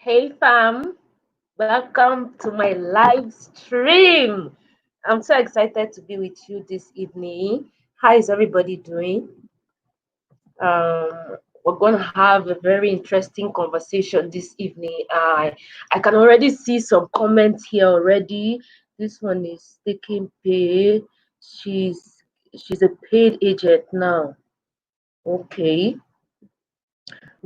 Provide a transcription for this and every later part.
Hey fam, welcome to my live stream. I'm so excited to be with you this evening. How is everybody doing? We're going to have a very interesting conversation this evening. I can already see some comments here already. This one is taking pay. She's a paid agent now. Okay.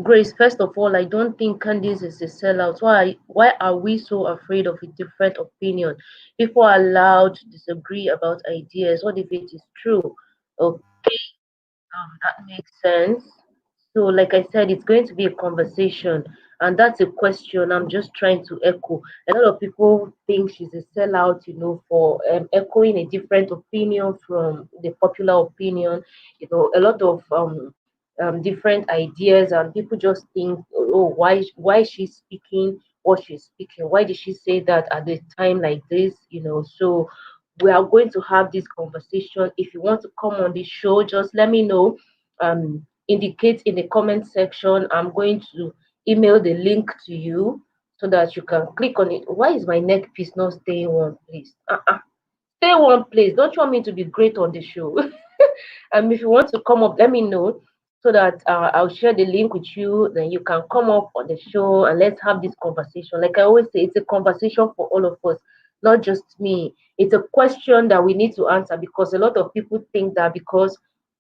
Grace, first of all, I don't think Candice is a sellout. Why are we so afraid of a different opinion? People are allowed to disagree about ideas. What if it is true? Okay, that makes sense. So, like I said, it's going to be a conversation, and that's a question I'm just trying to echo. A lot of people think she's a sellout, for echoing a different opinion from the popular opinion. A lot of different ideas, and people just think, oh, why is she speaking what she's speaking? Why did she say that at the time like this? So we are going to have this conversation. If you want to come on the show, just let me know. Indicate in the comment section. I'm going to email the link to you so that you can click on it. Why is my neck piece not staying one place? Stay one place. Don't you want me to be great on the show? If you want to come up, let me know so that I'll share the link with you. Then you can come up on the show and let's have this conversation. Like I always say, it's a conversation for all of us, not just me. It's a question that we need to answer because a lot of people think that because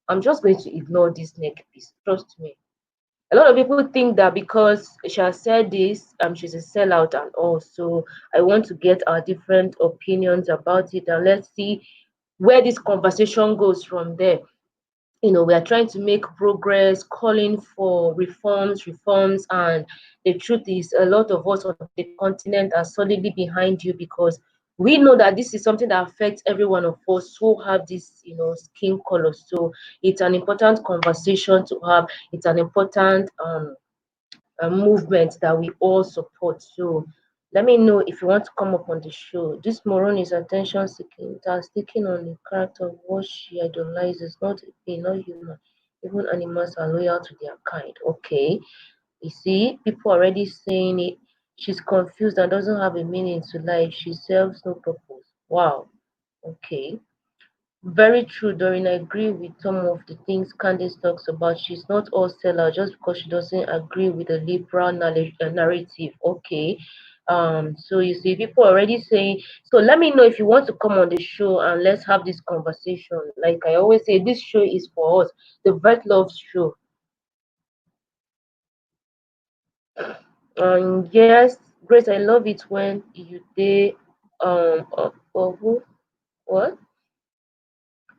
I'm just going to ignore this neck piece. Trust me. A lot of people think that because she has said this, she's a sellout and all. So I want to get our different opinions about it and let's see where this conversation goes from there. We are trying to make progress, calling for reforms, and the truth is a lot of us on the continent are solidly behind you because we know that this is something that affects every one of us who have this, skin color. So it's an important conversation to have. It's an important a movement that we all support. So let me know if you want to come up on the show. This moron is attention seeking. It has taken on the character of what she idolizes, not human. Even animals are loyal to their kind. Okay. You see, people already saying it. She's confused and doesn't have a meaning to life. She serves no purpose. Wow. Okay. Very true, Doreen. I agree with some of the things Candice talks about. She's not all seller just because she doesn't agree with the liberal narrative. Okay. So you see, people already saying, so let me know if you want to come on the show and let's have this conversation. Like I always say, this show is for us, the Vet Love show. Yes, Grace, I love it when you they who what?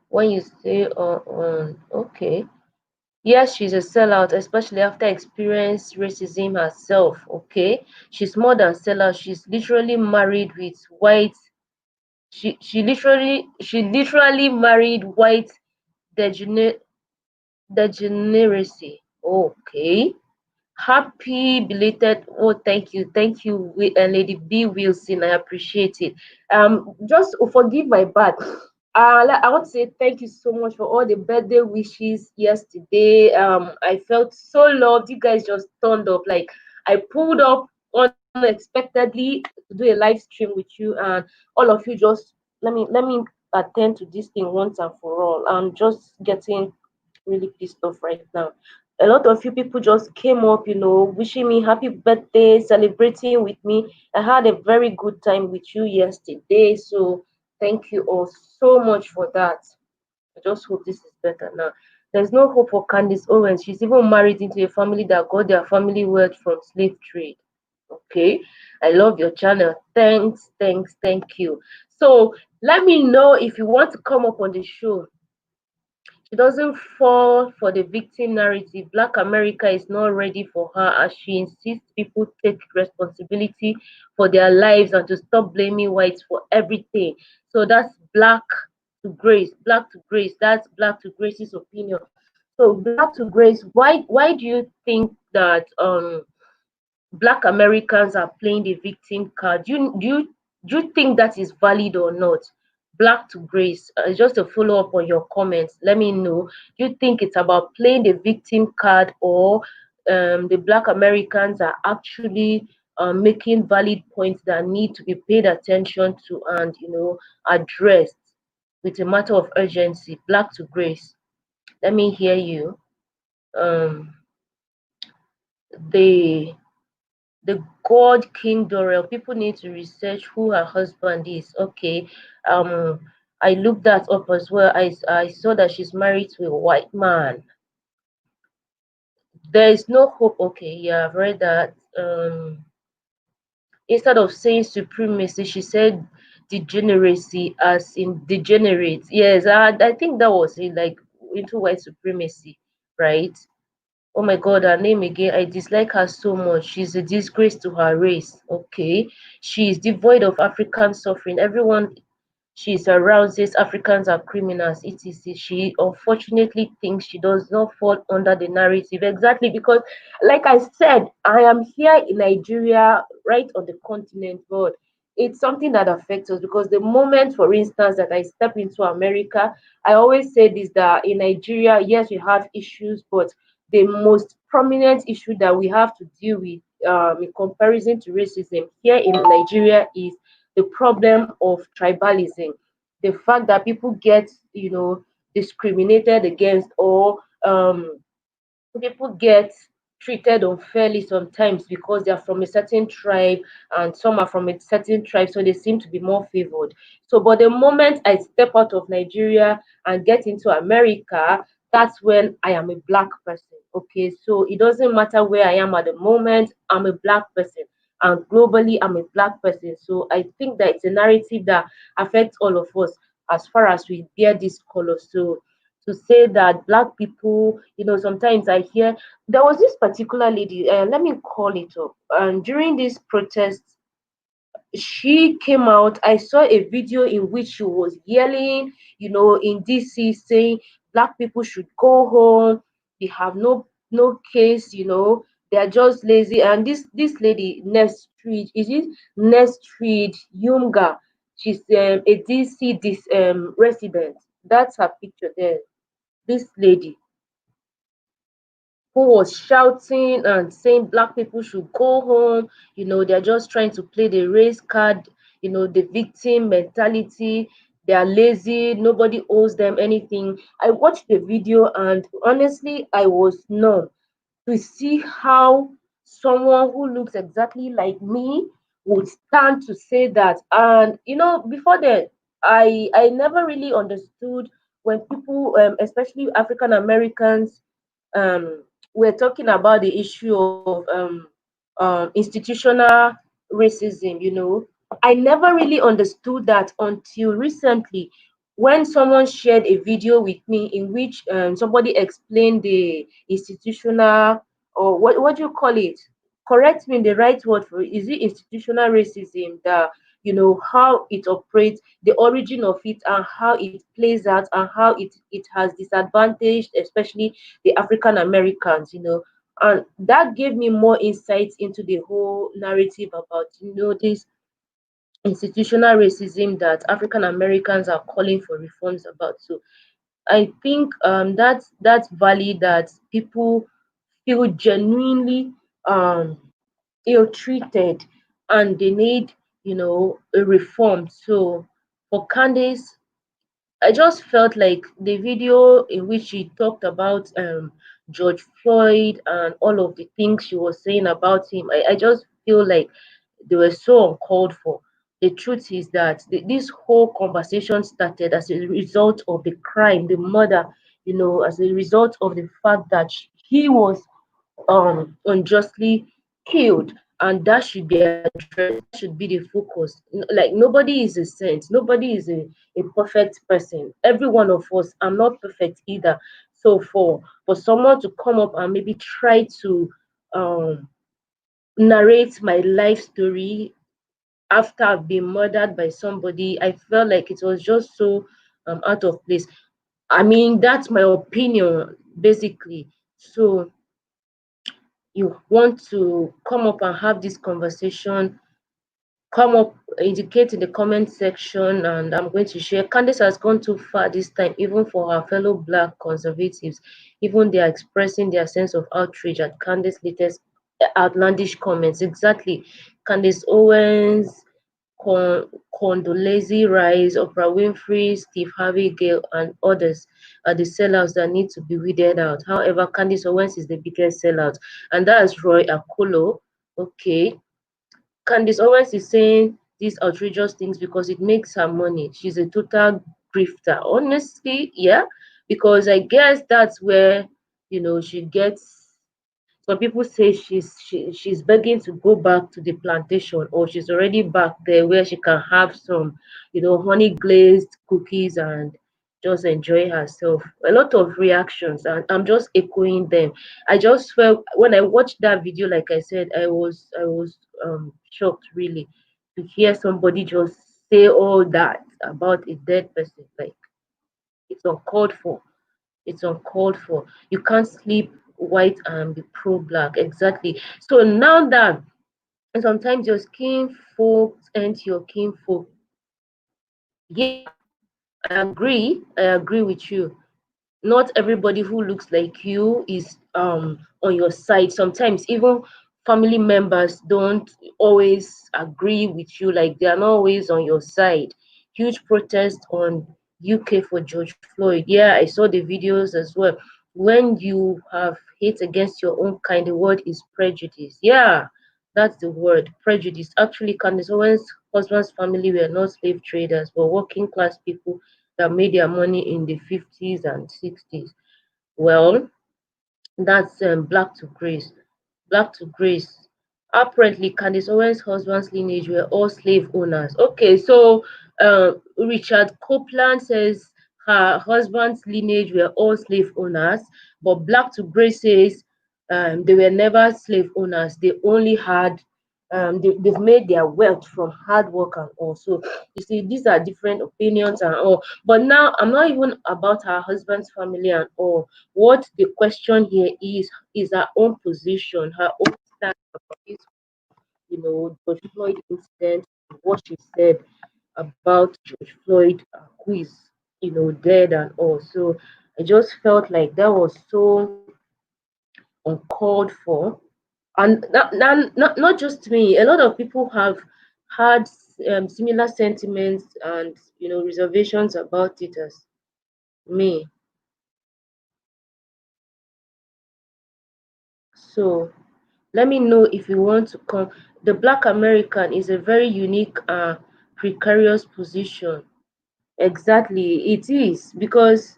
When you say okay. Yes, she's a sellout, especially after experienced racism herself. Okay, she's more than sellout. She's literally married with white. She literally married white degener- degeneracy. Okay. Happy belated. Oh, thank you, Lady B Wilson. I appreciate it. Just forgive my bad. I want to say thank you so much for all the birthday wishes yesterday. I felt so loved. You guys just turned up. Like I pulled up unexpectedly to do a live stream with you, and all of you just let me attend to this thing once and for all. I'm just getting really pissed off right now. A lot of you people just came up, wishing me happy birthday, celebrating with me. I had a very good time with you yesterday, so thank you all so much for that. I just hope this is better now. There's no hope for Candice Owens. She's even married into a family that got their family wealth from slave trade. Okay, I love your channel. Thanks, thank you. So let me know if you want to come up on the show. She doesn't fall for the victim narrative. Black America is not ready for her as she insists people take responsibility for their lives and to stop blaming whites for everything. So that's Black to Grace. That's Black to Grace's opinion. So Black to Grace, why do you think that Black Americans are playing the victim card? Do you think that is valid or not? Black to Grace, just to follow up on your comments, let me know. Do you think it's about playing the victim card, or the Black Americans are actually making valid points that need to be paid attention to and addressed with a matter of urgency. Black to Grace, let me hear you. Um, the the God King Dorel. People need to research who her husband is. Okay. Um, I looked that up as well. I saw that she's married to a white man. There is no hope. Okay, yeah, I've read that. Instead of saying supremacy, she said degeneracy, as in degenerate. Yes, I think that was it, like into white supremacy, right? Oh my God, her name again. I dislike her so much. She's a disgrace to her race. Okay. She is devoid of African suffering. Everyone she surrounds says Africans are criminals, etc. She unfortunately thinks she does not fall under the narrative. Exactly, because, like I said, I am here in Nigeria, right on the continent, but it's something that affects us because the moment, for instance, that I step into America, I always say this, that in Nigeria, yes, we have issues, but the most prominent issue that we have to deal with in comparison to racism here in Nigeria is the problem of tribalism, the fact that people get discriminated against, or people get treated unfairly sometimes because they are from a certain tribe and some are from a certain tribe, so they seem to be more favored. So but the moment I step out of Nigeria and get into America, that's when I am a black person. Okay, so it doesn't matter where I am at the moment, I'm a black person, and globally I'm a black person. So I think that it's a narrative that affects all of us as far as we bear this color. So to say that black people, sometimes I hear there was this particular lady, let me call it up, and during this protest, she came out. I saw a video in which she was yelling, in DC, saying black people should go home. They have no case, they're just lazy. And this lady, Nestrid, is it Nestrid Yunga? She's a DC resident. That's her picture there. This lady who was shouting and saying black people should go home, they're just trying to play the race card, the victim mentality, they are lazy, nobody owes them anything. I watched the video and honestly I was numb to see how someone who looks exactly like me would stand to say that. And before that, I never really understood when people, especially African Americans, um, we're talking about the issue of institutional racism. I never really understood that until recently, when someone shared a video with me in which somebody explained the institutional, or what do you call it? Correct me in the right word for it. Is it institutional racism, that how it operates, the origin of it, and how it plays out, and how it has disadvantaged especially the African Americans, and that gave me more insights into the whole narrative about this institutional racism that African Americans are calling for reforms about. So I think that's valid, that people feel genuinely um ill-treated and they need a reform. So for Candace, I just felt like the video in which she talked about George Floyd and all of the things she was saying about him, I just feel like they were so uncalled for. The truth is that this whole conversation started as a result of the crime, the murder, as a result of the fact that he was unjustly killed, and that should be addressed. That should be the focus. Like, nobody is a saint, nobody is a perfect person. Every one of us are not perfect either. So for someone to come up and maybe try to um narrate my life story after I've been murdered by somebody, I felt like it was just so out of place. I mean, that's my opinion basically. So you want to come up and have this conversation, come up, indicate in the comment section, and I'm going to share. Candice has gone too far this time, even for her fellow Black conservatives. Even they are expressing their sense of outrage at Candice's latest outlandish comments. Exactly. Candace Owens, Condoleezza Rice, Oprah Winfrey, Steve Harvey, Gale, and others are the sellouts that need to be weeded out. However, Candace Owens is the biggest sellout, and that is Roy Akolo. Okay. Candice Owens is saying these outrageous things because it makes her money. She's a total grifter. Honestly, yeah, because I guess that's where she gets. Some people say she's begging to go back to the plantation, or she's already back there where she can have some, honey glazed cookies and just enjoy herself. A lot of reactions, and I'm just echoing them. I just felt when I watched that video, like I said, I was shocked really to hear somebody just say all that about a dead person. Like, it's uncalled for. It's uncalled for. You can't sleep white and be pro-black. Exactly. So now that sometimes your skin folks and your kinfolk, yeah, I agree with you. Not everybody who looks like you is on your side. Sometimes even family members don't always agree with you, like they are not always on your side. Huge protest on UK for George Floyd. Yeah, I saw the videos as well. When you have hate against your own kind, the word is prejudice. Yeah, that's the word, prejudice. Actually, Candace Owens' husband's family were not slave traders, but working class people that made their money in the 50s and 60s. Well, that's Black to Grace. Black to Grace. Apparently, Candace Owens' husband's lineage were all slave owners. Okay, so Richard Copeland says her husband's lineage were all slave owners, but Black to Grace says they were never slave owners. They only had they've made their wealth from hard work and all. So you see, these are different opinions and all. But now I'm not even about her husband's family and all. What the question here is her own position, her own stand about this, George Floyd incident, what she said about George Floyd, who is, dead and all. So I just felt like that was so uncalled for. And not just me, a lot of people have had similar sentiments and, reservations about it as me. So let me know if you want to come. The Black American is a very unique, precarious position. Exactly, it is, because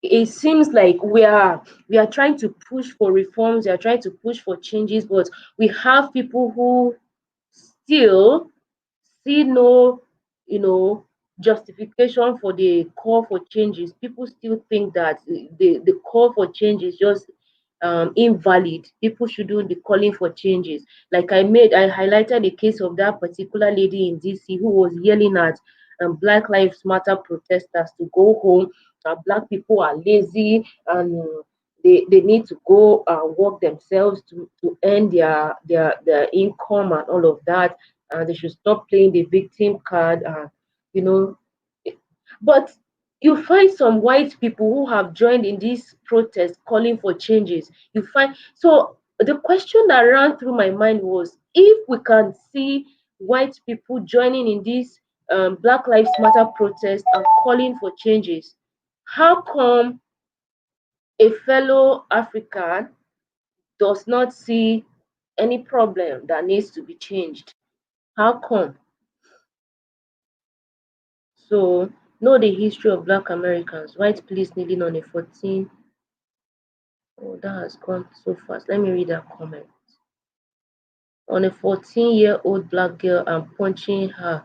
it seems like we are trying to push for reforms, we are trying to push for changes, but we have people who still see no, you know, justification for the call for changes. People still think that the call for change is just invalid. People shouldn't be calling for changes. Like I highlighted the case of that particular lady in DC who was yelling at Black Lives Matter protesters to go home. Black people are lazy and they need to go work themselves to earn their income and all of that. They should stop playing the victim card. You know, but you find some white people who have joined in this protest calling for changes. You find, so the question that ran through my mind was, if we can see white people joining in this Black Lives Matter protest and calling for changes, how come a fellow African does not see any problem that needs to be changed? How come? So, know the history of Black Americans. White police kneeling on a 14. Oh, that has gone so fast. Let me read that comment. On a 14-year-old black girl and punching her.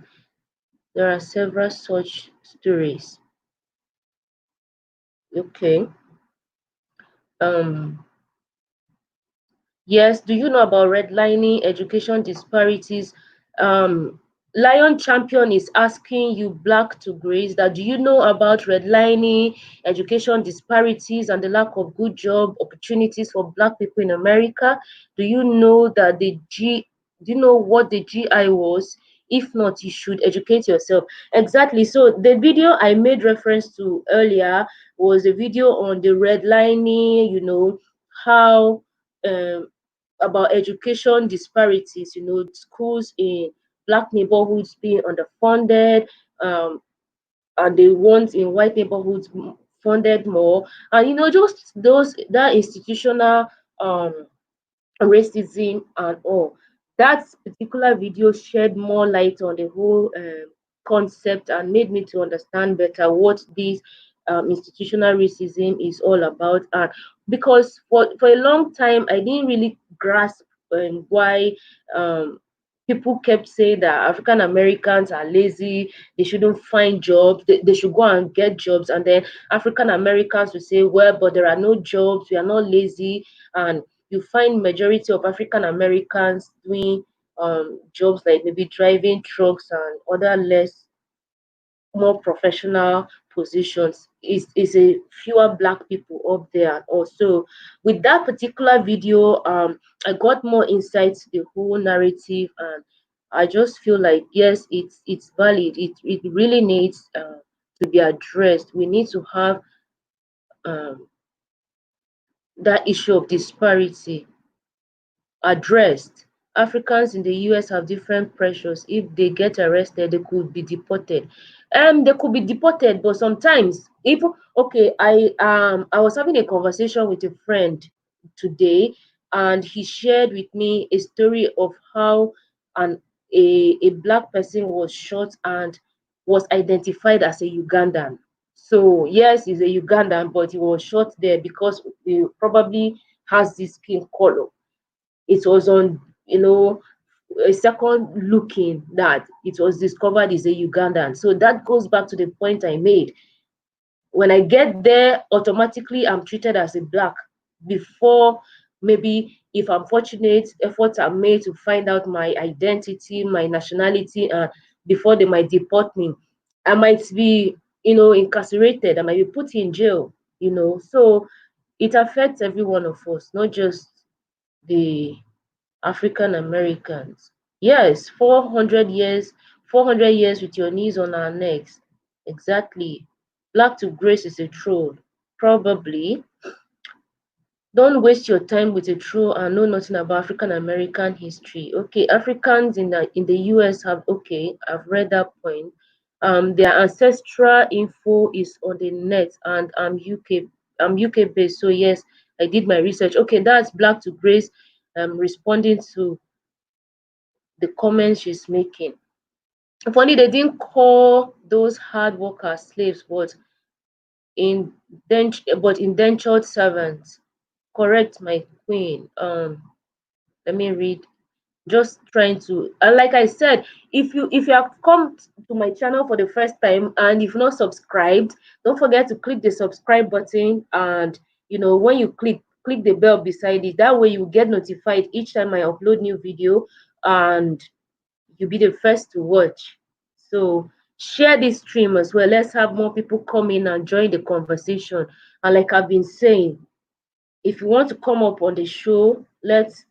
There are several such stories. Okay. Um, Yes, do you know about redlining, education disparities? Um, Lion Champion is asking you, Black to Grace, that do you know about redlining, education disparities, and the lack of good job opportunities for Black people in America? Do you know that do you know what the GI was? If not, you should educate yourself. Exactly. So the video I made reference to earlier was a video on the redlining, how um about education disparities, schools in black neighborhoods being underfunded, and the ones in white neighborhoods funded more, and just that institutional um racism and all. That particular video shed more light on the whole concept and made me to understand better what this institutional racism is all about. And because for a long time, I didn't really grasp why people kept saying that African Americans are lazy, they shouldn't find jobs, they should go and get jobs. And then African Americans will say, well, but there are no jobs, we are not lazy. And you find majority of African Americans doing jobs like maybe driving trucks and other less more professional positions. Is a fewer black people up there. And also with that particular video, I got more insight to the whole narrative, and I just feel like yes, it's valid. It really needs to be addressed. We need to have um, that issue of disparity addressed. Africans in the US have different pressures. If they get arrested, they could be deported. They could be deported, but sometimes if okay, I was having a conversation with a friend today, and he shared with me a story of how an a black person was shot and was identified as a Ugandan. So yes, he's a Ugandan, but he was shot there because he probably has this skin color. It was on, a second looking that it was discovered is a Ugandan. So that goes back to the point I made. When I get there, automatically I'm treated as a black. Before, maybe if I'm fortunate, efforts are made to find out my identity, my nationality, and before they might deport me, I might be, incarcerated. I might be put in jail. So it affects every one of us, not just the African Americans. Yes, 400 years with your knees on our necks. Exactly. Black to grace is a troll. Probably. Don't waste your time with a troll and know nothing about African American history. Okay, Africans in the US have, okay, I've read that point. Their ancestral info is on the net, and I'm UK based, so yes, I did my research. Okay, that's Black to Grace responding to the comments she's making. Funny, they didn't call those hard workers slaves, but indentured servants. Correct, my queen. Let me read. Just trying to, and like I said, if you have come to my channel for the first time and if not subscribed, don't forget to click the subscribe button, and when you click the bell beside it. That way you get notified each time I upload new video, and you'll be the first to watch. So share this stream as well. Let's have more people come in and join the conversation. And like I've been saying, if you want to come up on the show, let's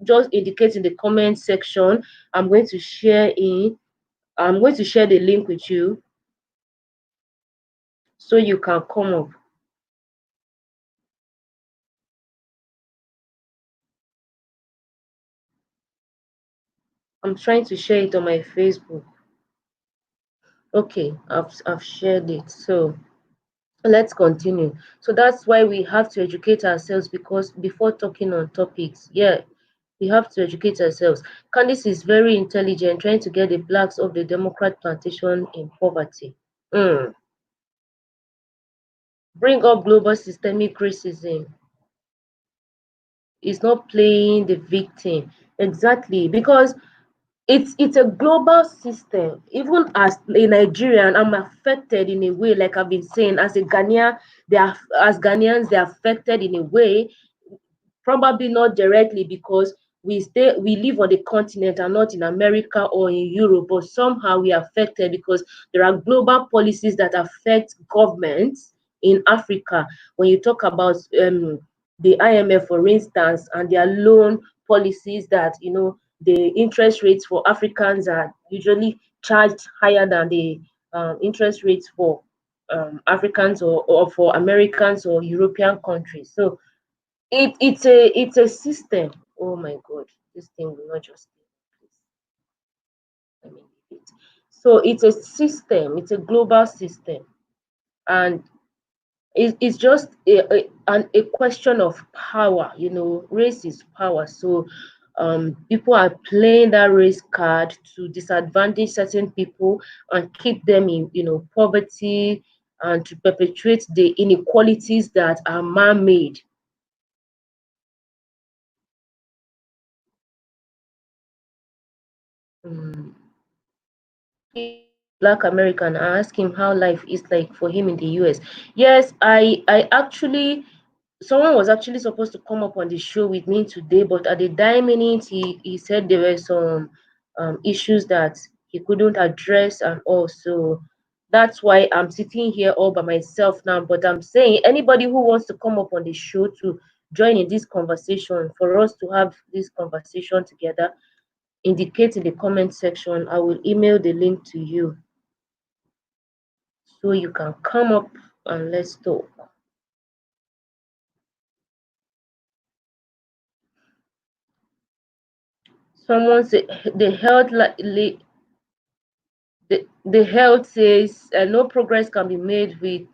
just indicate in the comment section. I'm going to share the link with you so you can come up. I'm trying to share it on my Facebook. Okay, I've shared it. So let's continue. So that's why we have to educate ourselves, because before talking on topics, yeah, we have to educate ourselves. Candice is very intelligent, trying to get the blacks off the Democrat plantation in poverty. Bring up global systemic racism. It's not playing the victim. Exactly, because it's a global system. Even as a Nigerian, I'm affected in a way, like I've been saying, as a Ghanaian, as Ghanaians, they're affected in a way, probably not directly because we live on the continent and not in America or in Europe, but somehow we are affected because there are global policies that affect governments in Africa. When you talk about the IMF, for instance, and their loan policies, that the interest rates for Africans are usually charged higher than the interest rates for Africans, or for Americans or European countries. So it's a system. Oh my God, this thing will not just stay. Please, let me leave it. So it's a system, it's a global system, and it's just a question of power. Race is power. So people are playing that race card to disadvantage certain people and keep them in poverty, and to perpetuate the inequalities that are man-made. Mm. Black American, I asked him how life is like for him in the US. Yes, I actually, someone was actually supposed to come up on the show with me today, but at the dying minute, he said there were some issues that he couldn't address, and also that's why I'm sitting here all by myself now. But I'm saying anybody who wants to come up on the show to join in this conversation, for us to have this conversation together, indicate in the comment section. I will email the link to you so you can come up and let's talk. Someone said the health the health says no progress can be made with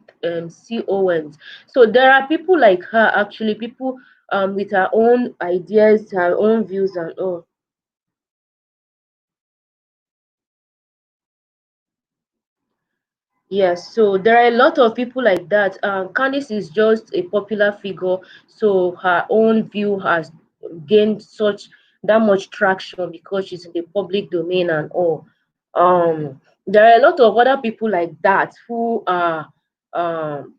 Owens. So there are people like her, actually, people with her own ideas, her own views, and all. Yes, so there are a lot of people like that. Candice is just a popular figure, so her own view has gained such that much traction because she's in the public domain and all. There are a lot of other people like that who are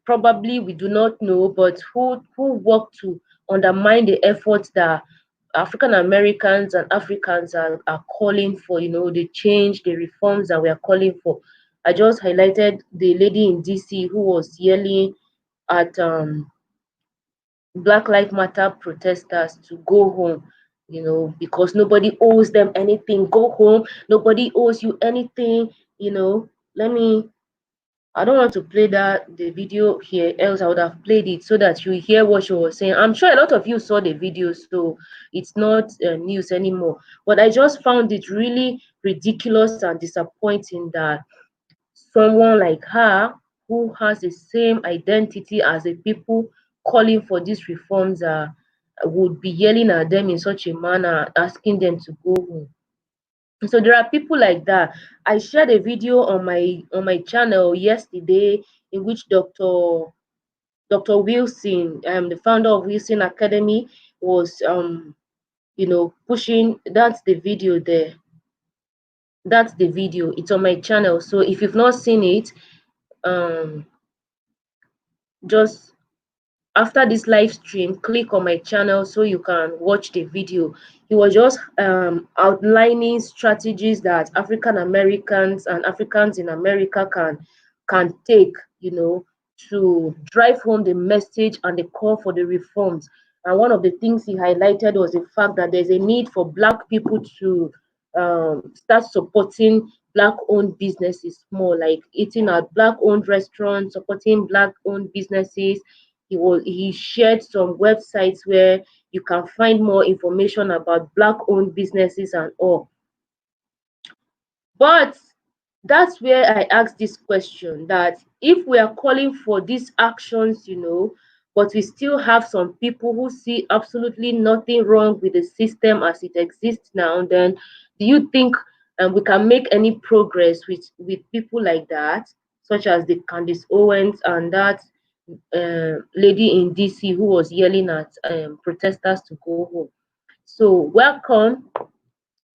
probably we do not know, but who work to undermine the efforts that African Americans and Africans are calling for. The change, the reforms that we are calling for. I just highlighted the lady in DC who was yelling at Black Lives Matter protesters to go home, because nobody owes them anything. Go home. Nobody owes you anything. Let me. I don't want to play the video here, else I would have played it so that you hear what she was saying. I'm sure a lot of you saw the video, so it's not news anymore. But I just found it really ridiculous and disappointing that someone like her, who has the same identity as the people calling for these reforms, would be yelling at them in such a manner, asking them to go home. So there are people like that. I shared a video on my channel yesterday in which Dr. Wilson, the founder of Wilson Academy, was pushing. That's the video there. That's the video. It's on my channel. So if you've not seen it, um just after this live stream, click on my channel so you can watch the video. He was just outlining strategies that African Americans and Africans in America can take, to drive home the message and the call for the reforms. And one of the things he highlighted was the fact that there's a need for Black people to start supporting Black-owned businesses more, like eating at Black-owned restaurants, supporting Black-owned businesses. He shared some websites where you can find more information about Black-owned businesses and all. But that's where I ask this question, that if we are calling for these actions, but we still have some people who see absolutely nothing wrong with the system as it exists now, then do you think we can make any progress with people like that, such as the Candice Owens and that lady in DC who was yelling at protesters to go home? So welcome.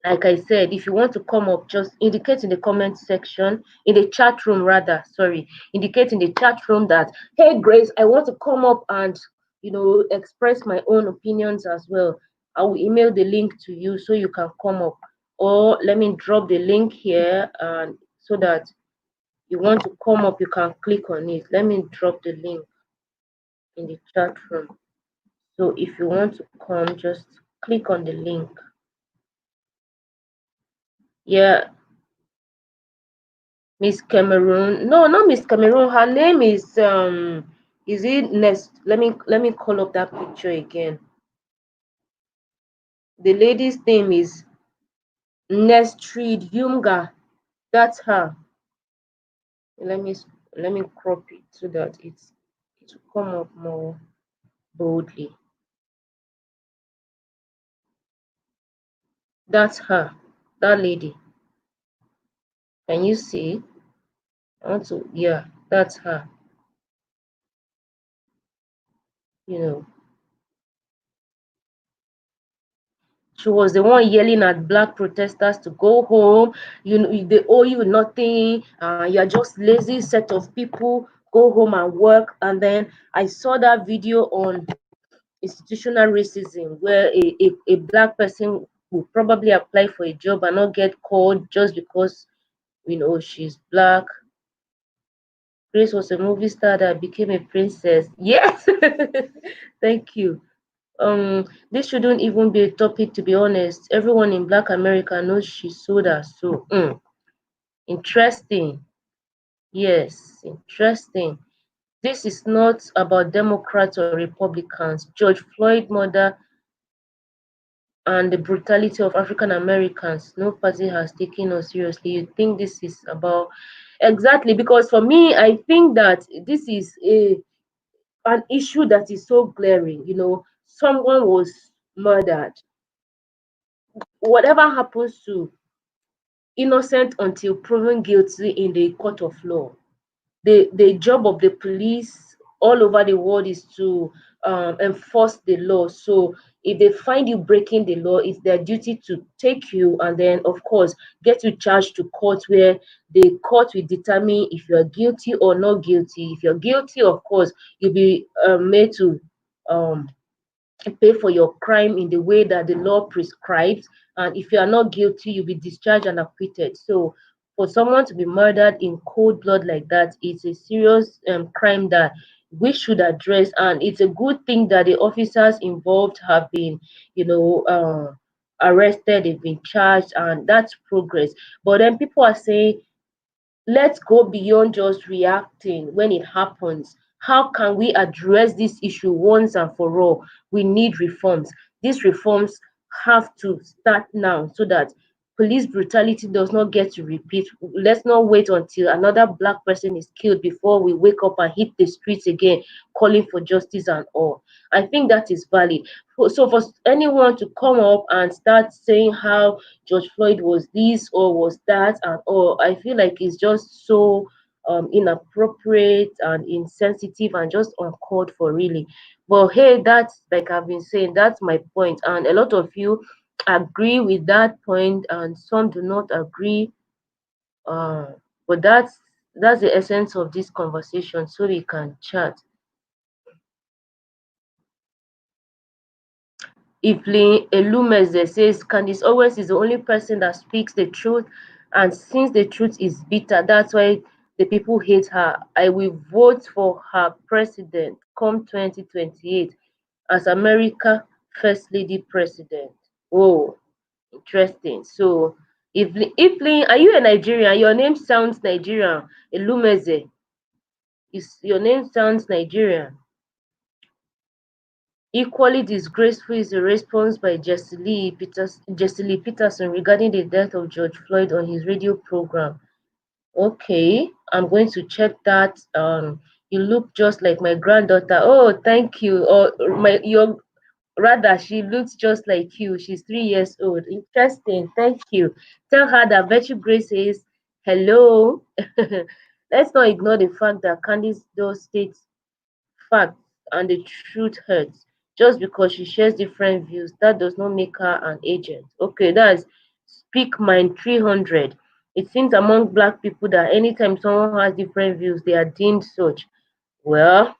Like I said, if you want to come up, just indicate in the comment section, in the chat room rather, sorry, indicate in the chat room that, hey Grace, I want to come up and express my own opinions as well. I will email the link to you so you can come up, or let me drop the link here, and so that you want to come up, you can click on it. Let me drop the link in the chat room. So if you want to come, just click on the link. Yeah, Miss Cameroon. No, not Miss Cameroon. Her name is it Nest? Let me call up that picture again. The lady's name is Nestrid Yumga. That's her. Let me crop it so that it will come up more boldly. That's her. That lady. Can you see? I want to, yeah, that's her. You know, she was the one yelling at black protesters to go home. You know, they owe you nothing. You're just lazy set of people. Go home and work. And then I saw that video on institutional racism where a black person will probably apply for a job and not get called just because, you know, she's black. Grace was a movie star that became a princess. Yes. Thank you. This shouldn't even be a topic, to be honest. Everyone in Black America knows she sold her soul. Interesting. Yes, interesting. This is not about Democrats or Republicans. George Floyd murder and the brutality of African Americans. No party has taken us seriously. You think this is about exactly, because for me, I think that this is an issue that is so glaring. You know, someone was murdered. Whatever happens to innocent until proven guilty in the court of law, the job of the police all over the world is to enforce the law. So if they find you breaking the law, it's their duty to take you and then, of course, get you charged to court, where the court will determine if you're guilty or not guilty. If you're guilty, of course, you'll be made to um, pay for your crime in the way that the law prescribes. And if you are not guilty, you'll be discharged and acquitted. So for someone to be murdered in cold blood like that, it's a serious crime that we should address. And it's a good thing that the officers involved have been, you know, arrested, they've been charged, and that's progress. But then people are saying, let's go beyond just reacting when it happens. How can we address this issue once and for all? We need reforms. These reforms have to start now so that police brutality does not get to repeat. Let's not wait until another black person is killed before we wake up and hit the streets again, calling for justice and all. I think that is valid. So for anyone to come up and start saying how George Floyd was this or was that and all, I feel like it's just so inappropriate and insensitive and just uncalled for, really. But hey, that's, like I've been saying, that's my point, and a lot of you agree with that point, and some do not agree. Uh, but that's the essence of this conversation, so we can chat. Iflin Elumeze says Candice Owens is the only person that speaks the truth, and since the truth is bitter, that's why the people hate her. I will vote for her president come 2028 as America First Lady President. Oh, interesting. So, Iflin, are you a Nigerian? Your name sounds Nigerian. Elumeze, your name sounds Nigerian. Equally disgraceful is the response by Jesse Lee Peterson regarding the death of George Floyd on his radio program. Okay, I'm going to check that. You look just like my granddaughter. Oh, thank you. Or your rather, she looks just like you. She's 3 years old. Interesting. Thank you. Tell her that Virtue Grace says hello. Let's not ignore the fact that Candice does state facts and the truth hurts. Just because she shares different views, that does not make her an agent. Okay, that's Speak Mind 300. It seems among black people that anytime someone has different views, they are deemed such. Well,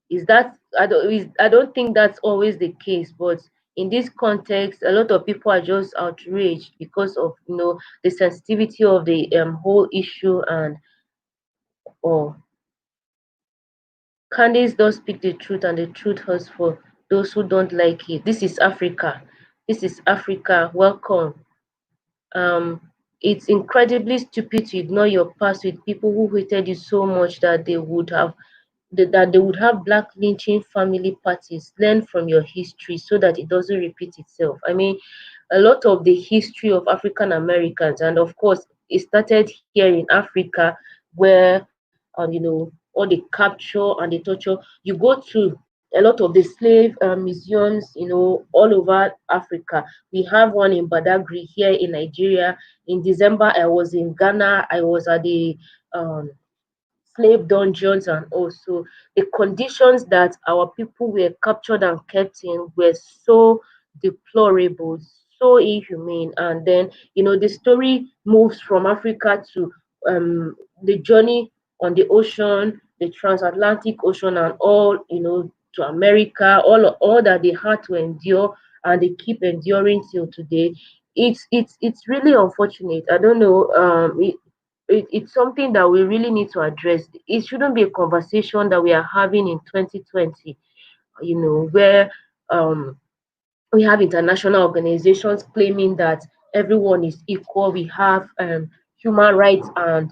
is that I don't think that's always the case, but in this context, a lot of people are just outraged because of, you know, the sensitivity of the whole issue and all. Candice does speak the truth, and the truth hurts for those who don't like it. This is Africa. This is Africa. Welcome. Um, it's incredibly stupid to ignore your past with people who hated you so much that they would have that they would have black lynching family parties. Learn from your history so that it doesn't repeat itself. I mean, a lot of the history of African Americans, and of course, it started here in Africa, where all the capture and the torture. You go to a lot of the slave museums, all over Africa. We have one in Badagry here in Nigeria. In December, I was in Ghana. I was at the um, slave dungeons, and also the conditions that our people were captured and kept in were so deplorable, so inhumane. And then the story moves from Africa to the journey on the ocean, the transatlantic ocean, and all to America, all that they had to endure, and they keep enduring till today. It's really unfortunate. I don't know. It's something that we really need to address. It shouldn't be a conversation that we are having in 2020, where um, we have international organizations claiming that everyone is equal. We have human rights and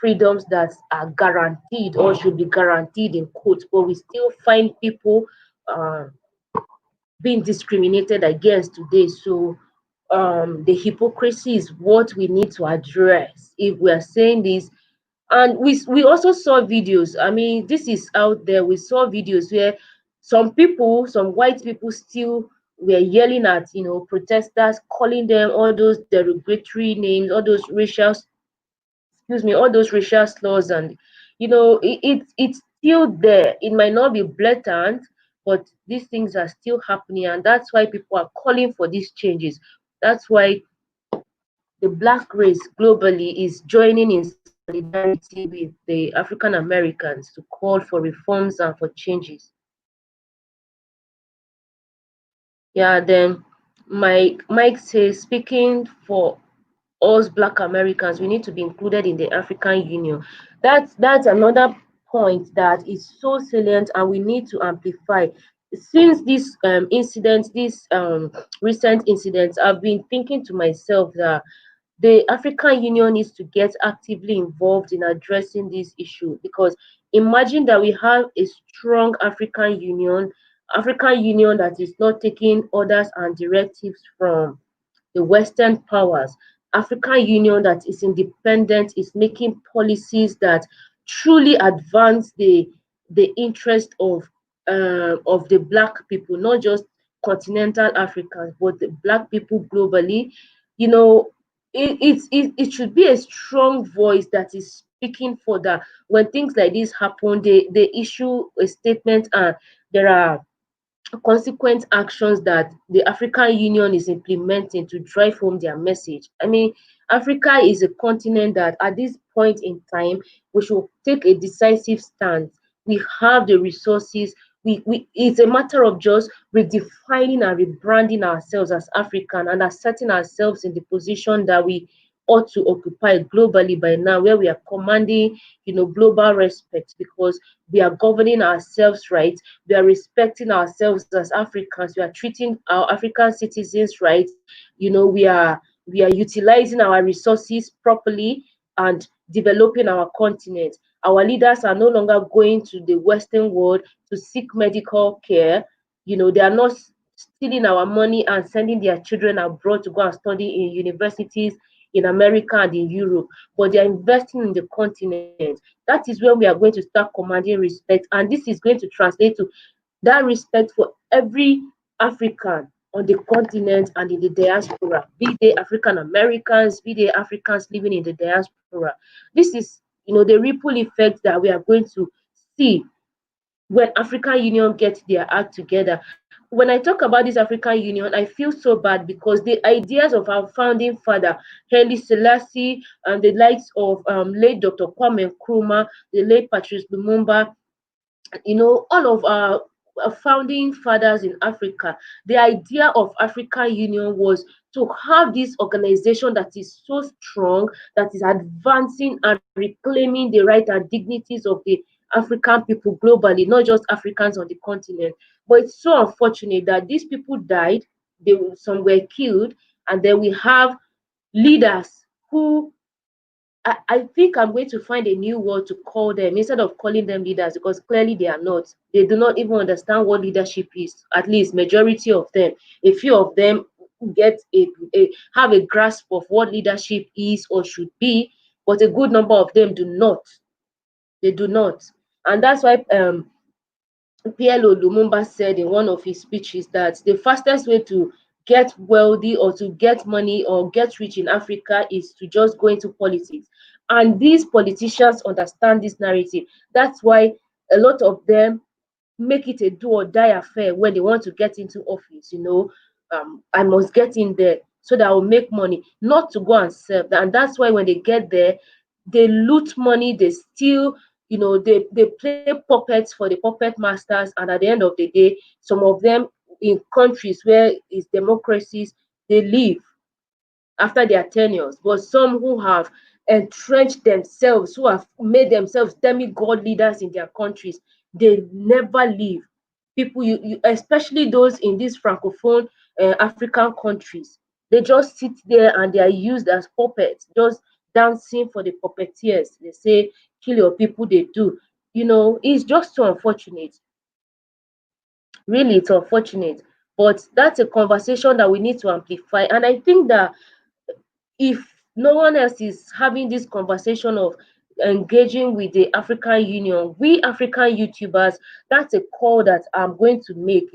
freedoms that are guaranteed or should be guaranteed in quotes, but we still find people uh, being discriminated against today. So the hypocrisy is what we need to address if we are saying this. And we also saw videos. I mean, this is out there. We saw videos where some white people still were yelling at protesters, calling them all those derogatory names, all those racial slurs. And it's still there. It might not be blatant, but these things are still happening, and that's why people are calling for these changes. That's why the black race globally is joining in solidarity with the African Americans to call for reforms and for changes. Yeah, then Mike says, speaking for us black Americans, we need to be included in the African Union. That's another point that is so salient, and we need to amplify. Since this incident, this recent incidents, I've been thinking to myself that the African Union needs to get actively involved in addressing this issue, because imagine that we have a strong African Union that is not taking orders and directives from the Western powers. African Union that is independent, is making policies that truly advance the interest of the black people, not just continental Africans, but the black people globally. You know, it should be a strong voice that is speaking for that. When things like this happen, they issue a statement, and there are consequent actions that the African Union is implementing to drive home their message. I mean, Africa is a continent that at this point in time, we should take a decisive stand. We have the resources. It's a matter of just redefining and rebranding ourselves as African and asserting ourselves in the position that we ought to occupy globally by now, where we are commanding, global respect, because we are governing ourselves right. We are respecting ourselves as Africans. We are treating our African citizens right. We are utilizing our resources properly and developing our continent. Our leaders are no longer going to the Western world to seek medical care. They are not stealing our money and sending their children abroad to go and study in universities in America and in Europe, but they are investing in the continent. That is when we are going to start commanding respect, and this is going to translate to that respect for every African on the continent and in the diaspora, be they African Americans, be they Africans living in the diaspora. This is, the ripple effect that we are going to see when African Union gets their act together. When I talk about this African Union, I feel so bad because the ideas of our founding father, Haile Selassie, and the likes of late Dr. Kwame Nkrumah, the late Patrice Lumumba, all of our founding fathers in Africa, the idea of African Union was to have this organization that is so strong, that is advancing and reclaiming the right and dignities of the African people globally, not just Africans on the continent. But it's so unfortunate that these people died, some were killed, and then we have leaders who I think I'm going to find a new word to call them instead of calling them leaders, because clearly they are not. They do not even understand what leadership is. At least majority of them. A few of them get have a grasp of what leadership is or should be, but a good number of them do not. They do not. And that's why PLO Lumumba said in one of his speeches that the fastest way to get wealthy or to get money or get rich in Africa is to just go into politics. And these politicians understand this narrative. That's why a lot of them make it a do or die affair when they want to get into office. I must get in there so that I'll make money, not to go and serve. And that's why when they get there, they loot money, they steal, they play puppets for the puppet masters. And at the end of the day, some of them in countries where it's democracies, they leave after their tenures. But some who have entrenched themselves, who have made themselves demigod leaders in their countries, they never leave. People, especially those in these francophone African countries, they just sit there and they are used as puppets, just dancing for the puppeteers. They say, kill your people, they do. It's just so unfortunate. Really, it's unfortunate. But that's a conversation that we need to amplify. And I think that if no one else is having this conversation of engaging with the African Union, we African YouTubers, that's a call that I'm going to make.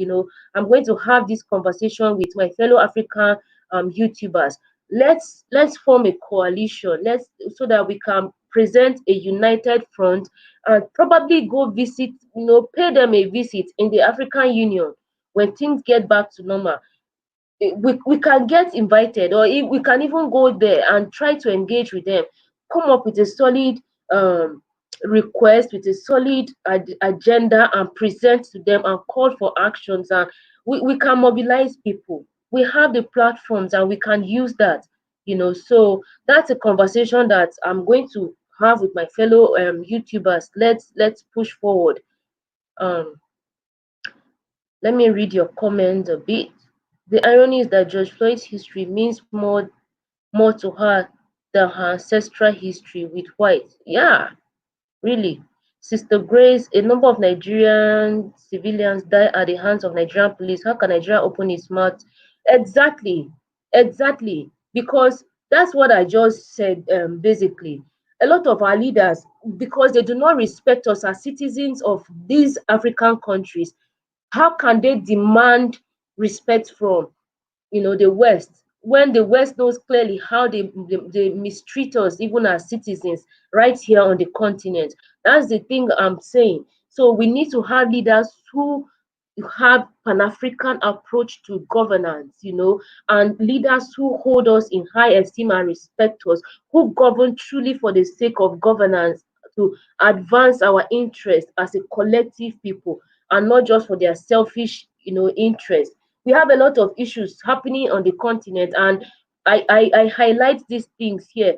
I'm going to have this conversation with my fellow African YouTubers. Let's form a coalition. Let's so that we can present a united front and probably go visit, pay them a visit in the African Union when things get back to normal. We can get invited, or if we can even go there and try to engage with them, come up with a solid request, with a solid agenda, and present to them and call for actions. And we can mobilize people. We have the platforms and we can use that. So that's a conversation that I'm going to have with my fellow YouTubers. Let's push forward. um let me read your comments a bit. The irony is that George Floyd's history means more to her than her ancestral history with white. Yeah, really. Sister Grace, a number of Nigerian civilians die at the hands of Nigerian police. How can Nigeria open its mouth? Exactly, exactly. Because that's what I just said, basically. A lot of our leaders, because they do not respect us as citizens of these African countries, how can they demand respect from the West, when the West knows clearly how they mistreat us even as citizens right here on the continent? That's the thing I'm saying. So we need to have leaders who have pan-African approach to governance, and leaders who hold us in high esteem and respect us, who govern truly for the sake of governance, to advance our interests as a collective people, and not just for their selfish interest. We have a lot of issues happening on the continent, and I highlight these things here,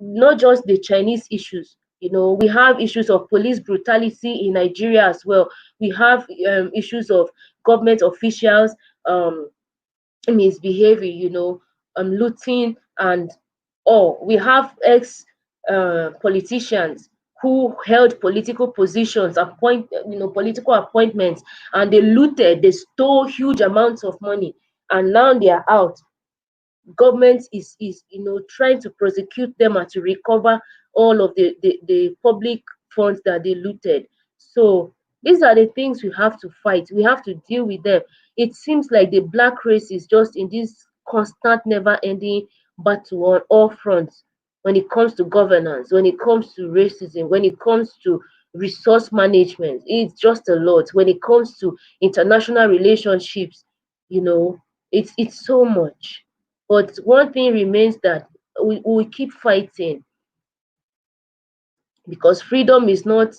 not just the Chinese issues. We have issues of police brutality in Nigeria as well. We have issues of government officials misbehaving, looting and all. We have ex politicians who held political positions, political appointments, and they looted, they stole huge amounts of money, and now they are out. Government is trying to prosecute them and to recover all of the public funds that they looted. So these are the things we have to fight. We have to deal with them. It seems like the black race is just in this constant, never-ending battle on all fronts. When it comes to governance, when it comes to racism, when it comes to resource management, it's just a lot. When it comes to international relationships, you know, it's so much. But one thing remains, that we keep fighting, because freedom is not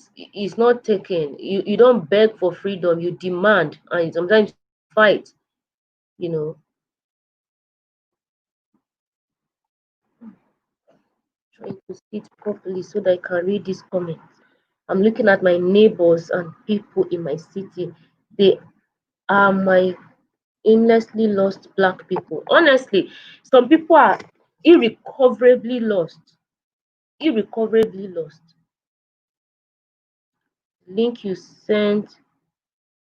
taken. You don't beg for freedom, you demand, and sometimes you fight, you know. Trying to sit properly so that I can read these comments. I'm looking at my neighbors and people in my city. They are my aimlessly lost black people. Honestly, some people are irrecoverably lost. irrecoverably lost. Link you sent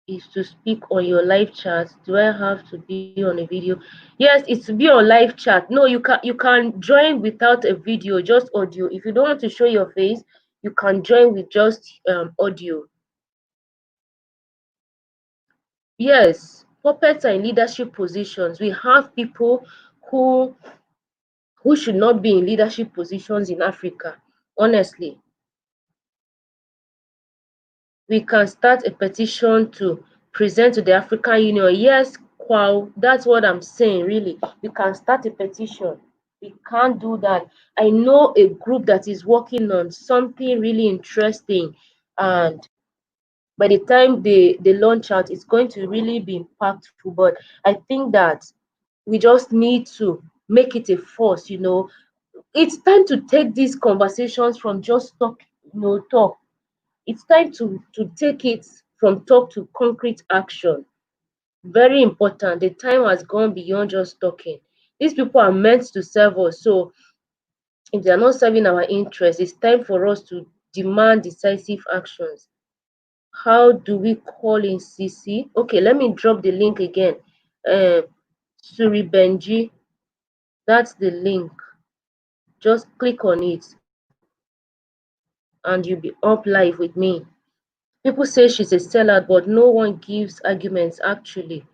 is to speak on your live chat. Do I have to be on a video? Yes, it's to be on live chat. No, you can join without a video, just audio. If you don't want to show your face, you can join with just audio. Yes, puppets are in leadership positions. We have people who should not be in leadership positions in Africa. Honestly, we can start a petition to present to the African Union. Yes, Kwao, that's what I'm saying, really. We can start a petition. We can't do that. I know a group that is working on something really interesting, and by the time they launch out, it's going to really be impactful. But I think that we just need to make it a force. It's time to take these conversations from just talk. It's time to take it from talk to concrete action. Very important. The time has gone beyond just talking. These people are meant to serve us. So if they are not serving our interests, it's time for us to demand decisive actions. How do we call in CC? Okay, let me drop the link again. Suri Benji, that's the link. Just click on it and you'll be up live with me. People say she's a sellout, but no one gives arguments actually.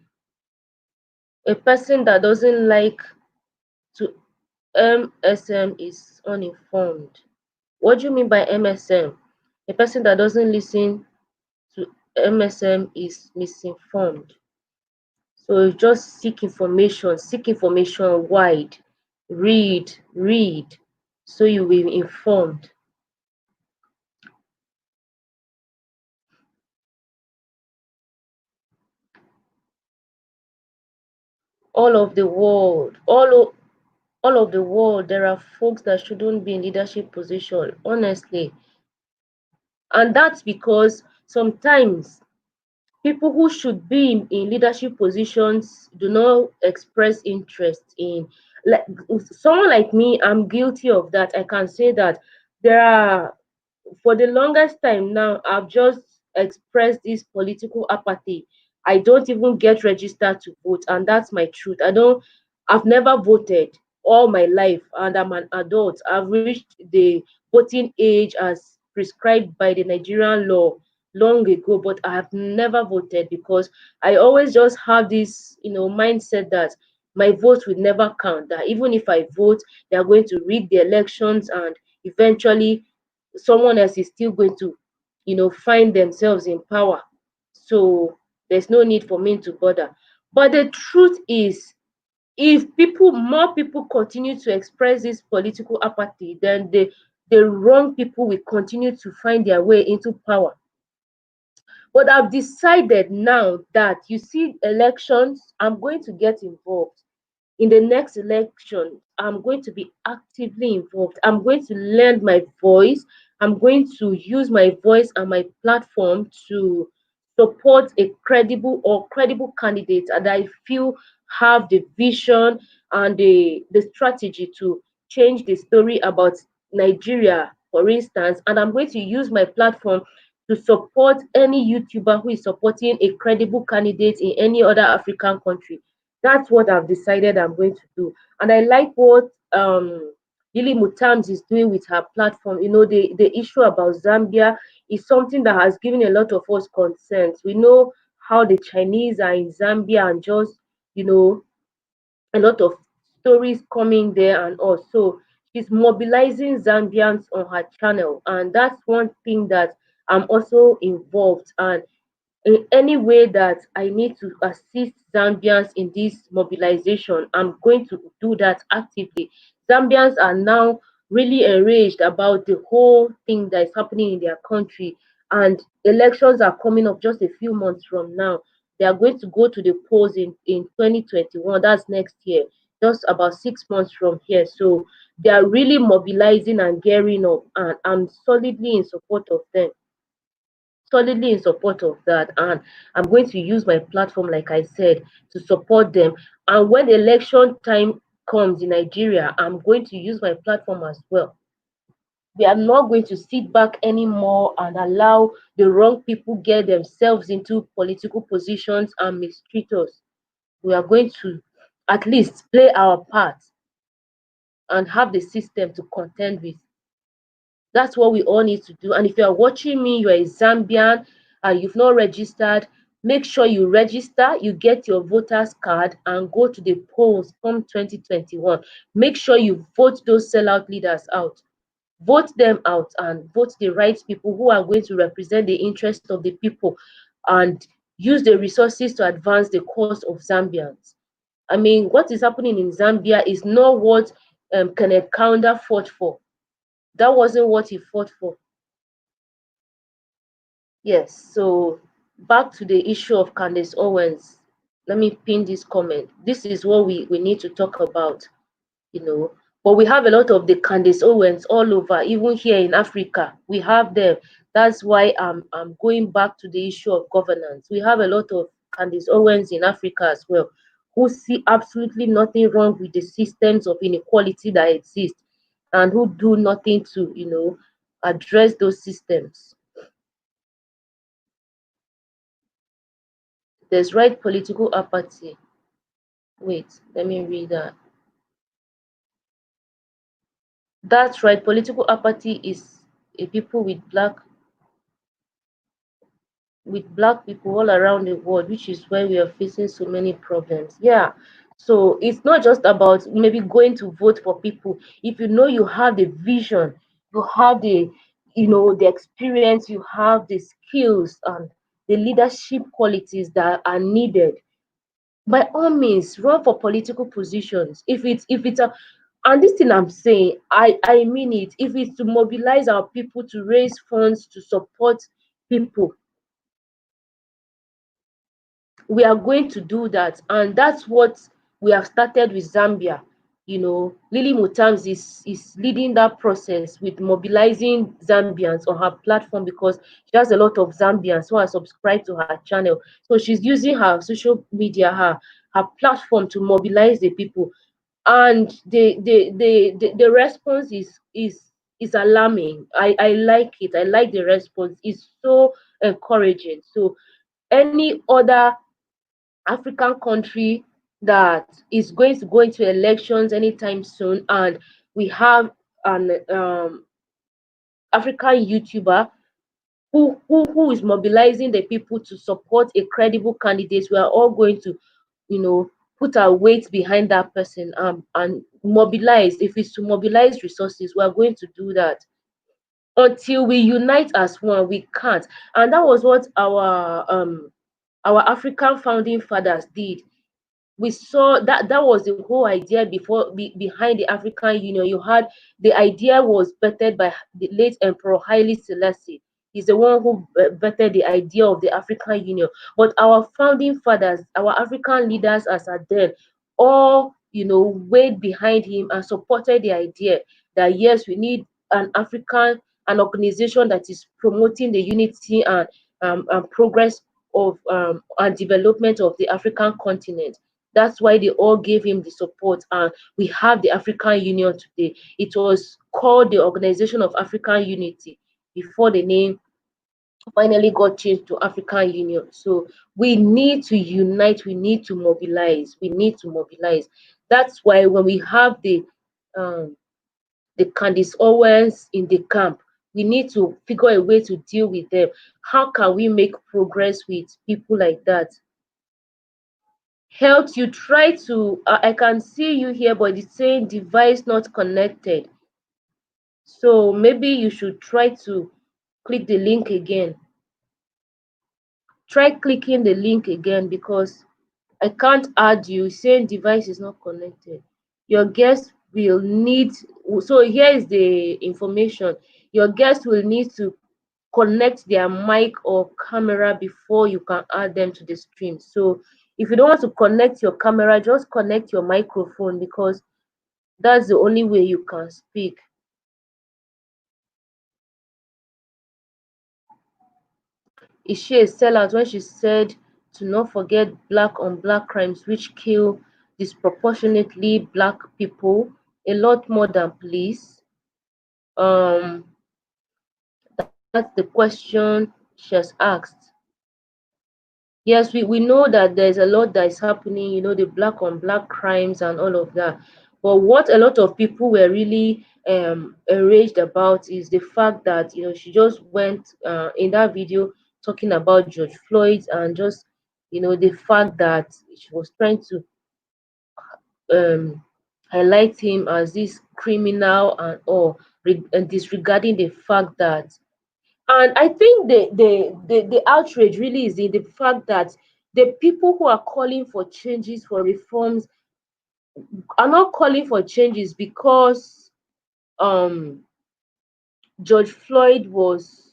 A person that doesn't like to MSM is uninformed. What do you mean by MSM? A person that doesn't listen to MSM is misinformed. So just seek information wide. Read, so you will be informed. All of the world, all of the world, there are folks that shouldn't be in leadership position, honestly. And that's because sometimes people who should be in leadership positions do not express interest in, like someone like me. I'm guilty of that. I can say that there are, for the longest time now, I've just expressed this political apathy. I don't even get registered to vote, and that's my truth. I've never voted all my life, and I'm an adult. I've reached the voting age as prescribed by the Nigerian law long ago, but I have never voted because I always just have this, mindset that my vote will never count. That even if I vote, they are going to rig the elections, and eventually someone else is still going to, find themselves in power. So there's no need for me to bother. But the truth is, if more people continue to express this political apathy, then the wrong people will continue to find their way into power. But I've decided now that, you see, elections, I'm going to get involved. In the next election, I'm going to be actively involved. I'm going to lend my voice. I'm going to use my voice and my platform to support a credible candidate that I feel have the vision and the strategy to change the story about Nigeria, for instance. And I'm going to use my platform to support any YouTuber who is supporting a credible candidate in any other African country. That's what I've decided I'm going to do. And I like what Lily Mutams is doing with her platform. The issue about Zambia is something that has given a lot of us concerns. We know how the Chinese are in Zambia, and just, you know, a lot of stories coming there and all. So she's mobilizing Zambians on her channel. And that's one thing that I'm also involved. And in any way that I need to assist Zambians in this mobilization, I'm going to do that actively. Zambians are now really enraged about the whole thing that is happening in their country, and elections are coming up just a few months from now. They are going to go to the polls in 2021, that's next year, just about 6 months from here. So they are really mobilizing and gearing up, and I'm solidly in support of that. And I'm going to use my platform, like I said, to support them. And when election time comes in Nigeria, I'm going to use my platform as well We are not going to sit back anymore and allow the wrong people get themselves into political positions and mistreat us. We are going to at least play our part and have the system to contend with. That's what we all need to do. And if you are watching me, you're a Zambian and you've not registered, make sure you register, you get your voters card and go to the polls from 2021. Make sure you vote those sellout leaders out. Vote them out and vote the right people who are going to represent the interest of the people and use the resources to advance the cause of Zambians. I mean, what is happening in Zambia is not what Kenneth Kaunda fought for. That wasn't what he fought for. Yes, so back to the issue of Candace Owens. Let me pin this comment. This is what we need to talk about, you know. But we have a lot of the Candace Owens all over, even here in Africa. We have them. That's why I'm going back to the issue of governance. We have a lot of Candace Owens in Africa as well, who see absolutely nothing wrong with the systems of inequality that exist and who do nothing to, address those systems. There's right political apathy. Wait, let me read that. That's right. Political apathy is a people with black people all around the world, which is why we are facing so many problems. Yeah. So it's not just about maybe going to vote for people. If you know you have the vision, you have the experience, you have the skills and the leadership qualities that are needed, by all means run for political positions. If it's a, and this thing I'm saying, I mean it. If it's to mobilize our people, to raise funds to support people, we are going to do that. And that's what we have started with Zambia. Lily Mutams is leading that process with mobilizing Zambians on her platform, because she has a lot of Zambians who are subscribed to her channel. So she's using her social media, her platform, to mobilize the people. And the response is alarming. I like it. I like the response. It's so encouraging. So any other African country that is going to go into elections anytime soon, and we have an African YouTuber who is mobilizing the people to support a credible candidate, we are all going to, put our weight behind that person, and mobilize. If it's to mobilize resources, we are going to do that. Until we unite as one, we can't. And that was what our African founding fathers did. We saw that was the whole idea behind the African Union. You had the idea was bettered by the late Emperor Haile Selassie. He's the one who bettered the idea of the African Union. But our founding fathers, our African leaders as at then, all weighed behind him and supported the idea that yes, we need an organization that is promoting the unity and progress of and development of the African continent. That's why they all gave him the support, and we have the African Union today. It was called the Organization of African Unity before the name finally got changed to African Union. So we need to unite, we need to mobilize, we need to mobilize. That's why when we have the Candice Owens in the camp, we need to figure a way to deal with them. How can we make progress with people like that? Health, you try to I can see you here, but it's saying device not connected. So maybe you should try to click the link again. Try clicking the link again, because I can't add you. Saying device is not connected. Your guest will need, so here is the information. Your guest will need to connect their mic or camera before you can add them to the stream. So if you don't want to connect your camera, just connect your microphone, because that's the only way you can speak. Is she a sellout when she said to not forget black on black crimes which kill disproportionately black people a lot more than police? Um, that's the question she has asked. Yes, we know that there's a lot that is happening, the black on black crimes and all of that. But what a lot of people were really enraged about is the fact that she just went in that video talking about George Floyd, and just the fact that she was trying to um highlight him as this criminal and all, and disregarding the fact that, and I think the outrage really is in the fact that the people who are calling for changes, for reforms, are not calling for changes because um George Floyd was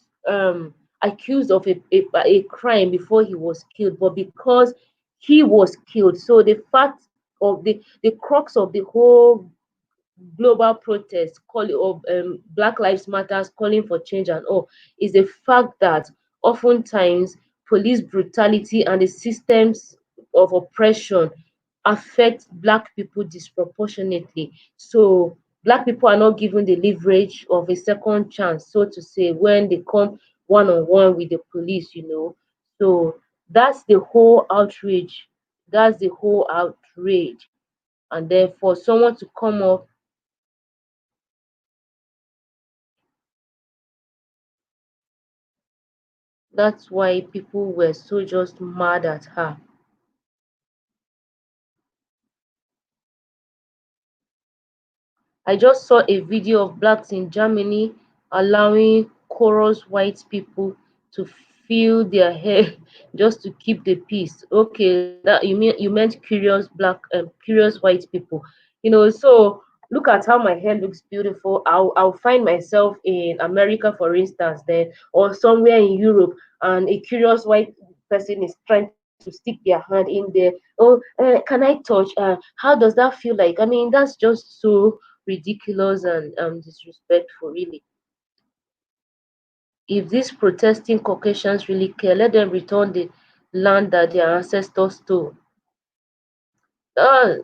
accused of a crime before he was killed, but because he was killed. So the fact of the crux of the whole global protest calling of Black Lives Matters, calling for change and all, is the fact that oftentimes police brutality and the systems of oppression affect Black people disproportionately. So Black people are not given the leverage of a second chance, so to say, when they come one on one with the police. So that's the whole outrage. That's the whole outrage. And then for someone to come up, that's why people were so just mad at her. I just saw a video of blacks in Germany allowing chorus white people to feel their hair just to keep the peace. Okay, that you meant curious white people. So look at how my hair looks beautiful. I'll find myself in America, for instance, then, or somewhere in Europe, and a curious white person is trying to stick their hand in there. Oh, can I touch? How does that feel like? I mean, that's just so ridiculous and disrespectful, really. If these protesting Caucasians really care, let them return the land that their ancestors stole. Uh,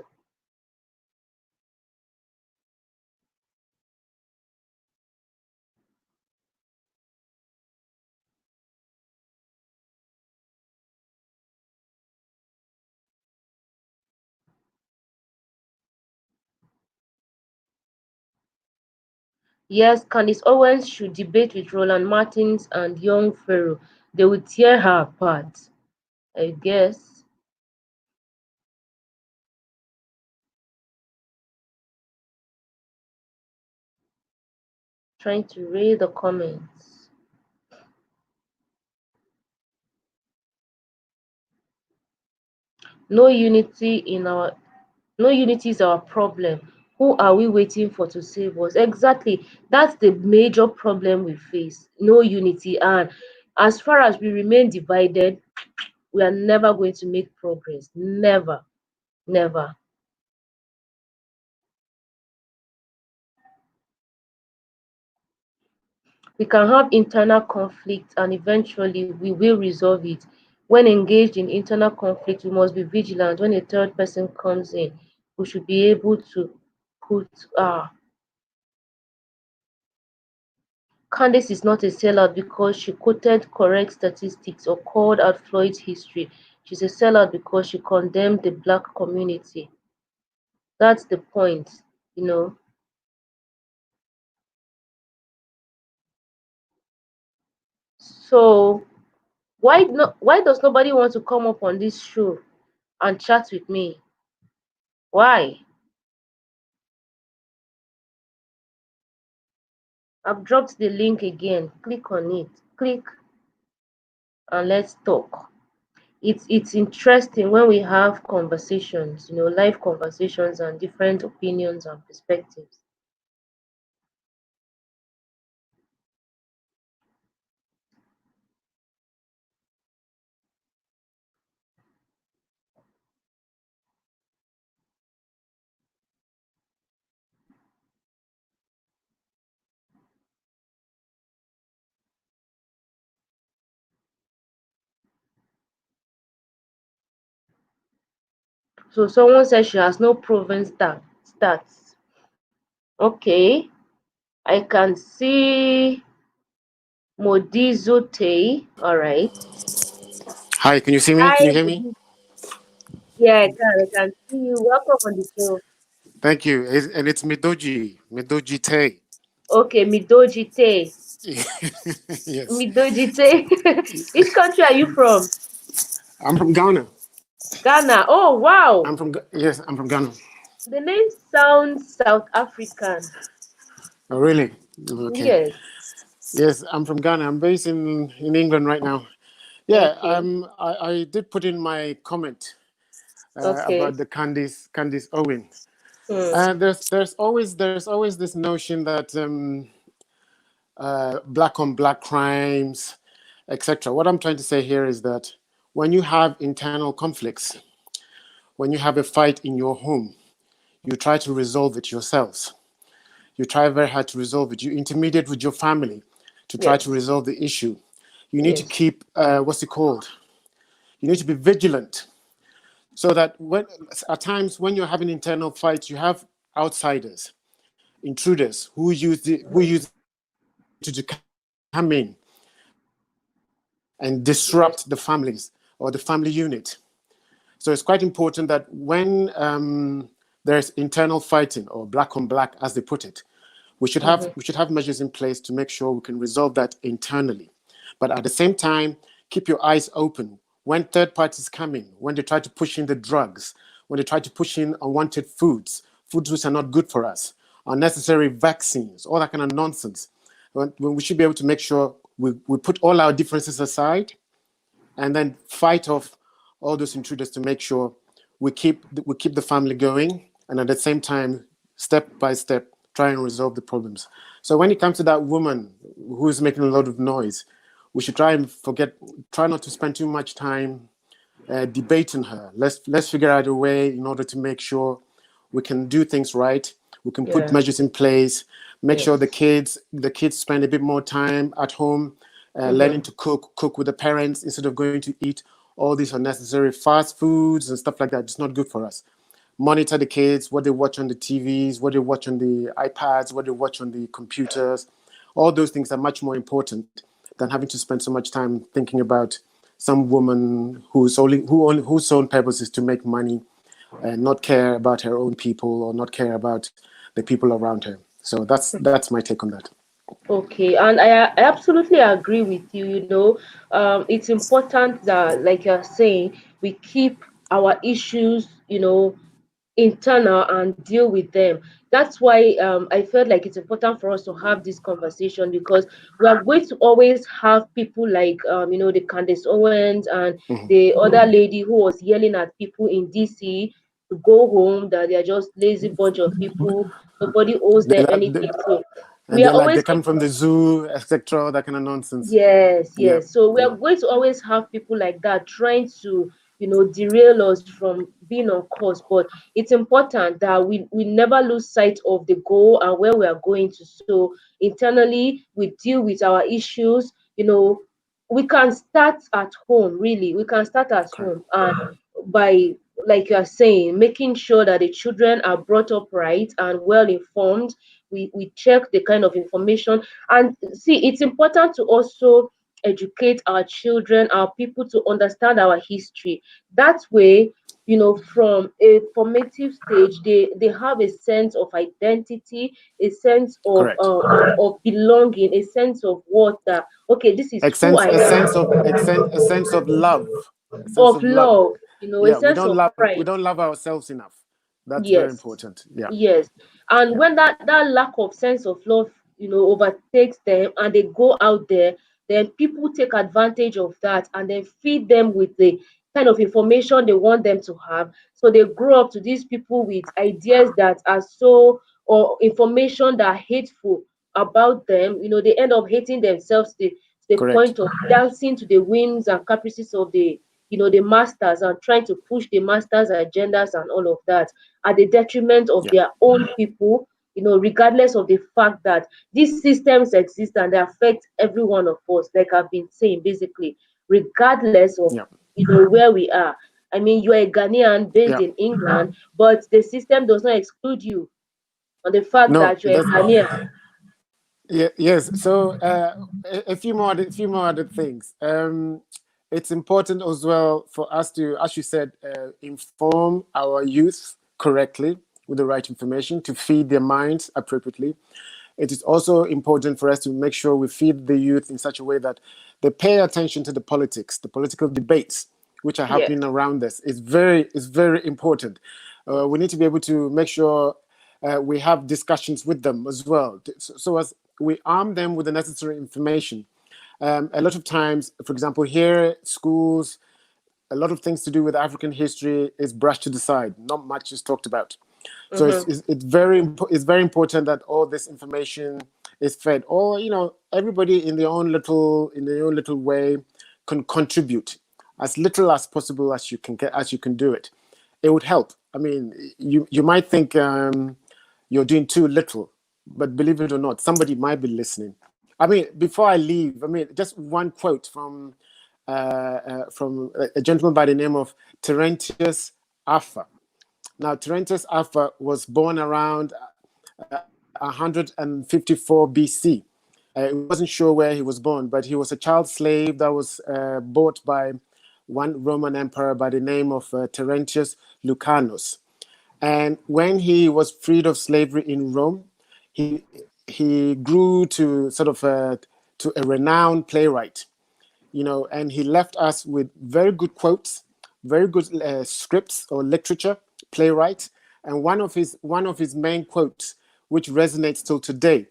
yes, Candice Owens should debate with Roland Martins and Young Pharaoh. They will tear her apart, I guess. Trying to read the comments. No unity in our No unity is our problem. Who are we waiting for to save us? Exactly. That's the major problem we face. No unity. And as far as we remain divided, we are never going to make progress. Never. Never. We can have internal conflict and eventually we will resolve it. When engaged in internal conflict, we must be vigilant. When a third person comes in, we should be able to put Candace is not a sellout because she quoted correct statistics or called out Floyd's history. She's a sellout because she condemned the black community. That's the point. So why does nobody want to come up on this show and chat with me? Why? I've dropped the link again. Click on it. Click and let's talk. It's interesting when we have conversations, live conversations and different opinions and perspectives. So someone says she has no proven stats. Okay. I can see Modizote. All right. Hi, can you see me? Can Hi, you hear me? Modi. Yeah, I can see you. Welcome on the show. Thank you. And it's Midoji Tay. Okay, Midojite. Yes. Midojite. Which country are you from? I'm from Ghana. Ghana. Oh, wow. Yes, I'm from Ghana. The name sounds South African. Oh, really? Okay. Yes. Yes, I'm from Ghana. I'm based in England right now. Yeah, Okay. I did put in my comment Okay. about the Candice Owens. Hmm. There's always this notion that black on black crimes, etc. What I'm trying to say here is that when you have internal conflicts, when you have a fight in your home, you try to resolve it yourselves. You try very hard to resolve it. You intermediate with your family to try to Yes. resolve the issue. You need to Yes. keep, what's it called? You need to be vigilant so that at times when you're having internal fights, you have outsiders, intruders who use it to come in and disrupt the Yes. families or the family unit. So it's quite important that when there's internal fighting or black on black, as they put it, we should have Mm-hmm. we should have measures in place to make sure we can resolve that internally. But at the same time, keep your eyes open when third parties come in, when they try to push in the drugs, when they try to push in unwanted foods which are not good for us, unnecessary vaccines, all that kind of nonsense. When we should be able to make sure we put all our differences aside and then fight off all those intruders to make sure we keep the family going, and at the same time, step by step, try and resolve the problems. So when it comes to that woman who's making a lot of noise, we should try not to spend too much time debating her. Let's figure out a way in order to make sure we can do things right. We can put Yeah. measures in place. Make sure Yes. the kids spend a bit more time at home, learning Mm-hmm. to cook with the parents instead of going to eat all these unnecessary fast foods and stuff like that. It's not good for us. Monitor the kids, what they watch on the TVs, what they watch on the iPads, what they watch on the computers. All those things are much more important than having to spend so much time thinking about some woman whose sole purpose is to make money and not care about her own people or not care about the people around her. So that's my take on that. Okay, and I absolutely agree with you. It's important that, like you're saying, we keep our issues, internal and deal with them. That's why I felt like it's important for us to have this conversation, because we are going to always have people like the Candace Owens and Mhm. the other lady who was yelling at people in DC to go home, that they are just lazy bunch of people, nobody owes They, them la- they, anything. So and we are they're always coming from the zoo, etc. That kind of nonsense. Yes, Yeah, yes. So we yeah, are going to always have people like that trying to, derail us from being on course. But it's important that we never lose sight of the goal and where we are going to. So internally, we deal with our issues. We can start at home, really. We can start at correct. home, and by, like you are saying, making sure that the children are brought up right and well informed. We check the kind of information, and see, it's important to also educate our children, our people, to understand our history. That way, from a formative stage, they have a sense of identity, a sense Correct. of belonging, a sense of what that, okay, this is A who sense, I a am, sense of, a sense of love, a sense of of love. love, a Yeah, sense of we pride. don't love ourselves enough. That's very Yes. important. Yeah, Yes. And yeah, when that lack of sense of love, overtakes them and they go out there, then people take advantage of that and then feed them with the kind of information they want them to have. So they grow up to these people with ideas that are so, or information that are hateful about them. They end up hating themselves to the correct. point of dancing to the whims and caprices of the masters, and trying to push the masters' agendas and all of that at the detriment of Yeah, their own people, regardless of the fact that these systems exist and they affect every one of us, like I've been saying, basically, regardless of yeah, where we are. I mean, you're a Ghanaian based yeah. in England, but the system does not exclude you on the fact No, that it you're a doesn't. Ghanaian. Yeah, yes. So a few more other things. It's important as well for us to, as you said, inform our youth correctly with the right information to feed their minds appropriately. It is also important for us to make sure we feed the youth in such a way that they pay attention to the politics, the political debates which are Yes. happening around us. It's very important. We need to be able to make sure we have discussions with them as well, so as we arm them with the necessary information. A lot of times, for example, here schools, a lot of things to do with African history is brushed to the side. Not much is talked about. So Mm-hmm. it's very important that all this information is fed, or everybody in their own little way can contribute as little as possible as you can get, as you can do it. It would help. I mean, you might think you're doing too little, but believe it or not, somebody might be listening. I mean, before I leave, I mean, just one quote from a gentleman by the name of Terentius Alpha. Now, Terentius Alpha was born around 154 BC. We wasn't sure where he was born, but he was a child slave that was bought by one Roman emperor by the name of Terentius Lucanus. And when he was freed of slavery in Rome, he he grew to sort of to a renowned playwright, and he left us with very good quotes, very good scripts or literature, playwright, and one of his main quotes, which resonates till today,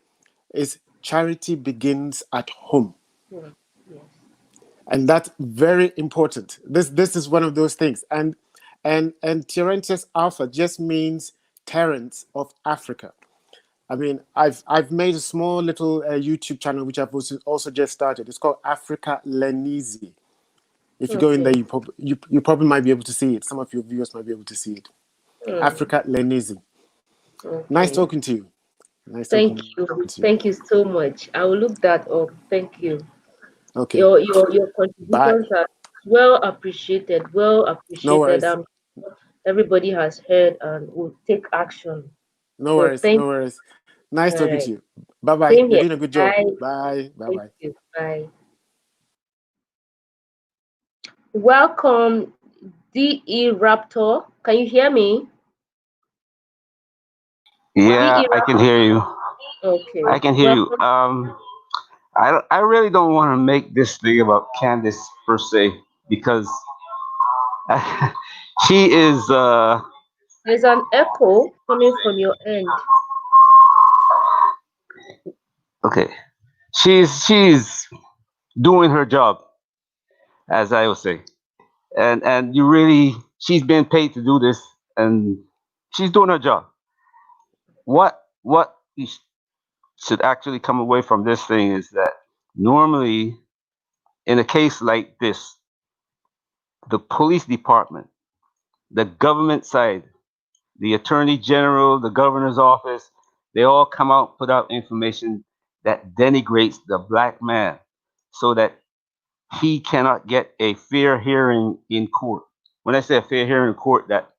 is "Charity begins at home." Mm. Yes. And that's very important. This is one of those things. And Terentius Alpha just means Terence of Africa. I mean, I've made a small little YouTube channel which I've also just started. It's called Africa Lenisi. If you go in there, Okay. you probably might be able to see it. Some of your viewers might be able to see it. Mm. Africa Lenisi. Nice Okay. talking to you. Nice talking Thank to you. you. Thank you so much. I will look that up. Thank you. Okay. Your Bye. contributions are well appreciated. Well No appreciated. worries. Everybody has heard and will take action. No So worries. thank No worries. Nice you. All talking to right. you. Bye bye. Same You're here. doing a good job. Bye. Bye. Bye Thank bye. you. Bye. Welcome, DE Raptor. Can you hear me? Yeah, DE I can Raptor. hear you. I Okay. can hear you. Welcome. I really don't want to make this thing about Candice per se because she is There's an echo coming from your end. okay. She's doing her job, as I would say, and you really she's been paid to do this, and she's doing her job. What you should actually come away from this thing is that normally in a case like this, the police department, the government side, the attorney general, the governor's office, they all come out, put out information that denigrates the black man so that he cannot get a fair hearing in court. When I say a fair hearing in court, that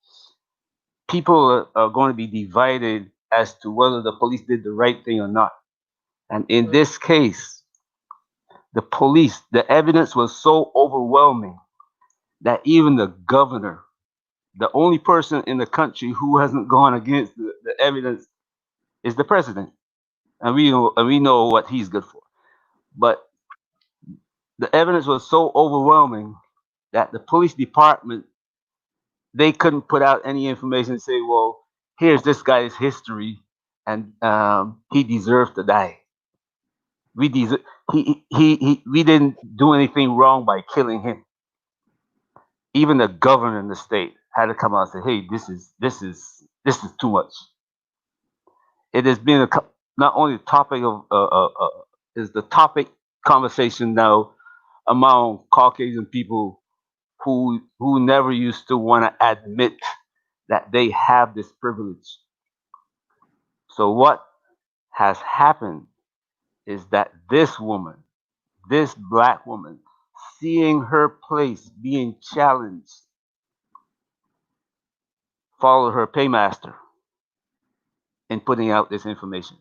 people are going to be divided as to whether the police did the right thing or not. And in Mm, this case, the police, the evidence was so overwhelming that even the governor, the only person in the country who hasn't gone against the evidence is the president, and we know what he's good for. But the evidence was so overwhelming that the police department they couldn't put out any information and say, well, here's this guy's history, and he deserves to die. We deserve we didn't do anything wrong by killing him. Even the governor in the state had to come out and say, hey, this is too much. It has been not only the topic of is the topic conversation now among Caucasian people who never used to want to admit that they have this privilege. So what has happened is that this woman, this black woman, seeing her place being challenged, followed her paymaster in putting out this information.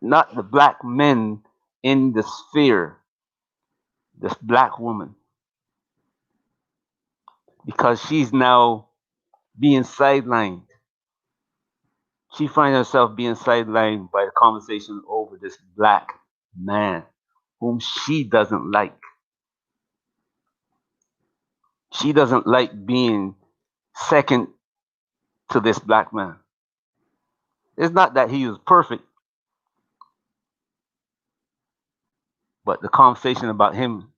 not the black men in the sphere, this black woman, because she's now being sidelined. She finds herself being sidelined by the conversation over this black man whom she doesn't like. She doesn't like being second to this black man. It's not that he was perfect, but the conversation about him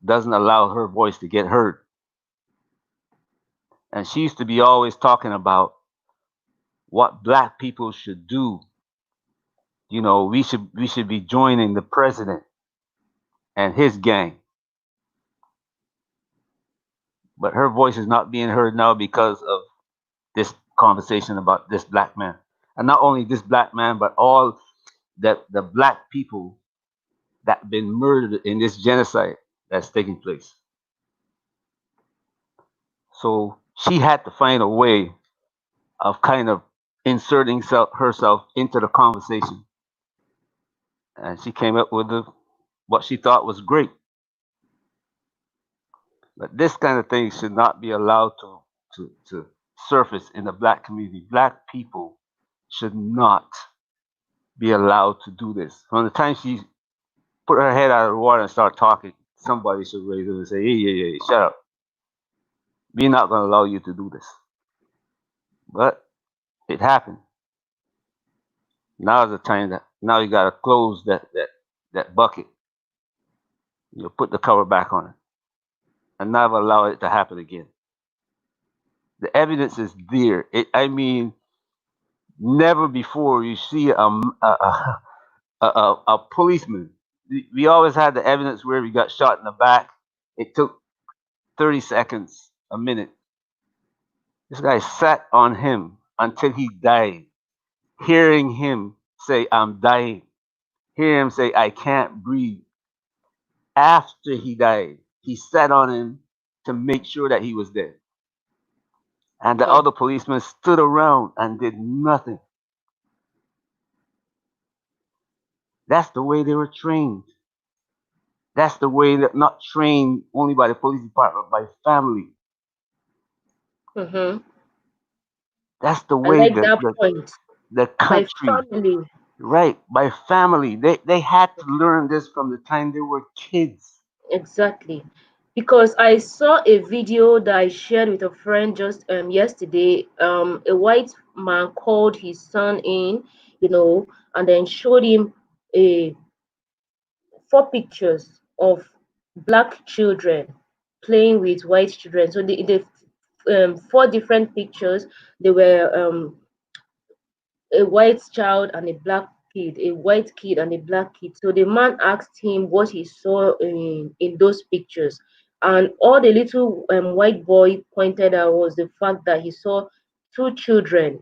doesn't allow her voice to get heard. And she used to be always talking about what black people should do. You know, we should be joining the president and his gang. But her voice is not being heard now because of this conversation about this black man. And not only this black man, but all the black people that have been murdered in this genocide that's taking place. So she had to find a way of kind of inserting herself into the conversation. And she came up with what she thought was great. But this kind of thing should not be allowed to surface in the black community. Black people should not be allowed to do this. From the time she put her head out of the water and start talking, somebody should raise her and say, hey, shut up. We're not going to allow you to do this. But it happened. Now is the time that now you got to close that bucket. You put the cover back on it and never allow it to happen again. The evidence is there. I mean, never before you see a policeman. We always had the evidence where we got shot in the back. It took 30 seconds, a minute. This guy sat on him until he died. Hearing him say, I'm dying. Hear him say, I can't breathe. After he died, he sat on him to make sure that he was dead. And the Wow. other policemen stood around and did nothing. That's the way they were trained. That's the way that not trained only by the police department, by family. Mm-hmm. That's the I way like that that point. the By country, family. right, by family. They had to learn this from the time they were kids. Exactly. Because I saw a video that I shared with a friend just yesterday. A white man called his son in, and then showed him a four pictures of black children playing with white children. So the four different pictures. They were a white child and a black kid, a white kid and a black kid. So the man asked him what he saw in those pictures. And all the little white boy pointed out was the fact that he saw two children.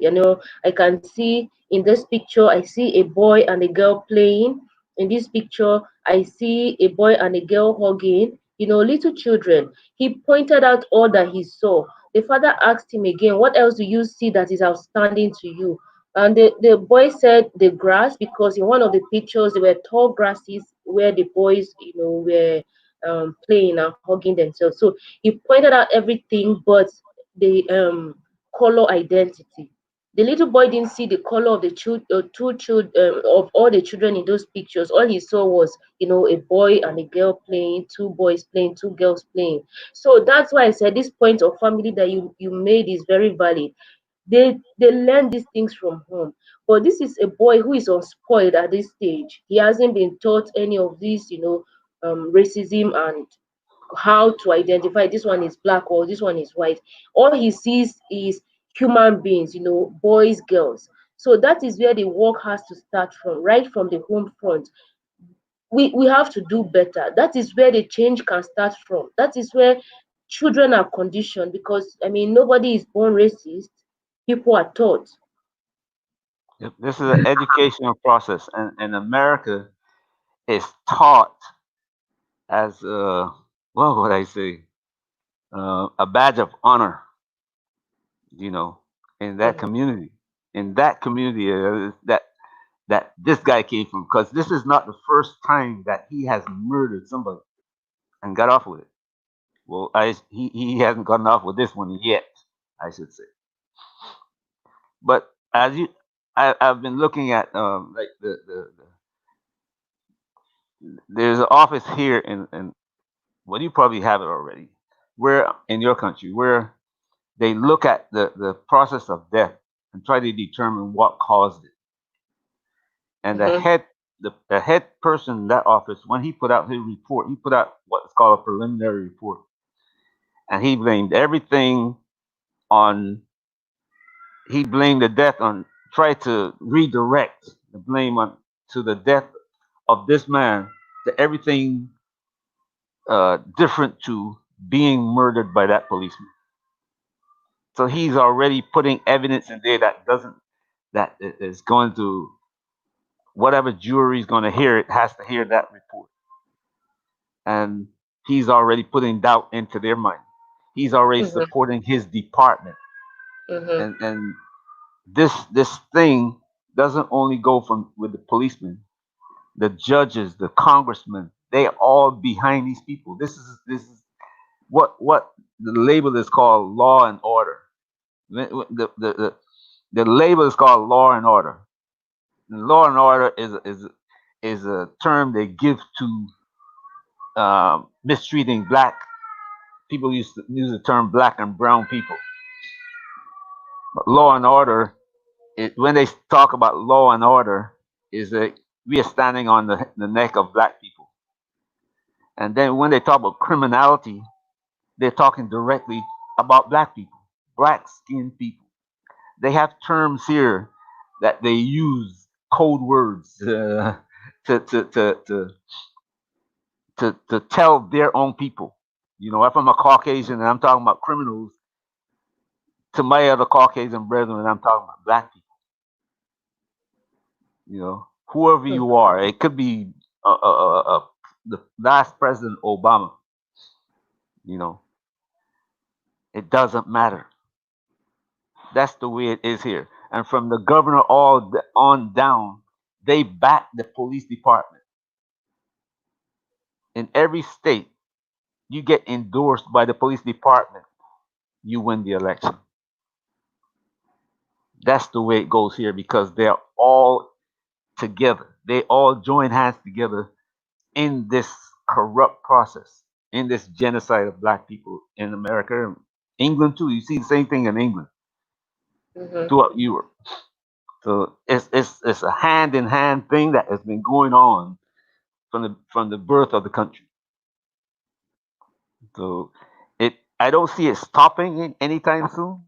I can see in this picture, I see a boy and a girl playing. In this picture, I see a boy and a girl hugging, little children. He pointed out all that he saw. The father asked him again, what else do you see that is outstanding to you? And the boy said the grass, because in one of the pictures there were tall grasses where the boys, were playing and hugging themselves. So he pointed out everything but the color identity. The little boy didn't see the color of the two children, of all the children in those pictures. All he saw was, a boy and a girl playing, two boys playing, two girls playing. So that's why I said this point of family that you made is very valid. They learn these things from home, but this is a boy who is unspoiled at this stage. He hasn't been taught any of this, racism and how to identify this one is black or this one is white. All he sees is human beings, boys, girls. So that is where the work has to start from, right from the home front. We have to do better. That is where the change can start from. That is where children are conditioned, because I mean nobody is born racist. People are taught. Yep, this is an educational process, and America is taught as what would I say, a badge of honor, you know, in that Mhm. community. In that community, that that this guy came from, because this is not the first time that he has murdered somebody and got off with it. Well, he hasn't gotten off with this one yet, I should say. But as I've been looking at like there's an office here in well, you probably have it already, where in your country where they look at the process of death and try to determine what caused it. And Mm-hmm. the head person in that office, when he put out his report, he put out what's called a preliminary report, and on he blamed the death on, tried to redirect the blame on to the death of this man, to everything different to being murdered by that policeman. So he's already putting evidence in there that doesn't that is going to, whatever jury is going to hear it has to hear that report, and he's already putting doubt into their mind. He's already Mm-hmm. supporting his department, Mm-hmm. and this thing doesn't only go from with the policemen, the judges, the congressmen. They all behind these people. This is what the label is called law and order. The label is called law and order. And law and order is a term they give to mistreating black people. Used to use the term black and brown people. But law and order, when they talk about law and order, is that we are standing on the neck of black people. And then when they talk about criminality, they're talking directly about black people, black skinned people. They have terms here that they use, code words, to, to, to, to, to tell their own people. You know, if I'm a Caucasian and I'm talking about criminals, to my other Caucasian brethren, I'm talking about black people. You know, whoever you are, it could be the last president Obama. You know, it doesn't matter. That's the way it is here. And from the governor on down, they back the police department. In every state, you get endorsed by the police department, you win the election. That's the way it goes here because they're all together. They all join hands together in this corrupt process, in this genocide of black people in America, England too. You see the same thing in England, Mm-hmm. throughout Europe. So it's a hand in hand thing that has been going on from the birth of the country. So I don't see it stopping anytime soon,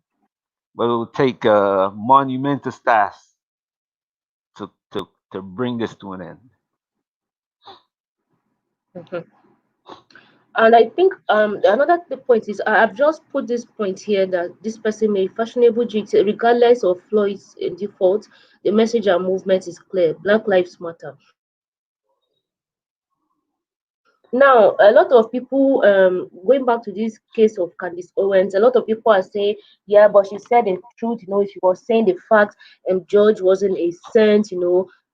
but it will take monumental tasks to bring this to an end. Mm-hmm. And I think another point is I've just put this point here that this person made fashionable jokes regardless of Floyd's default. The message and movement is clear. Black Lives Matter. Now, a lot of people, going back to this case of Candice Owens, a lot of people are saying, yeah, but she said the truth, she was saying the facts, and George wasn't a saint.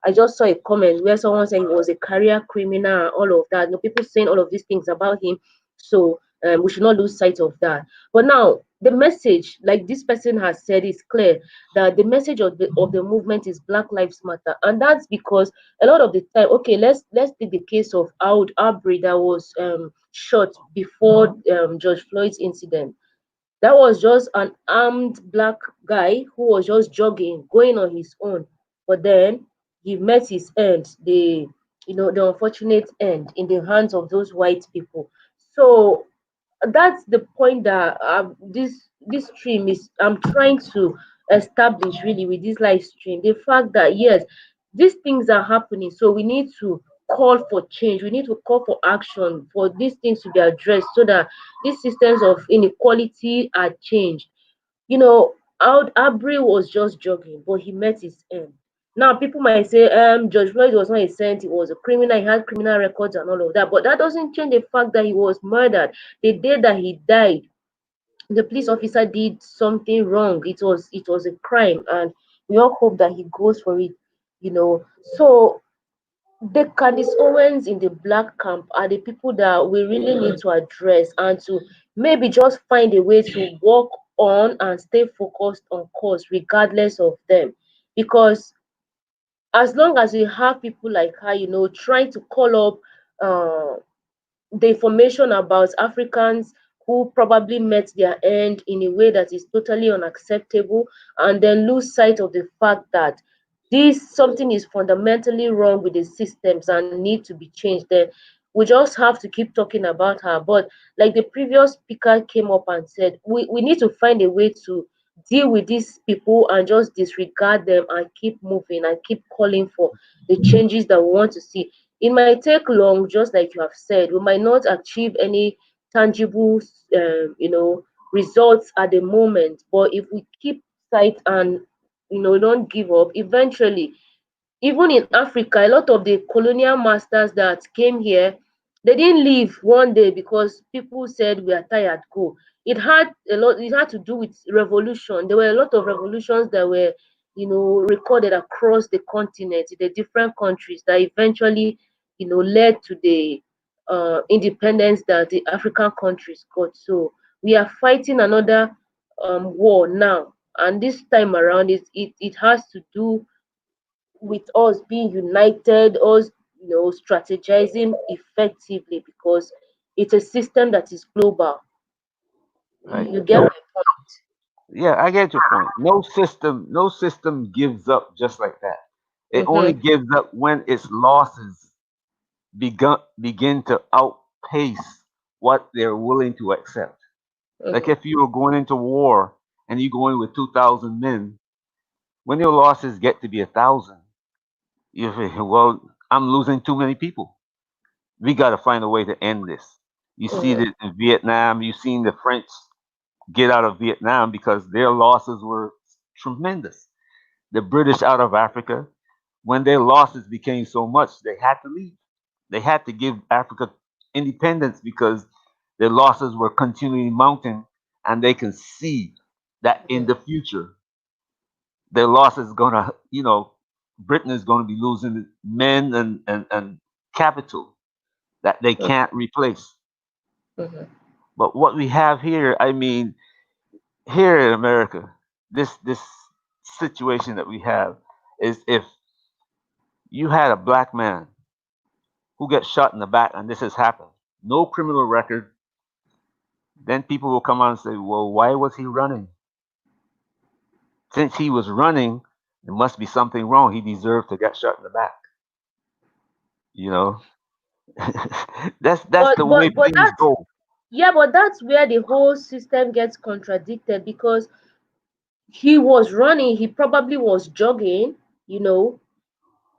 I just saw a comment where someone said he was a career criminal and all of that. People saying all of these things about him. So we should not lose sight of that. But now, the message, like this person has said, is clear that the message of the movement is Black Lives Matter. And that's because a lot of the time, okay, let's take the case of Arbery that was shot before George Floyd's incident. That was just an armed black guy who was just jogging, going on his own. But then he met his end, the unfortunate end in the hands of those white people. So that's the point that this stream is I'm trying to establish really with this live stream, the fact that yes, these things are happening, so we need to call for change, we need to call for action for these things to be addressed so that these systems of inequality are changed. Aubrey was just jogging, but he met his end. Now people might say, George Floyd was not a saint, he was a criminal, he had criminal records and all of that. But that doesn't change the fact that he was murdered. The day that he died, the police officer did something wrong. It was a crime, and we all hope that he goes for it. So the Candice Owens in the black camp are the people that we really need to address and to maybe just find a way to work on and stay focused on cause regardless of them. Because as long as we have people like her, trying to call up uh, the information about Africans who probably met their end in a way that is totally unacceptable, and then lose sight of the fact that this something is fundamentally wrong with the systems and need to be changed, then we just have to keep talking about her. But like the previous speaker came up and said, we need to find a way to deal with these people and just disregard them and keep moving and keep calling for the changes that we want to see. It might take long, just like you have said. We might not achieve any tangible, results at the moment. But if we keep sight and don't give up, eventually, even in Africa, a lot of the colonial masters that came here, they didn't leave one day because people said we are tired, go. It had to do with revolution. There were a lot of revolutions that were, recorded across the continent in the different countries that eventually, led to the independence that the African countries got. So we are fighting another war now. And this time around, it has to do with us being united, us, strategizing effectively, because it's a system that is global. Right. You get my Yeah, I get your point. No system gives up just like that. It point. only gives up when its losses begin to outpace what they're willing to accept. Like Hmm. if you were going into war and you go in with 2,000 men, when your losses get to be 1,000, you say, well, I'm losing too many people. We got to find a way to end this. You see Hmm. that in Vietnam. You've seen the French get out of Vietnam because their losses were tremendous. The British out of Africa, when their losses became so much, they had to leave. They had to give Africa independence because their losses were continually mounting, and they can see that in Hmm. the future, their loss is gonna, Britain is gonna be losing men and capital that they can't replace. Hmm. But what we have here, I mean, here in America, this situation that we have is if you had a black man who gets shot in the back and this has happened, no criminal record, then people will come out and say, well, why was he running? Since he was running, there must be something wrong. He deserved to get shot in the back. You know, that's but the way but but things that's go. yeah, but that's where the whole system gets contradicted, because he was running, he probably was jogging, you know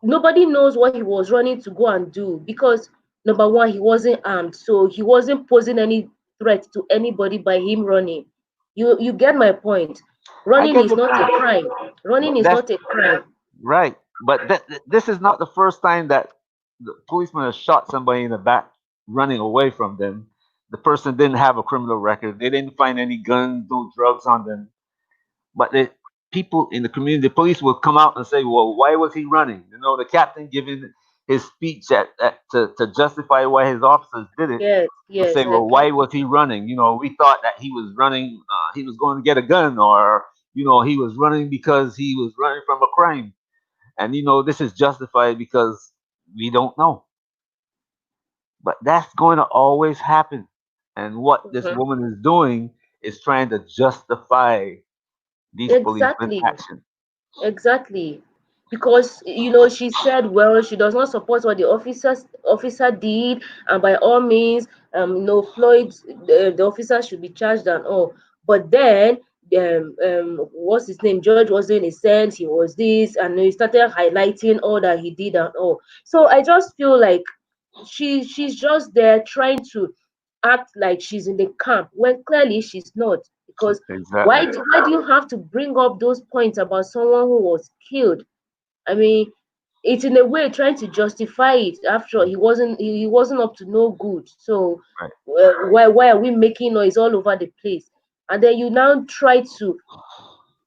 nobody knows what he was running to go and do, because number one, he wasn't armed, so he wasn't posing any threat to anybody by him running. You get my point. I Running get is your not a point. crime. Running is That's not a crime. right. But this is not the first time that the policeman has shot somebody in the back running away from them. The person didn't have a criminal record. They didn't find any guns, no drugs on them. But the people in the community, the police will come out and say, "Well, why was he running?" The captain giving his speech to justify why his officers did it. Yes, Will yes, say, I "Well, get. why was he running? We thought that he was running. He was going to get a gun, or he was running because he was running from a crime." And this is justified because we don't know, but that's going to always happen. And what this Mhm. woman is doing is trying to justify these policemen's Exactly. action. Exactly. Because she said, well, she does not support what the officer did, and by all means, Floyd, the officer should be charged and all. But then, what's his name? George was doing a sense, he was this, and he started highlighting all that he did and all. So I just feel like she's just there trying to act like she's in the camp when clearly she's not. Because Exactly. why do you have to bring up those points about someone who was killed? I mean, it's in a way trying to justify it. After all, he wasn't up to no good. So Right. why are we making noise all over the place? And then you now try to,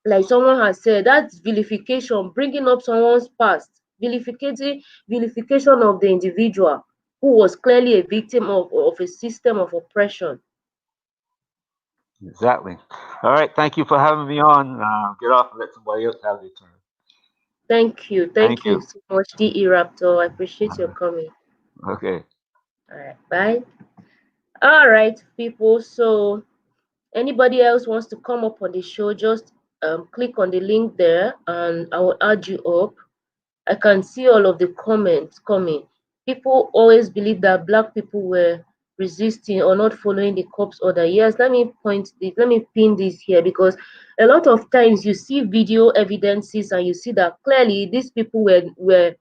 like someone has said, that's vilification, bringing up someone's past. vilification of the individual who was clearly a victim of a system of oppression. Exactly. All right. Thank you for having me on. Get off and let somebody else have their turn. Thank Thank you you. so much, DE Raptor. I appreciate your coming. Okay. All right, bye. All right, people. So anybody else wants to come up on the show, just click on the link there and I will add you up. I can see all of the comments coming. People always believe that black people were resisting or not following the cops order. Yes, let me pin this here, because a lot of times you see video evidences and you see that clearly these people were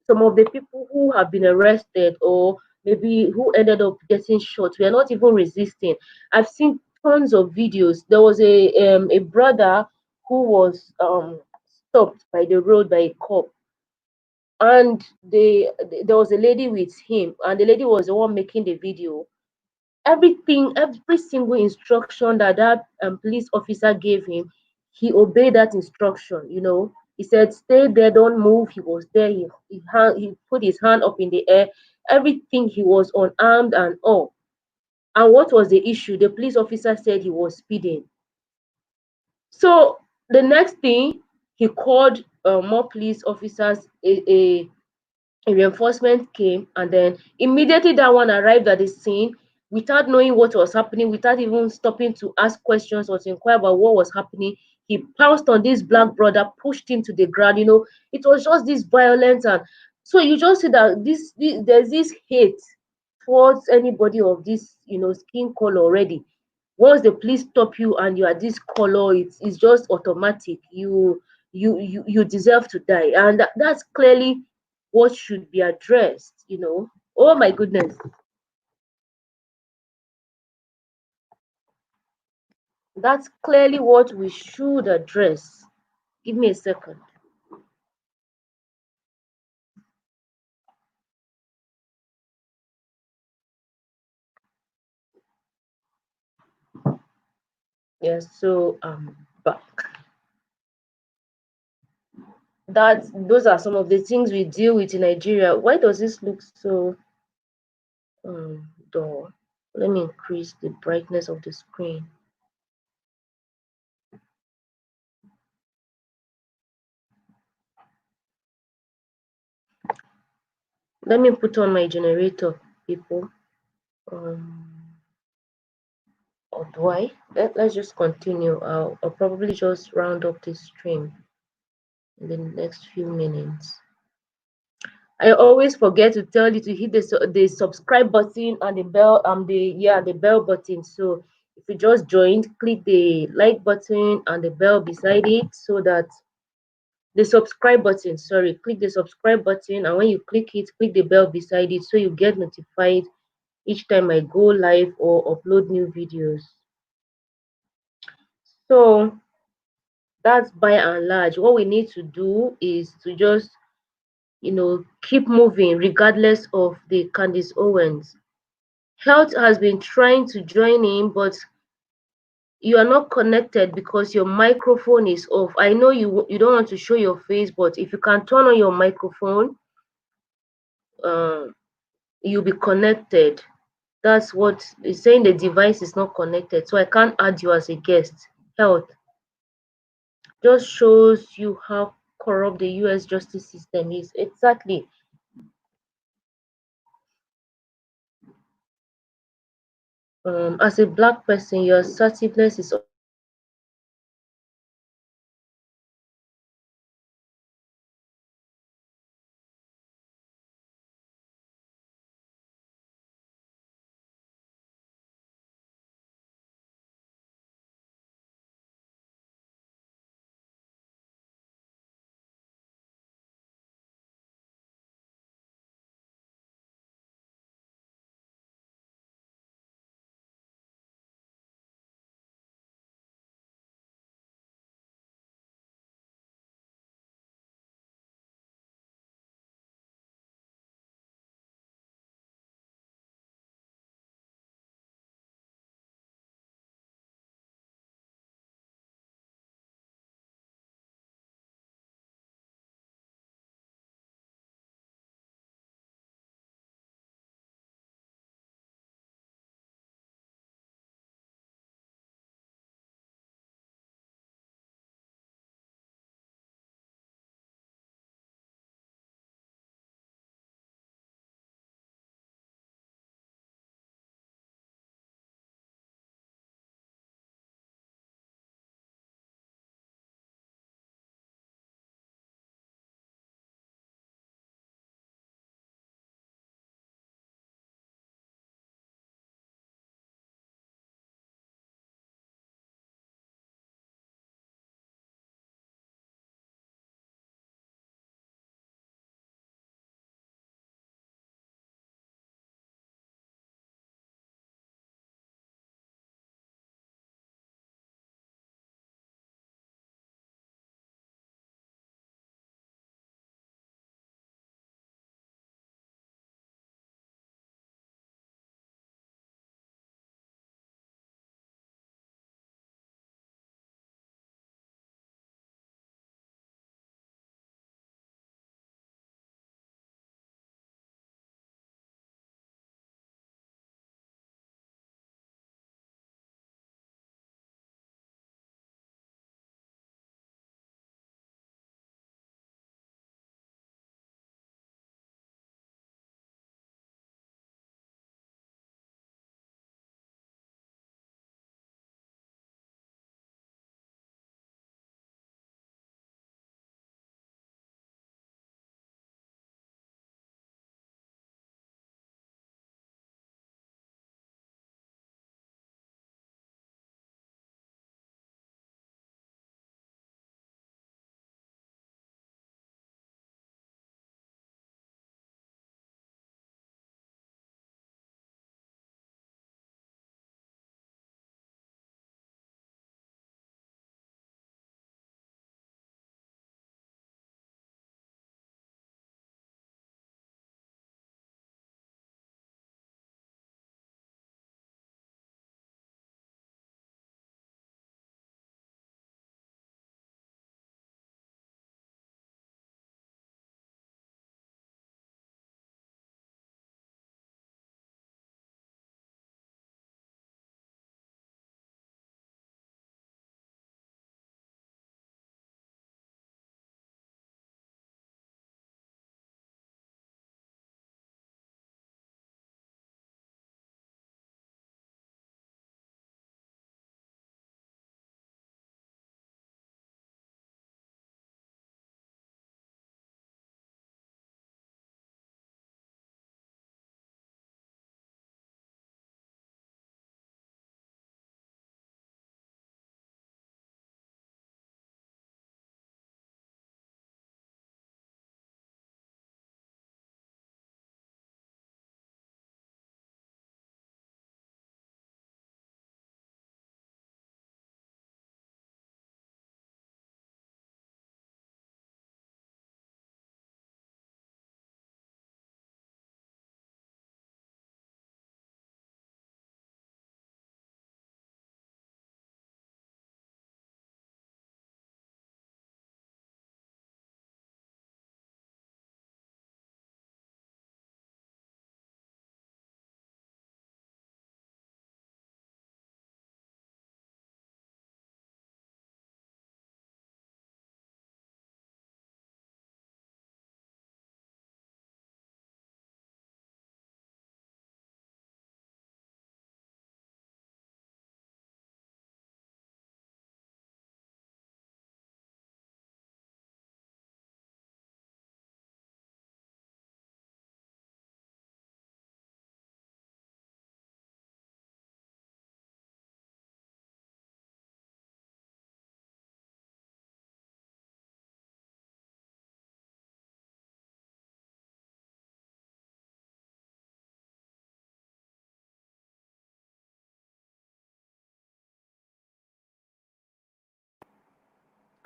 some of the people who have been arrested or maybe who ended up getting shot were not even resisting. I've seen tons of videos. There was a brother who was stopped by the road by a cop, and there was a lady with him, and the lady was the one making the video. Every single instruction that police officer gave him, he obeyed that instruction. He said, stay there, don't move. He was there. He put his hand up in the air. Everything. He was unarmed and all. And what was the issue? The police officer said he was speeding. So the next thing, he called more police officers. A reinforcement came, and then immediately that one arrived at the scene without knowing what was happening, without even stopping to ask questions or to inquire about what was happening. He pounced on this black brother, pushed him to the ground. It was just this violence. And so you just see that there's this hate towards anybody of this skin color already. Once the police stop you and you are this color, it's just automatic. You deserve to die, and that's clearly what should be addressed. Oh my goodness, that's clearly what we should address. Give me a second. Yes, so back. Those are some of the things we deal with in Nigeria. Why does this look so dull? Let me increase the brightness of the screen. Let me put on my generator, people. Or do I? Let's just continue. I'll probably just round up this stream in the next few minutes. I always forget to tell you to hit the subscribe button and the bell the bell button. So if you just joined, click the like button and the bell beside it, so that the subscribe button, sorry, click the subscribe button, and when you click it, click the bell beside it so you get notified each time I go live or upload new videos. So that's by and large. What we need to do is to just keep moving regardless of the Candice Owens. Health has been trying to join in, but you are not connected because your microphone is off. I know you don't want to show your face, but if you can turn on your microphone, you'll be connected. That's what it's saying. The device is not connected, so I can't add you as a guest. Health just shows you how corrupt the US justice system is. Exactly. As a black person, your assertiveness is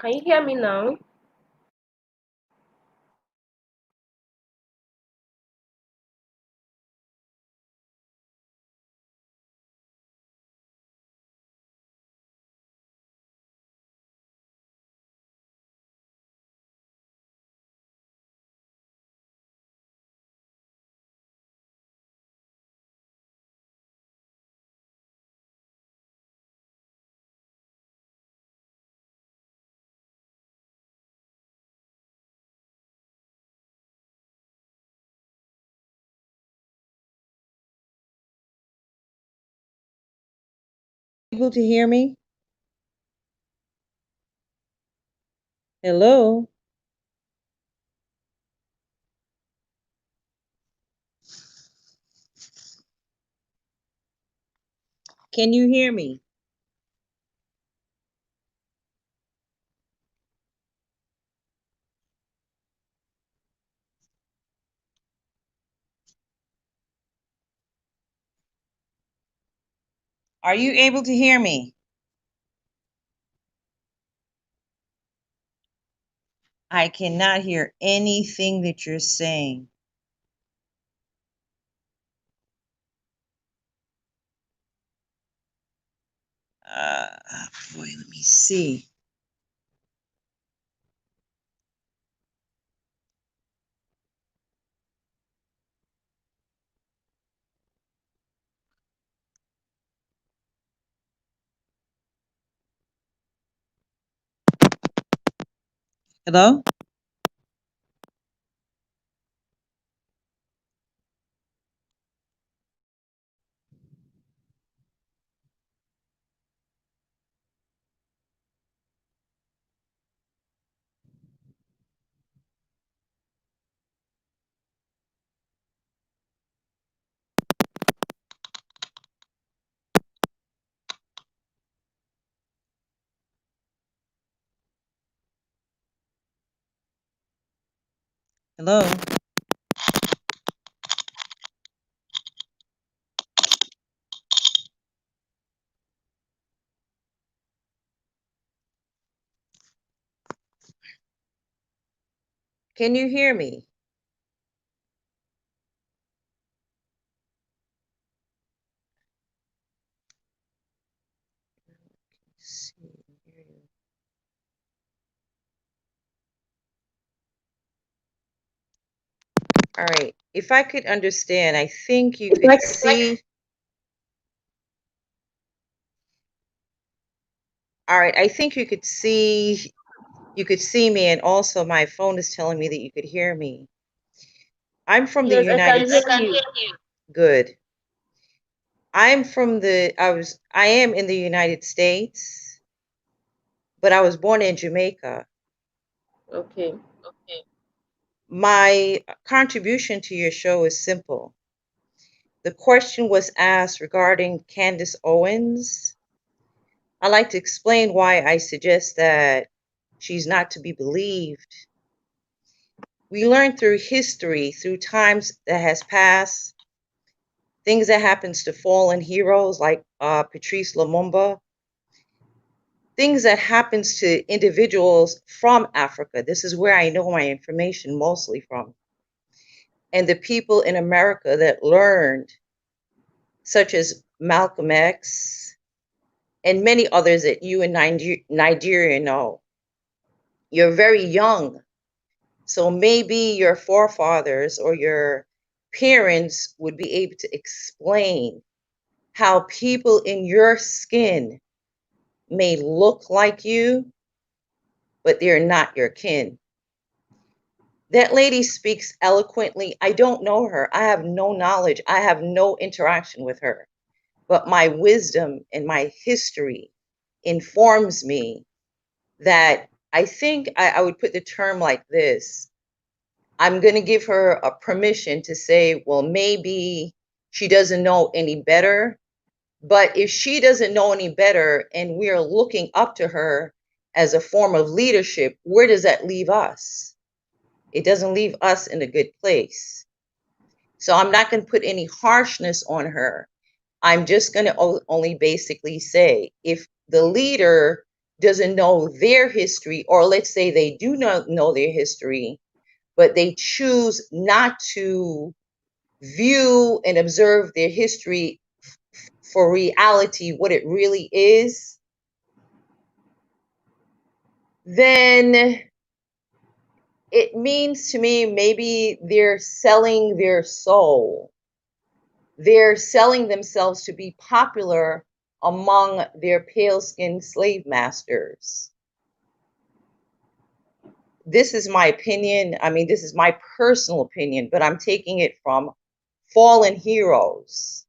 Can you hear me now? Able to hear me? Hello? Can you hear me? Are you able to hear me? I cannot hear anything that you're saying. Boy, let me see. Hello? Hello? Can you hear me? All right. If I could understand, I think you could see. All right. I think you could see. You could see me, and also my phone is telling me that you could hear me. I'm from the Yes, I United can States. hear you. Good. I am in the United States, but I was born in Jamaica. Okay. My contribution to your show is simple. The question was asked regarding Candace Owens. I like to explain why I suggest that she's not to be believed. We learn through history, through times that has passed, things that happens to fallen heroes like Patrice Lumumba, things that happens to individuals from Africa. This is where I know my information mostly from. And the people in America that learned, such as Malcolm X and many others that you in Nigeria know. You're very young, so maybe your forefathers or your parents would be able to explain how people in your skin may look like you, but they're not your kin. That lady speaks eloquently. I don't know her. I have no knowledge. I have no interaction with her. But my wisdom and my history informs me that I think I would put the term like this. I'm going to give her a permission to say, well, maybe she doesn't know any better. But if she doesn't know any better and we are looking up to her as a form of leadership, where does that leave us? It doesn't leave us in a good place. So I'm not going to put any harshness on her. I'm just going to only basically say, if the leader doesn't know their history, or let's say they do not know their history, but they choose not to view and observe their history for reality, what it really is, then it means to me maybe they're selling their soul. They're selling themselves to be popular among their pale-skinned slave masters. This is my opinion. I mean, this is my personal opinion, but I'm taking it from fallen heroes,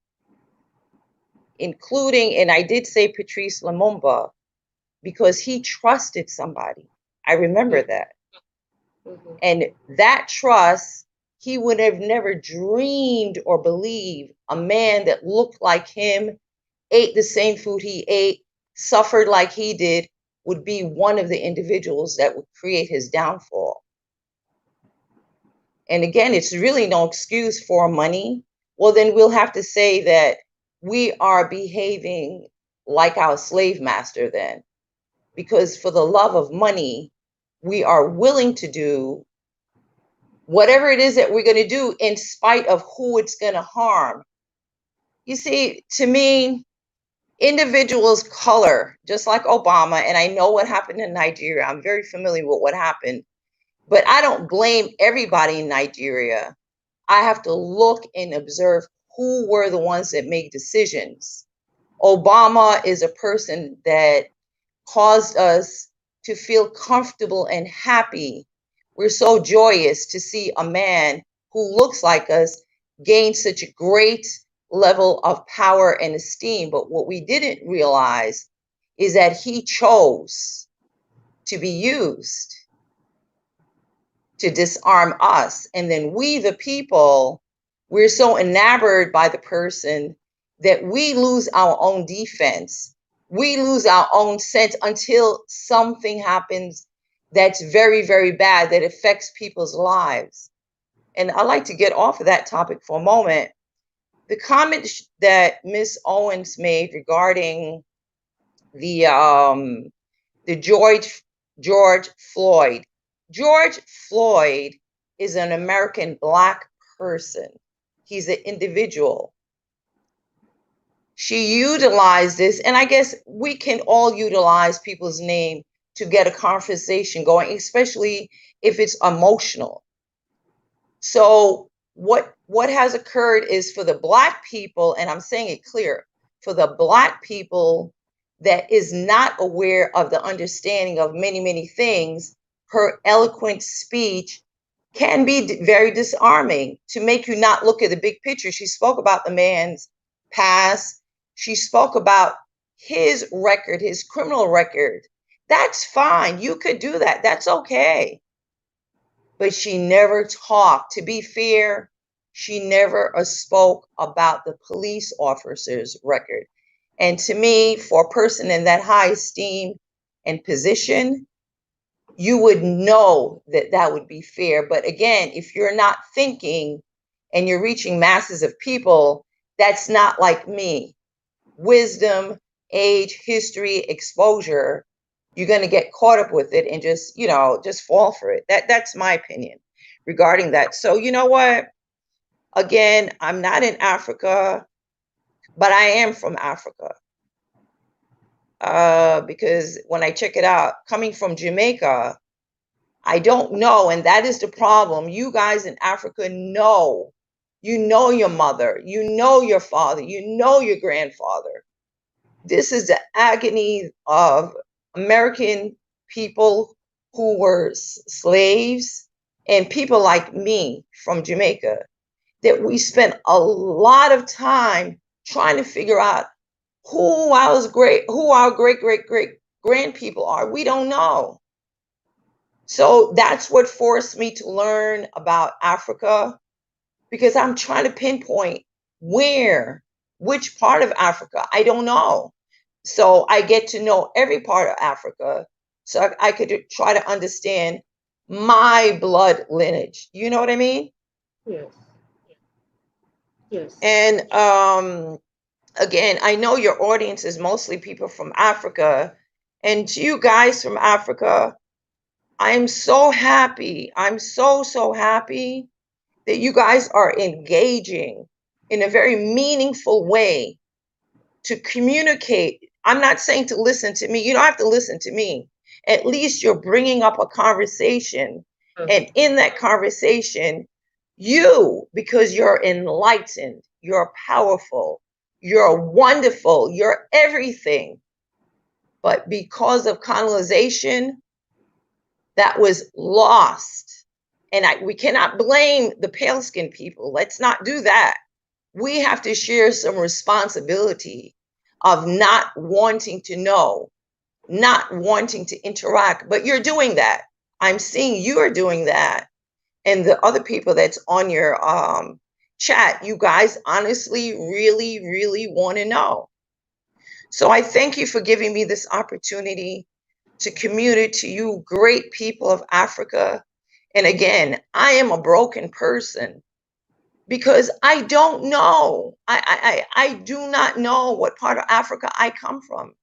including, and I did say Patrice Lumumba, because he trusted somebody. I remember that. Mhm. And that trust, he would have never dreamed or believed a man that looked like him, ate the same food he ate, suffered like he did, would be one of the individuals that would create his downfall. And again, it's really no excuse for money. Well, then we'll have to say that we are behaving like our slave master then, because for the love of money, we are willing to do whatever it is that we're going to do in spite of who it's going to harm. You see, to me, individuals' color, just like Obama, and I know what happened in Nigeria, I'm very familiar with what happened, but I don't blame everybody in Nigeria. I have to look and observe who were the ones that made decisions. Obama is a person that caused us to feel comfortable and happy. We're so joyous to see a man who looks like us gain such a great level of power and esteem. But what we didn't realize is that he chose to be used to disarm us. And then we, the people, we're so enamored by the person that we lose our own defense. We lose our own sense until something happens that's very, very bad that affects people's lives. And I like to get off of that topic for a moment. The comment that Miss Owens made regarding the George Floyd. George Floyd is an American Black person. He's an individual. She utilized this, and I guess we can all utilize people's name to get a conversation going, especially if it's emotional. So what has occurred is for the Black people, and I'm saying it clear, for the Black people that is not aware of the understanding of many, many things, her eloquent speech can be very disarming to make you not look at the big picture. She spoke about the man's past. She spoke about his record, his criminal record. That's fine. You could do that. That's okay. But she never talked. To be fair, she never spoke about the police officer's record. And to me, for a person in that high esteem and position, you would know that that would be fair. But again, if you're not thinking and you're reaching masses of people, that's not like me. Wisdom, age, history, exposure, you're going to get caught up with it and just, just fall for it. That's my opinion regarding that. So, you know what? Again, I'm not in Africa, but I am from Africa. Because when I check it out, coming from Jamaica, I don't know. And that is the problem. You guys in Africa know. You know your mother. You know your father. You know your grandfather. This is the agony of American people who were slaves and people like me from Jamaica, that we spent a lot of time trying to figure out who our great grand people are. We don't know. So that's what forced me to learn about Africa, because I'm trying to pinpoint which part of Africa. I don't know. So I get to know every part of Africa so I could try to understand my blood lineage. You know what I mean? Yes. Yes. And again, I know your audience is mostly people from Africa, And to you guys from Africa, I am so happy. I'm so happy that you guys are engaging in a very meaningful way to communicate. I'm not saying to listen to me. You don't have to listen to me. At least you're bringing up a conversation. And in that conversation, you, because you're enlightened, you're powerful, you're wonderful, you're everything. But because of colonization, that was lost. And we cannot blame the pale skinned people. Let's not do that. We have to share some responsibility of not wanting to know, not wanting to interact, but you're doing that. I'm seeing you are doing that. And the other people that's on your chat, you guys honestly really want to know. So I thank you for giving me this opportunity to communicate to you great people of Africa. And again, I am a broken person because I don't know. I do not know what part of Africa I come from.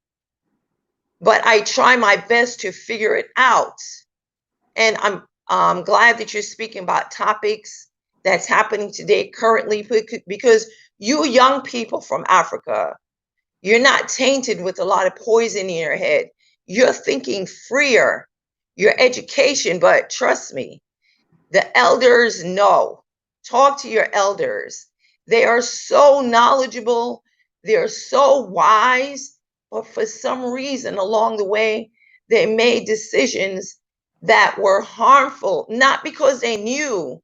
But I try my best to figure it out. And I'm glad that you're speaking about topics that's happening today currently, because you young people from Africa, you're not tainted with a lot of poison in your head. You're thinking freer, your education, but trust me, the elders know. Talk to your elders. They are so knowledgeable. They're so wise, but for some reason along the way, they made decisions that were harmful, not because they knew,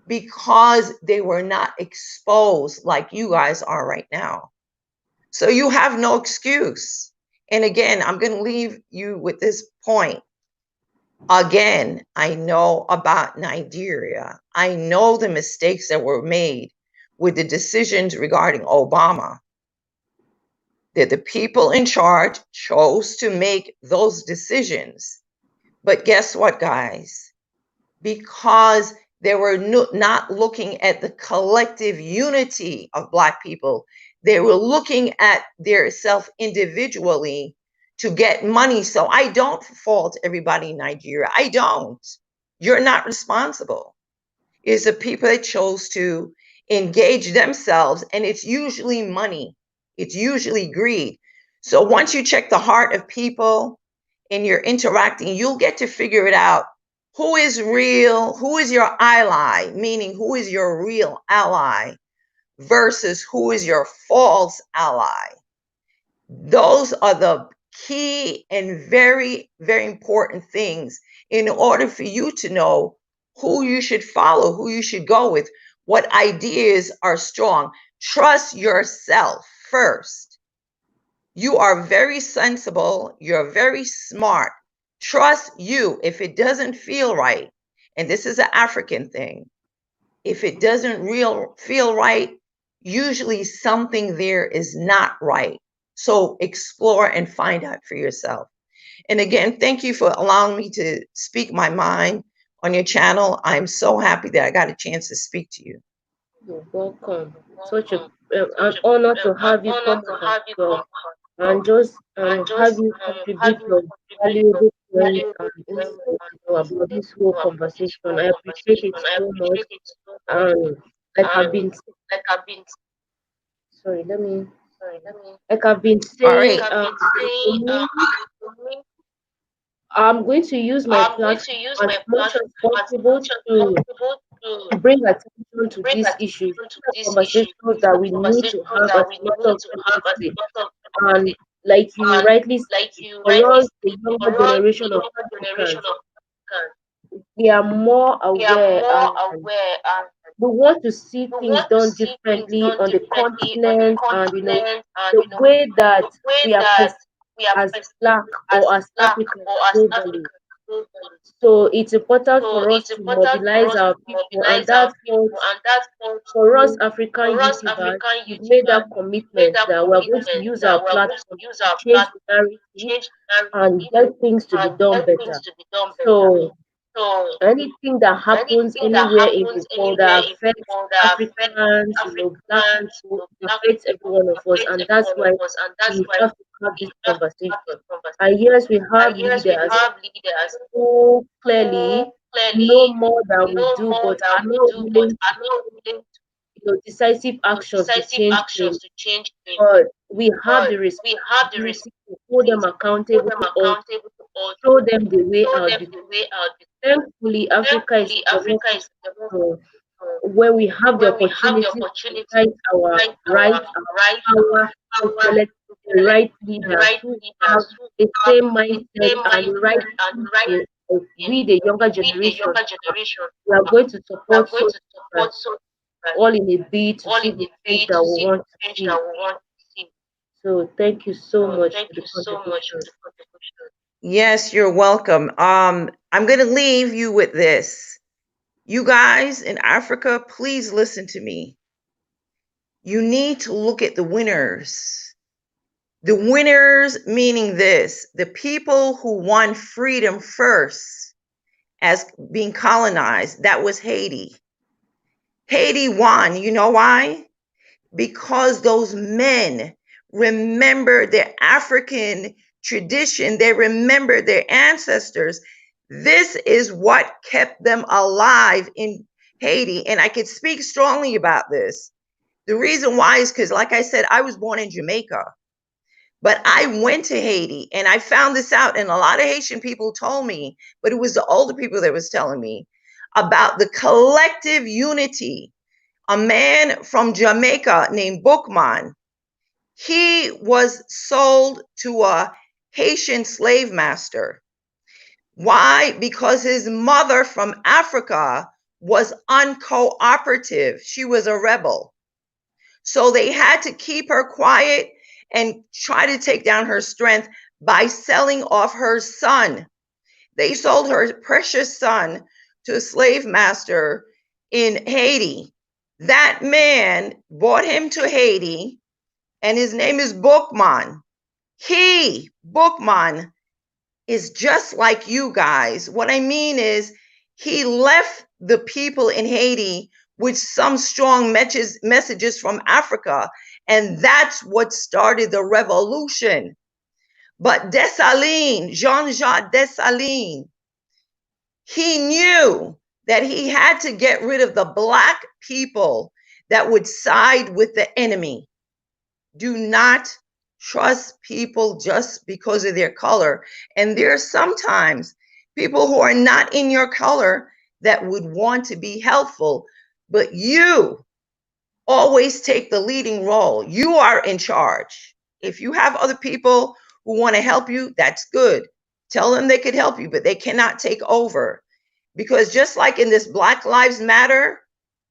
because they were not exposed like you guys are right now. So you have no excuse. And again, I'm going to leave you with this point. Again, I know about Nigeria. I know the mistakes that were made with the decisions regarding Obama. That the people in charge chose to make those decisions. But guess what, guys? Because they were not looking at the collective unity of Black people. They were looking at their self individually to get money. So I don't fault everybody in Nigeria. I don't. You're not responsible. It's the people that chose to engage themselves, and it's usually money. It's usually greed. So once you check the heart of people and you're interacting, you'll get to figure it out. Who is real? Who is your ally? Meaning, who is your real ally versus who is your false ally? Those are the key and very important things in order for you to know who you should follow, who you should go with, what ideas are strong. Trust yourself first. You are very sensible. You're very smart. Trust you. If it doesn't feel right, and this is an African thing, if it doesn't feel right, usually something there is not right. So explore and find out for yourself. And again, thank you for allowing me to speak my mind on your channel. I'm so happy that I got a chance to speak to you. You're welcome. Such an honor to have you come on as well, and just have you contribute your valuable points and insights, about this whole conversation. I appreciate it so much. Like I've been, sorry, like I've been All saying, right. for me, I'm going to use my platform as much as possible to bring attention to these issues. These are conversations that we need to have as a matter of urgency. And like you rightly said, for us, the younger generation of Africans, we are more aware, and we want to see things done differently on the continent, and the way that we are perceived as Black or as Africans globally. So it's important for us to mobilize our people, and that's what, for us African YouTubers, we've made that commitment that we're going to use our platform to change the narrative and get things to be done better. So anything that happens anywhere in the world that affects Africans, black people, it affects every one of us, and that's why we have to have this conversation. And yes, we have leaders who clearly know more than we do, but are not willing to decisive actions to change things. But we have the responsibility to hold them accountable or show them the way out. Because thankfully, Africa is a democracy, where we have the opportunity to exercise our rights, our power, to select the right leaders who have the same mindset and the right thinking as we, the younger generation. We are going to support so that all in a bid to see the change that we want to see. So thank you so much for the contribution. Yes, you're welcome. I'm going to leave you with this. You guys in Africa, please listen to me. You need to look at the winners. The winners meaning this, the people who won freedom first as being colonized, that was Haiti. Haiti won. You know why? Because those men remember their African tradition, they remember their ancestors. This is what kept them alive in Haiti. And I could speak strongly about this. The reason why is because, like I said, I was born in Jamaica, but I went to Haiti and I found this out. And a lot of Haitian people told me, but it was the older people that was telling me about the collective unity. A man from Jamaica named Bookman, he was sold to a Haitian slave master. Why? Because his mother from Africa was uncooperative. She was a rebel. So they had to keep her quiet and try to take down her strength by selling off her son. They sold her precious son to a slave master in Haiti. That man brought him to Haiti, and his name is Bookman. Bookman, is just like you guys. What I mean is, he left the people in Haiti with some strong messages from Africa, and that's what started the revolution. But Dessalines, Jean-Jacques Dessalines, he knew that he had to get rid of the Black people that would side with the enemy. Do not trust people just because of their color. And there are sometimes people who are not in your color that would want to be helpful, but you always take the leading role. You are in charge. If you have other people who want to help you, that's good. Tell them they could help you, but they cannot take over. Because just like in this Black Lives Matter,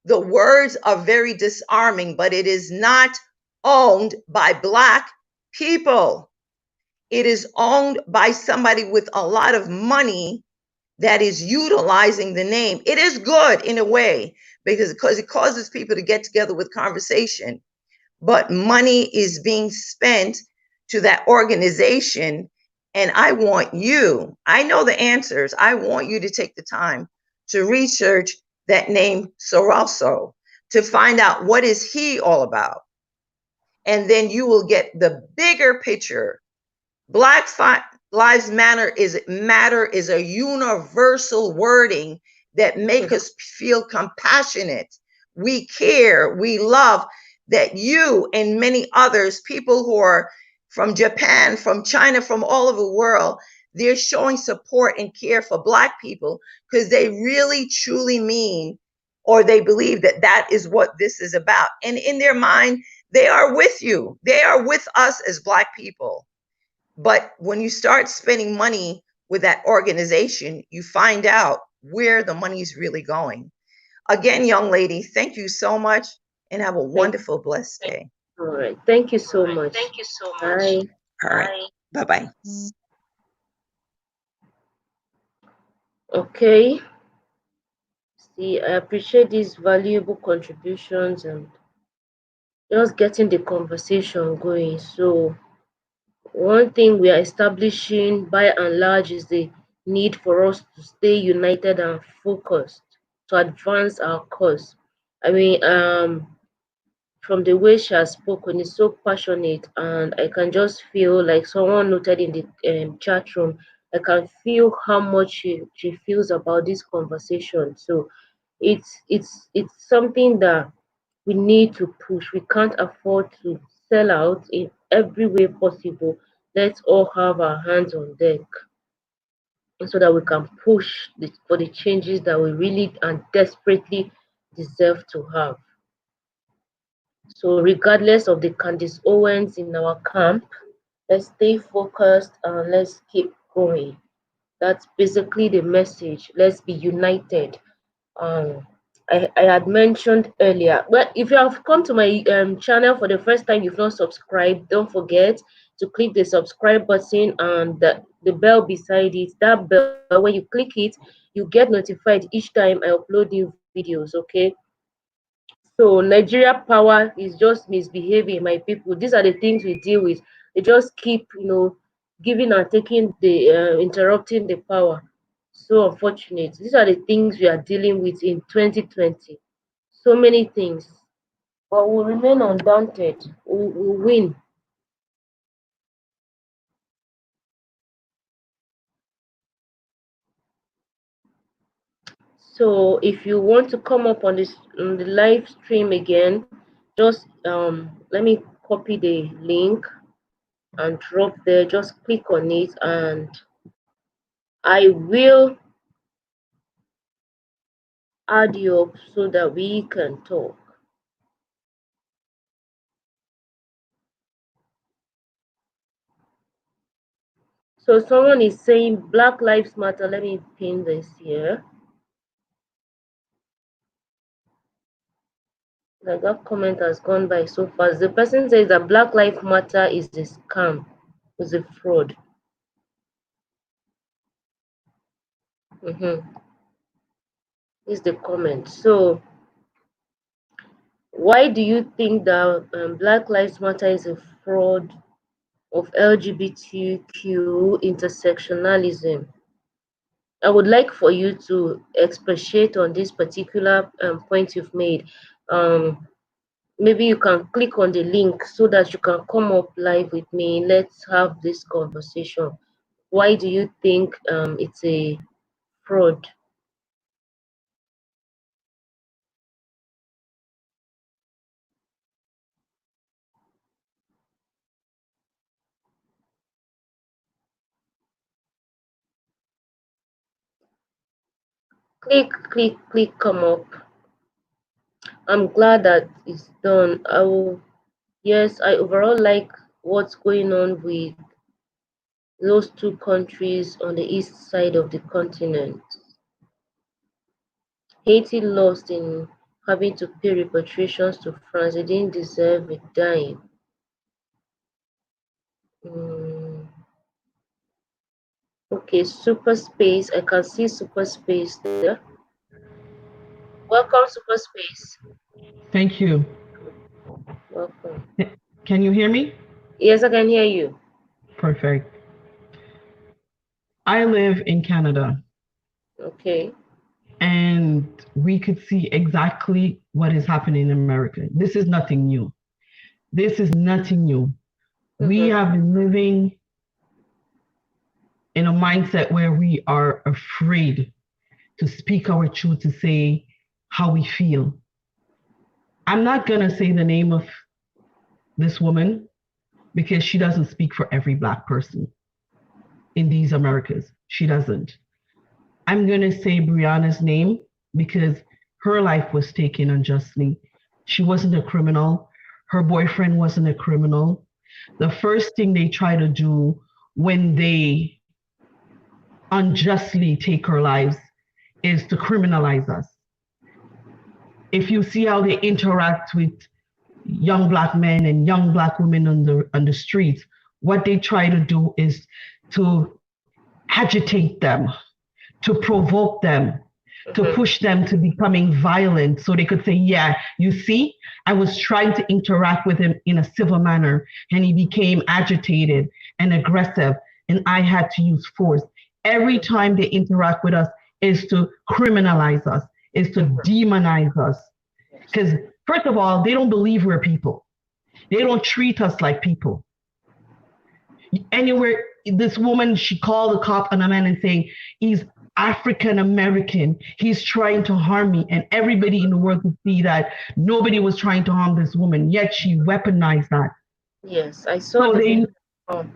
the words are very disarming, but it is not owned by Black people. It is owned by somebody with a lot of money that is utilizing the name. It is good in a way because it causes people to get together with conversation, but money is being spent to that organization. And I want you, I know the answers. I want you to take the time to research that name Soroso, to find out what is he all about. And then you will get the bigger picture. Black Lives Matter is a universal wording that make us feel compassionate. We care, we love that you and many others, people who are from Japan, from China, from all over the world, they're showing support and care for Black people because they really truly mean, or they believe that that is what this is about. And in their mind, they are with you. They are with us as Black people. But when you start spending money with that organization, you find out where the money is really going. Again, young lady, thank you so much and have a wonderful, blessed day. All right. Thank you so much. Bye. All right. Bye-bye. Okay. See, I appreciate these valuable contributions and just getting the conversation going. So one thing we are establishing by and large is the need for us to stay united and focused to advance our cause. I mean, from the way she has spoken, is so passionate, and I can just feel like someone noted in the chat room. I can feel how much she feels about this conversation. So it's something that we need to push. We can't afford to sell out in every way possible. Let's all have our hands on deck so that we can push for the changes that we really and desperately deserve to have. So regardless of the Candice Owens in our camp, let's stay focused and let's keep going. That's basically the message. Let's be united. Um, I had mentioned earlier. Well, if you have come to my channel for the first time, you've not subscribed, don't forget to click the subscribe button and the bell beside it. That bell, when you click it, you get notified each time I upload new videos, okay? So Nigeria power is just misbehaving, my people. These are the things we deal with. They just keep, giving and taking the interrupting the power. So unfortunate. These are the things we are dealing with in 2020. So many things, but we'll remain undaunted. We'll win. So if you want to come up on the live stream again, just let me copy the link and drop there. Just click on it and I will add you up so that we can talk. So someone is saying Black Lives Matter. Let me pin this here. Like that comment has gone by so fast. The person says that Black Lives Matter is a scam, is a fraud. Is the comment. So why do you think that Black Lives Matter is a fraud of LGBTQ intersectionalism? I would like for you to expatiate on this particular point you've made. Maybe you can click on the link so that you can come up live with me. Let's have this conversation. Why do you think it's a fraud? Click, come up. I'm glad that it's done. Yes, I overall like what's going on with those two countries on the east side of the continent. Haiti lost in having to pay repatriations to France. They didn't deserve a dime. Okay, Super Space. I can see Super Space there. Welcome, Super Space. Thank you. Welcome. Can you hear me? Yes, I can hear you. Perfect. I live in Canada. Okay. And we could see exactly what is happening in America. This is nothing new. This is nothing new. We have been living in a mindset where we are afraid to speak our truth, to say how we feel. I'm not going to say the name of this woman because she doesn't speak for every Black person in these Americas. She doesn't. I'm going to say Brianna's name because her life was taken unjustly. She wasn't a criminal. Her boyfriend wasn't a criminal. The first thing they try to do when they unjustly take her lives is to criminalize us. If you see how they interact with young Black men and young Black women on the streets, what they try to do is to agitate them, to provoke them, to push them to becoming violent so they could say, yeah, you see, I was trying to interact with him in a civil manner and he became agitated and aggressive and I had to use force. every time they interact with us is to criminalize us, is to demonize us. Because first of all, they don't believe we're people. They don't treat us like people. Anywhere, this woman, she called the cop on a man and saying, he's African American. He's trying to harm me. And everybody in the world could see that nobody was trying to harm this woman, yet she weaponized that. Yes, I saw So the they, video.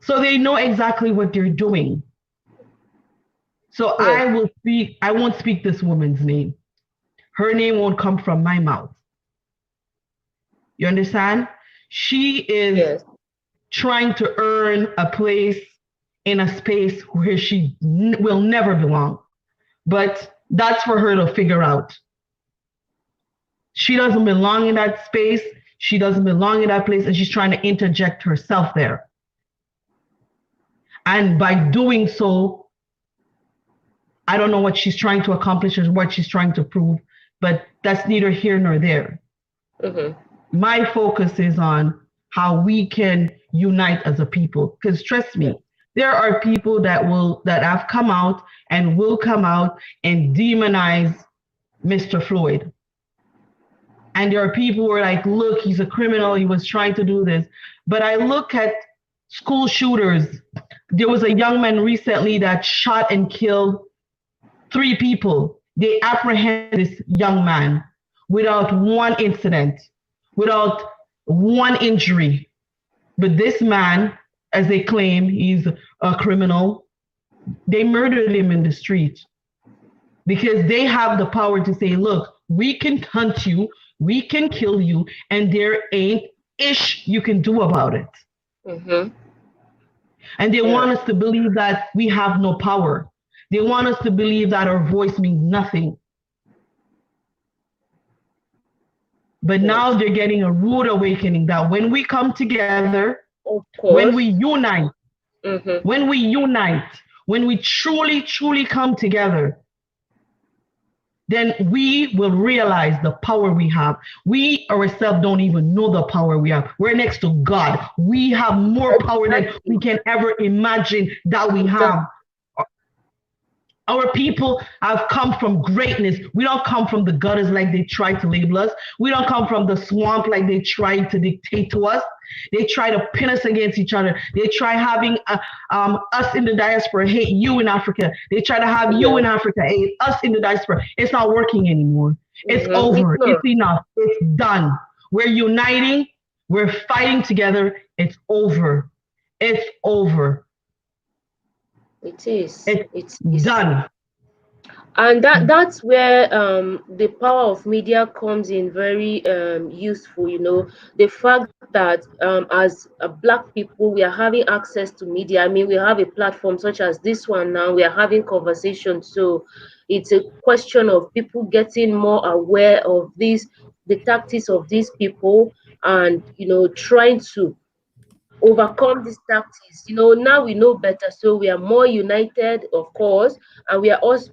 so they know exactly what they're doing. So Yes. I won't speak this woman's name. Her name won't come from my mouth. You understand? She is Yes. trying to earn a place in a space where she will never belong. But that's for her to figure out. She doesn't belong in that space. She doesn't belong in that place, and she's trying to interject herself there. And by doing so, I don't know what she's trying to accomplish or what she's trying to prove, but that's neither here nor there. Mm-hmm. My focus is on how we can unite as a people. Because trust me, there are people that have come out and will come out and demonize Mr. Floyd. And there are people who are like, look, he's a criminal, he was trying to do this. But I look at school shooters. There was a young man recently that shot and killed 3 people. They apprehended this young man without one incident, without one injury. But this man, as they claim he's a criminal, they murdered him in the street because they have the power to say, look, we can hunt you, we can kill you, and there ain't ish you can do about it. Mm-hmm. And they want us to believe that we have no power. They want us to believe that our voice means nothing. But now they're getting a rude awakening that when we come together, when we unite, when we truly, truly come together, then we will realize the power we have. We ourselves don't even know the power we have. We're next to God. We have more power than we can ever imagine that we have. Our people have come from greatness. We don't come from the gutters like they try to label us. We don't come from the swamp like they try to dictate to us. They try to pin us against each other. They try having us in the diaspora hate you in Africa. They try to have you in Africa hate us in the diaspora. It's not working anymore. It's over. It's enough. It's done. We're uniting. We're fighting together. It's over. It's over. It is. It's done. And that's where the power of media comes in very useful. You know, the fact that as Black people, we are having access to media. I mean, we have a platform such as this one now. We are having conversations. So it's a question of people getting more aware of the tactics of these people, and trying to overcome these tactics. Now we know better, so we are more united, of course, and we are also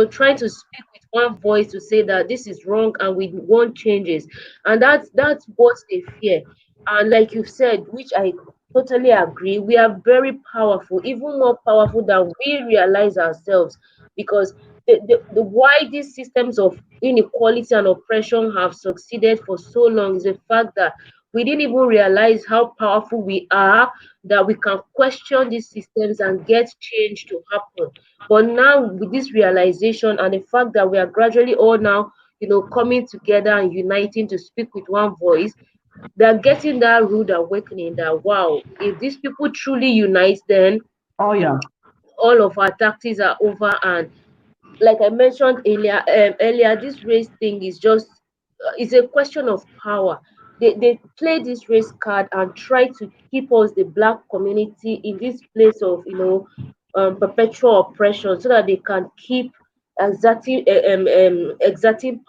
trying to speak with one voice to say that this is wrong and we want changes. And that's what they fear. And like you've said, which I totally agree, we are very powerful, even more powerful than we realize ourselves, because the why these systems of inequality and oppression have succeeded for so long is the fact that we didn't even realize how powerful we are, that we can question these systems and get change to happen. But now, with this realization and the fact that we are gradually all now, coming together and uniting to speak with one voice, they're getting that rude awakening that, wow, if these people truly unite, then all of our tactics are over. And like I mentioned earlier, this race thing is just it's a question of power. They play this race card and try to keep us, the Black community, in this place of perpetual oppression, so that they can keep exerting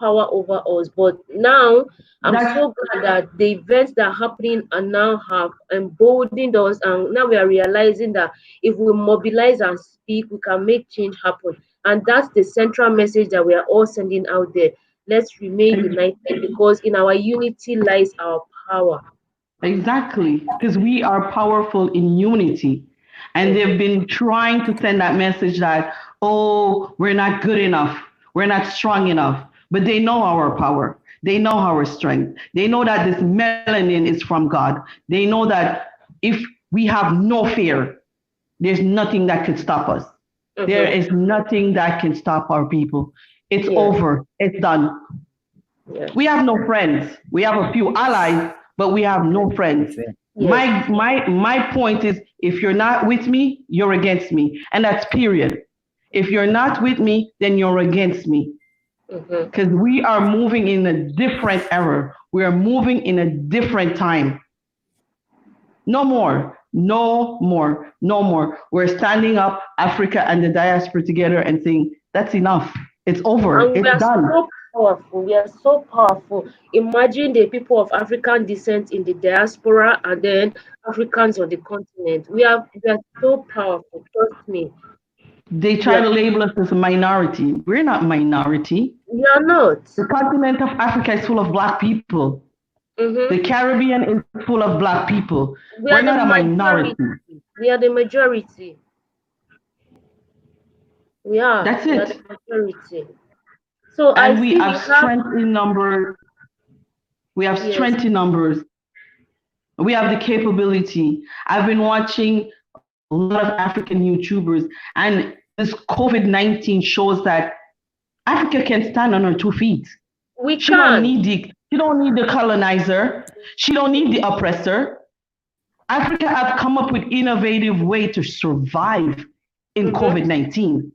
power over us. But now I'm so glad that the events that are happening and now have emboldened us, and now we are realizing that if we mobilize and speak, we can make change happen. And that's the central message that we are all sending out there. Let's remain united, because in our unity lies our power. Exactly, because we are powerful in unity. And they've been trying to send that message that, oh, we're not good enough. We're not strong enough. But they know our power. They know our strength. They know that this melanin is from God. They know that if we have no fear, there's nothing that can stop us. There is nothing that can stop our people. It's over. It's done. We have no friends. We have a few allies, but we have no friends. My point is, if you're not with me, you're against me, and that's period. If you're not with me, then you're against me. Because we are moving in a different era. We are moving in a different time. No more, no more, no more. We're standing up, Africa and the diaspora together, and saying, that's enough. It's over. And it's done. So powerful. We are so powerful. Imagine the people of African descent in the diaspora and then Africans on the continent. We are so powerful. Trust me. They try to label us as a minority. We're not minority. We are not. The continent of Africa is full of Black people. The Caribbean is full of Black people. We're not a minority. We are the majority. We are. That's we it. Are the majority. So and we have strength in numbers. We have strength in numbers. We have the capability. I've been watching a lot of African YouTubers, and this COVID-19 shows that Africa can stand on her 2 feet. She don't need the colonizer. She don't need the oppressor. Africa have come up with innovative way to survive in COVID-19.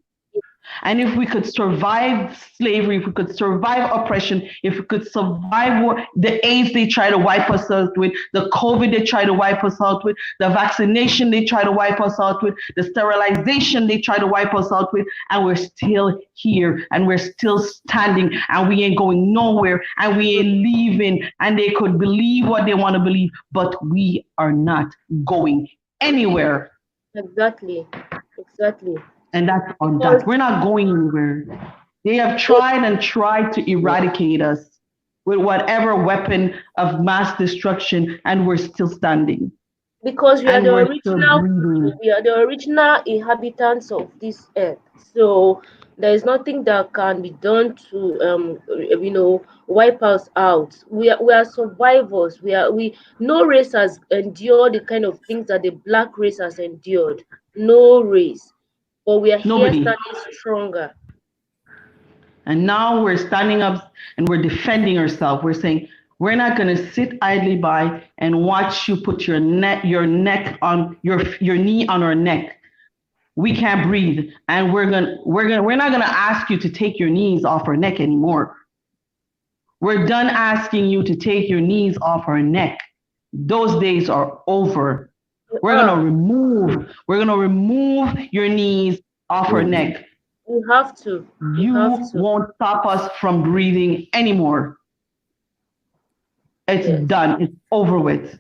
And if we could survive slavery, if we could survive oppression, if we could survive the AIDS they try to wipe us out with, the COVID they try to wipe us out with, the vaccination they try to wipe us out with, the sterilization they try to wipe us out with, and we're still here and we're still standing and we ain't going nowhere and we ain't leaving, and they could believe what they want to believe, but we are not going anywhere. Exactly. And that's on that. We're not going anywhere. They have tried and tried to eradicate us with whatever weapon of mass destruction, and we're still standing. Because we are the original inhabitants of this earth. So there is nothing that can be done to wipe us out. We are survivors. No race has endured the kind of things that the Black race has endured. No race. But we are here standing stronger. And now we're standing up and we're defending ourselves. We're saying we're not going to sit idly by and watch you put your neck on your knee on our neck. We can't breathe, and we're not going to ask you to take your knees off our neck anymore. We're done asking you to take your knees off our neck. Those days are over. We're gonna remove your knees off her neck. You have to. You won't stop us from breathing anymore. It's done. It's over with.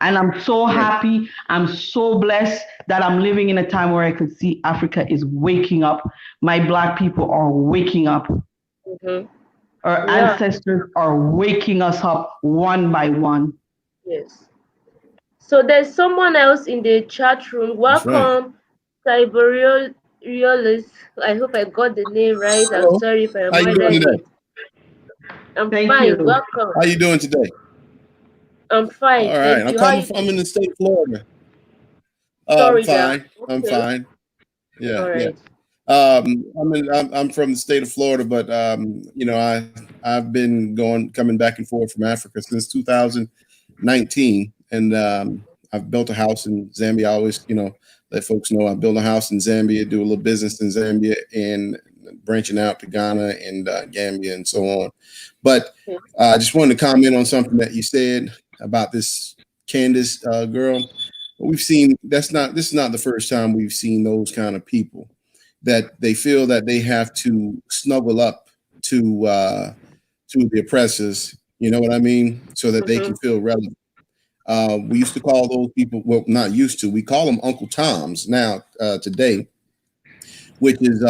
And I'm so happy. I'm so blessed that I'm living in a time where I could see Africa is waking up. My Black people are waking up. Our ancestors are waking us up one by one. Yes. So there's someone else in the chat room. Welcome, Cyberiolis. I hope I got the name right. Hello. I'm sorry if I How you doing today? I'm fine. Welcome. How you doing today? I'm fine. All right. I'm in the state of Florida. I'm fine. Okay. I'm fine. Yeah. Right. Yeah. I'm from the state of Florida, but I've been coming back and forth from Africa since 2019. And I've built a house in Zambia. I always, let folks know I built a house in Zambia, do a little business in Zambia, and branching out to Ghana and Gambia and so on. But I just wanted to comment on something that you said about this Candice girl. This is not the first time we've seen those kind of people that they feel that they have to snuggle up to the oppressors. You know what I mean? So that they can feel relevant. We used to call those people, well, not used to, we call them Uncle Toms now today, which is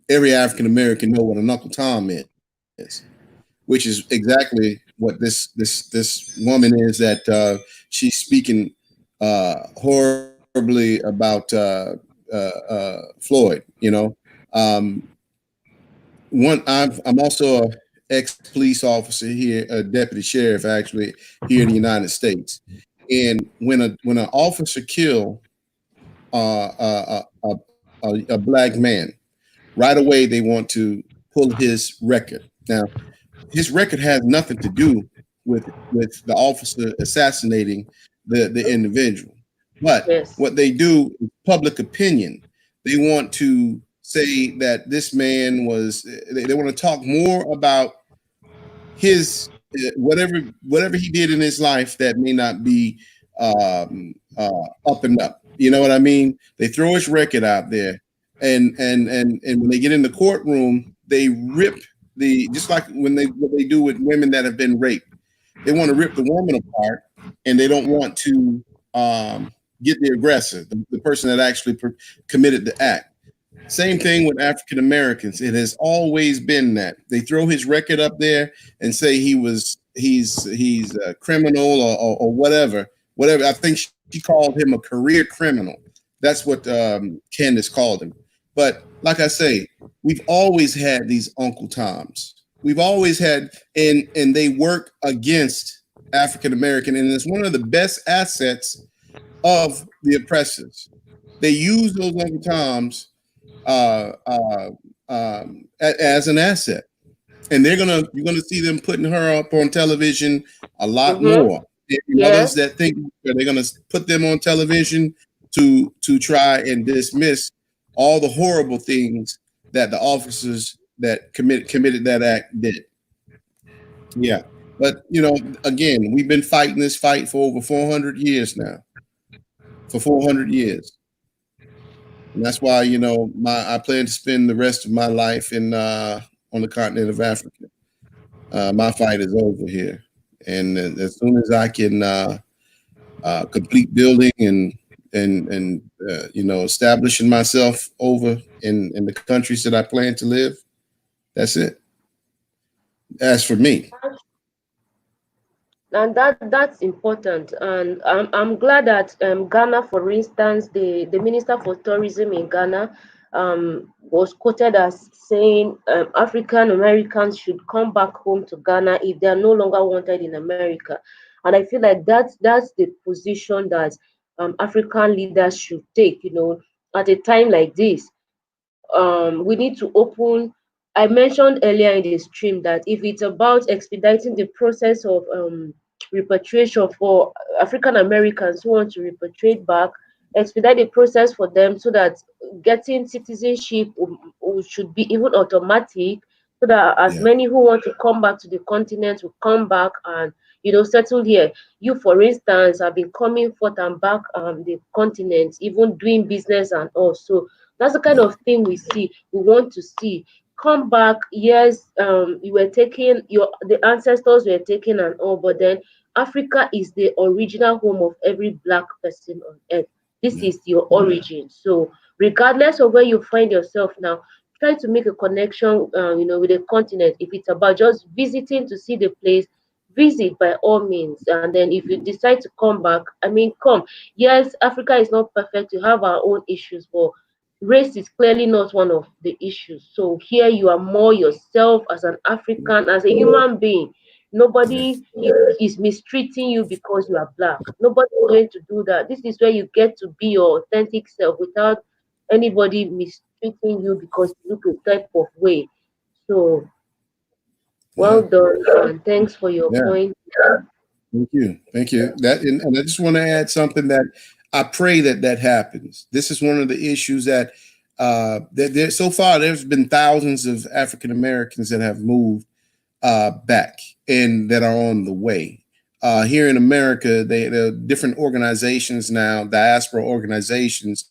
every African American know what an Uncle Tom is, which is exactly what this woman is, that she's speaking horror horribly about Floyd. You know, I'm also a ex-police officer here, a deputy sheriff actually here in the United States. And when an officer kill a black man, right away they want to pull his record. Now, his record has nothing to do with the officer assassinating the individual. But Yes. what they do is public opinion. They want to say that this man was. They want to talk more about his whatever he did in his life that may not be up and up. You know what I mean? They throw his record out there, and when they get in the courtroom, they rip just like what they do with women that have been raped. They want to rip the woman apart, and they don't want to get the aggressor, the person that actually committed the act. Same thing with African Americans. It has always been that they throw his record up there and say he's a criminal or whatever. I think she called him a career criminal. That's what Candace called him. But like I say, we've always had these Uncle Toms. We've always had, and they work against African American, and it's one of the best assets of the oppressors. They use those Uncle Toms as an asset, and you're gonna see them putting her up on television a lot more. And others that think they're gonna put them on television to try and dismiss all the horrible things that the officers that committed that act did. Yeah, but again, we've been fighting this fight for over 400 years now. For 400 years. And that's why, I plan to spend the rest of my life on the continent of Africa. My fight is over here. And as soon as I can complete building and establishing myself over in the countries that I plan to live, that's it. As for me. And that's important, and I'm glad that Ghana, for instance, the Minister for Tourism in Ghana was quoted as saying African Americans should come back home to Ghana if they are no longer wanted in America. And I feel like that's the position that African leaders should take. At a time like this, we need to open. I mentioned earlier in the stream that if it's about expediting the process of repatriation for African Americans who want to repatriate back, expedite the process for them so that getting citizenship should be even automatic, so that as many who want to come back to the continent will come back and settle here. You, for instance, have been coming forth and back the continent, even doing business and all. So that's the kind of thing we want to see. Come back, yes, you were taken, the ancestors were taken and all, but then Africa is the original home of every black person on earth. This is your origin. So regardless of where you find yourself now, try to make a connection, with the continent. If it's about just visiting to see the place, visit by all means. And then if you decide to come back, come. Yes, Africa is not perfect. We have our own issues, but race is clearly not one of the issues. So here you are more yourself as an African, as a human being. Nobody is mistreating you because you are black. Nobody is going to do that. This is where you get to be your authentic self without anybody mistreating you because you look a type of way. So well done, and thanks for your point. Thank you. And I just want to add something that I pray that happens. This is one of the issues that so far there's been thousands of African Americans that have moved back and that are on the way. Here in America, there are different organizations now, diaspora organizations,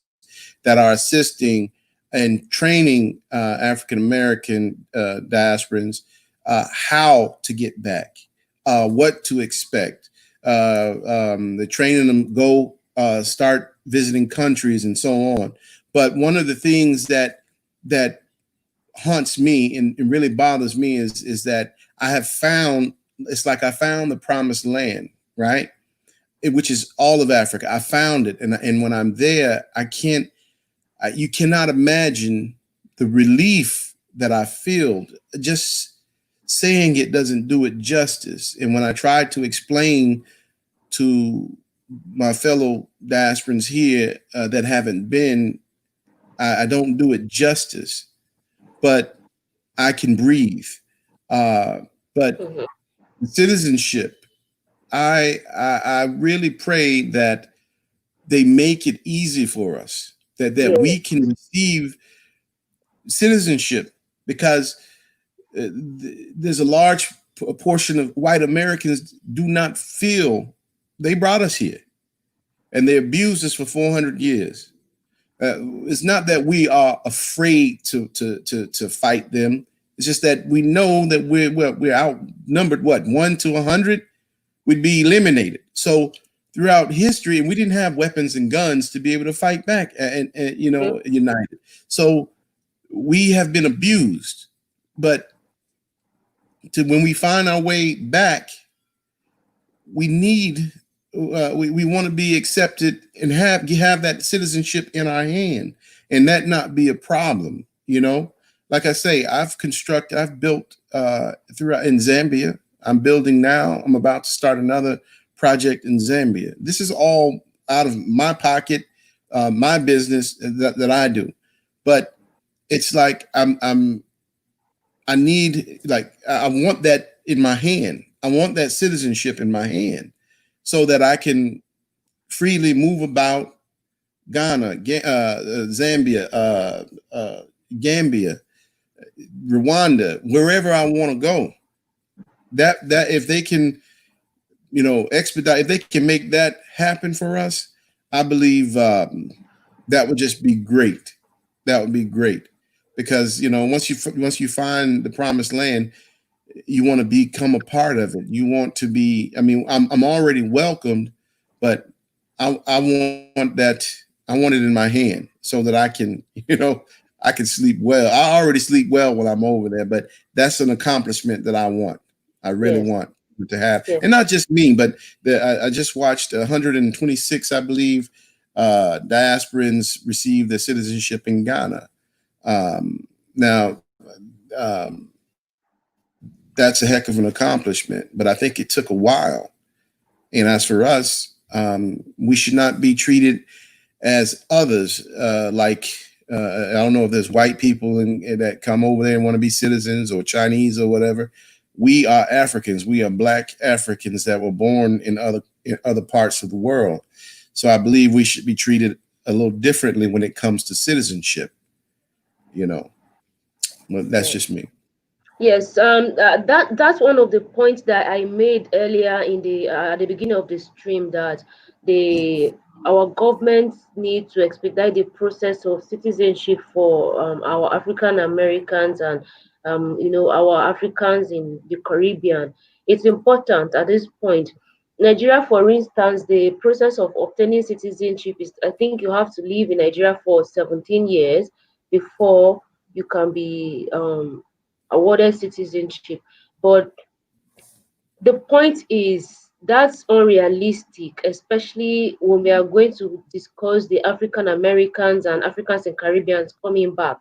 that are assisting and training African American diasporans how to get back, what to expect. They're training them go start visiting countries and so on. But one of the things that haunts me and really bothers me is that I have found, it's like I found the promised land, right? which is all of Africa. I found it, and when I'm there, you cannot imagine the relief that I feel. Just saying it doesn't do it justice. And when I tried to explain to my fellow diasporans here that haven't been, I don't do it justice, but I can breathe. But citizenship, I really pray that they make it easy for us, that we can receive citizenship, because there's a large portion of white Americans do not feel they brought us here, and they abused us for 400 years. It's not that we are afraid to fight them. It's just that we know that we're outnumbered. What, 1 to 100, we'd be eliminated. So throughout history, and we didn't have weapons and guns to be able to fight back and united. So we have been abused, but when we find our way back, we need we want to be accepted and have that citizenship in our hand, and that not be a problem. Like I say, I've built throughout in Zambia. I'm building now. I'm about to start another project in Zambia. This is all out of my pocket, my business that I do. But it's like I want that in my hand. I want that citizenship in my hand, so that I can freely move about Ghana, Zambia, Gambia, Rwanda, wherever I want to go. That if they can, expedite, if they can make that happen for us, I believe that would just be great. That would be great, because once you find the promised land, you want to become a part of it. You want to be. I mean, I'm already welcomed, but I want that. I want it in my hand so that I can, I can sleep well. I already sleep well when I'm over there, but that's an accomplishment that I want. I really want to have, and not just me, but I just watched 126, I believe, diasporans receive their citizenship in Ghana. Now, that's a heck of an accomplishment, but I think it took a while. And as for us, we should not be treated as others. I don't know if there's white people that come over there and want to be citizens, or Chinese or whatever. We are Africans. We are Black Africans that were born in other parts of the world. So I believe we should be treated a little differently when it comes to citizenship. Well, that's just me. Yes, that's one of the points that I made earlier in the at the beginning of the stream, that our governments need to expedite the process of citizenship for our African Americans and our Africans in the Caribbean. It's important at this point. Nigeria, for instance, the process of obtaining citizenship is, I think you have to live in Nigeria for 17 years before you can be awarded citizenship. But the point is that's unrealistic, especially when we are going to discuss the African Americans and Africans and Caribbeans coming back.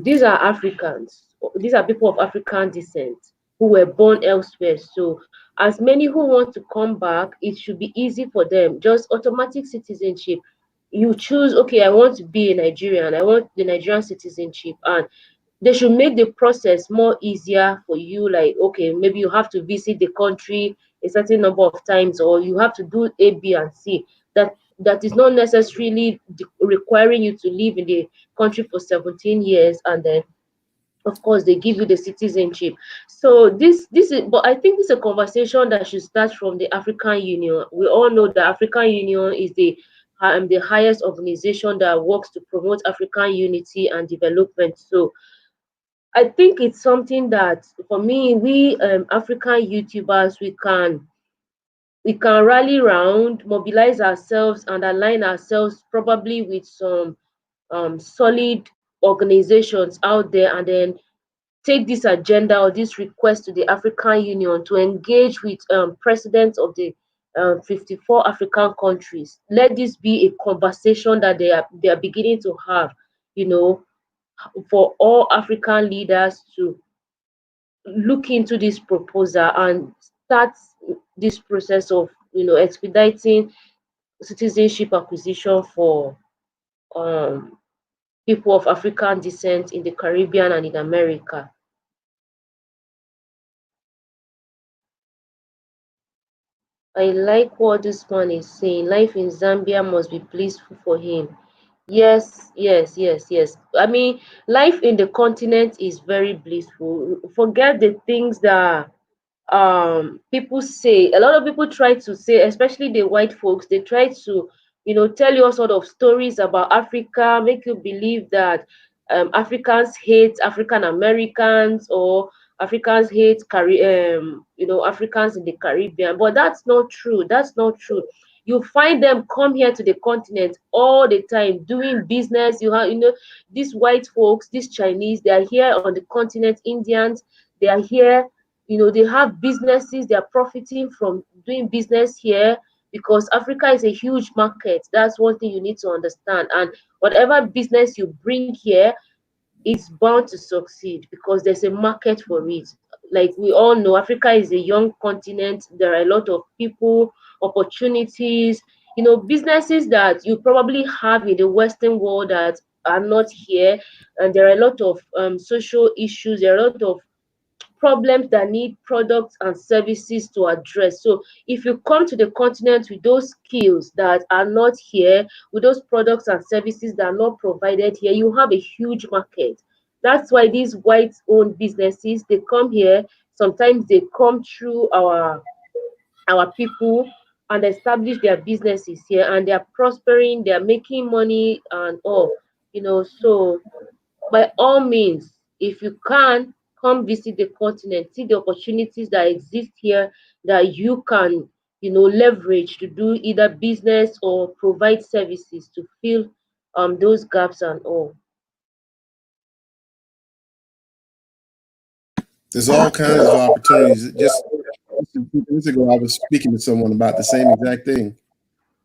These are Africans. These are people of African descent who were born elsewhere. So as many who want to come back, it should be easy for them. Just automatic citizenship. You choose, okay, I want to be a Nigerian. I want the Nigerian citizenship. And they should make the process more easier for you. Like, okay, maybe you have to visit the country a certain number of times, or you have to do A, B, and C. That is not necessarily requiring you to live in the country for 17 years, and then of course they give you the citizenship. So this is, but I think this is a conversation that should start from the African Union. We all know the African Union is the highest organization that works to promote African unity and development. So I think it's something that, for me, we African YouTubers, we can rally around, mobilize ourselves, and align ourselves probably with some solid organizations out there, and then take this agenda or this request to the African Union to engage with presidents of the 54 African countries. Let this be a conversation that they are beginning to have, for all African leaders to look into this proposal and start this process of expediting citizenship acquisition for people of African descent in the Caribbean and in America. I like what this man is saying. Life in Zambia must be blissful for him. Yes, yes, yes, yes. I mean, life in the continent is very blissful. Forget the things that people say. A lot of people try to say, especially the white folks, they try to tell you all sort of stories about Africa, make you believe that Africans hate African Americans, or Africans hate Africans in the Caribbean. But that's not true. That's not true. You find them come here to the continent all the time doing business. You have these white folks, these Chinese, they are here on the continent. Indians, they are here. They have businesses. They are profiting from doing business here because Africa is a huge market. That's one thing you need to understand. And whatever business you bring here, it's bound to succeed because there's a market for it. Like we all know, Africa is a young continent. There are a lot of people, opportunities, businesses that you probably have in the Western world that are not here. And there are a lot of social issues. There are a lot of problems that need products and services to address. So if you come to the continent with those skills that are not here, with those products and services that are not provided here, you have a huge market. That's why these white owned businesses, they come here. Sometimes they come through our people and establish their businesses here, and they're prospering, they're making money and all. So by all means, if you can, come visit the continent, see the opportunities that exist here that you can, leverage to do either business or provide services to fill those gaps and all. There's all kinds of opportunities. Just a few minutes ago, I was speaking to someone about the same exact thing,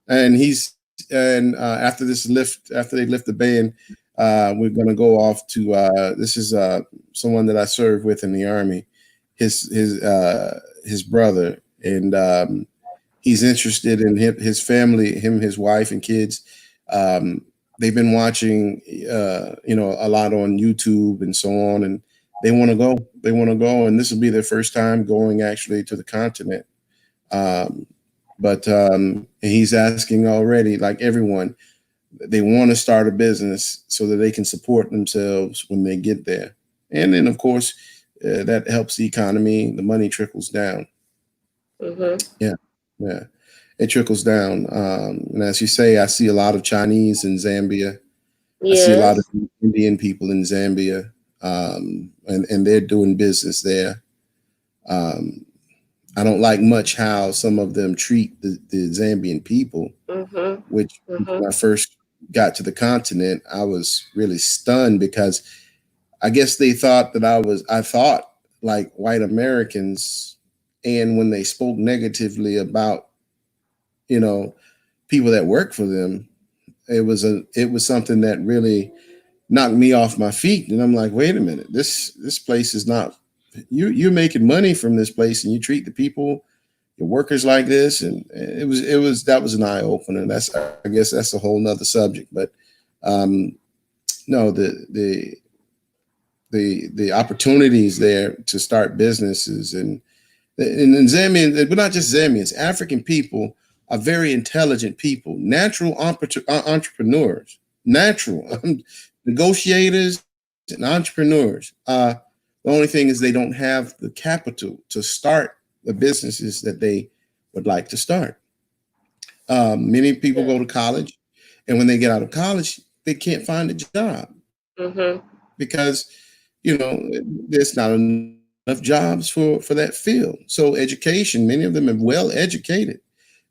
and after after they lift the ban, we're going to go off to this is someone that I served with in the Army, his brother, and he's interested in his family, his wife and kids. They've been watching a lot on YouTube and so on, and they want to go. They want to go, and this will be their first time going actually to the continent. But he's asking already, like everyone, they want to start a business so that they can support themselves when they get there. And then, of course, that helps the economy. The money trickles down. Mm-hmm. Yeah. It trickles down. And as you say, I see a lot of Chinese in Zambia. Yes. I see a lot of Indian people in Zambia, and they're doing business there. I don't like much how some of them treat the Zambian people, Mm-hmm. which when I first got to the continent, I was really stunned because I guess they thought that I thought like white Americans. And when they spoke negatively about, people that work for them, it was something that really knocked me off my feet. And I'm like, wait a minute, this place is not, you're making money from this place and you treat the people, your workers like this. And that was an eye opener. I guess that's a whole nother subject, but no, the opportunities there to start businesses and Zambians, but not just Zambians, African people are very intelligent people, natural entrepreneurs, natural negotiators and entrepreneurs. The only thing is they don't have the capital to start the businesses that they would like to start. Many people go to college, and when they get out of college, they can't find a job because, there's not enough jobs for that field. So education, many of them are well educated.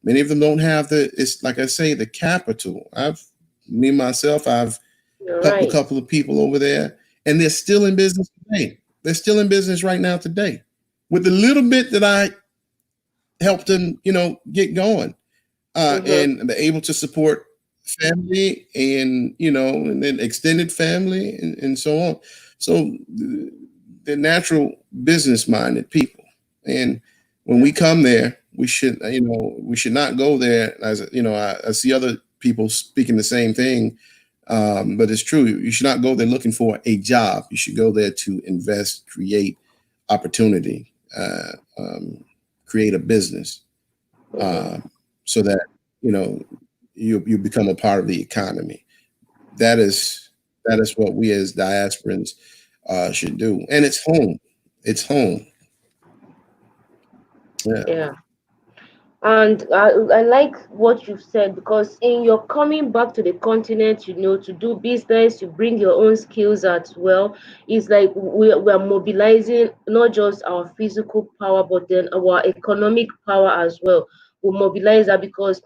Many of them don't have it's like I say, the capital. I've helped a couple of people over there, and they're still in business today. They're still in business right now today. With the little bit that help them, you know, get going, and be able to support family and, you know, and then extended family and so on. So they're natural business minded people. And when we come there, we should, you know, we should not go there as, you know, I see other people speaking the same thing. But it's true. You should not go there looking for a job. You should go there to invest, create opportunity, create a business, so that, you know, you become a part of the economy. That is what we as diasporans should do. And it's home. It's home. Yeah. And I like what you've said, because in your coming back to the continent, you know, to do business, you bring your own skills as well. It's like we're mobilizing not just our physical power, but then our economic power as well. We mobilize that, because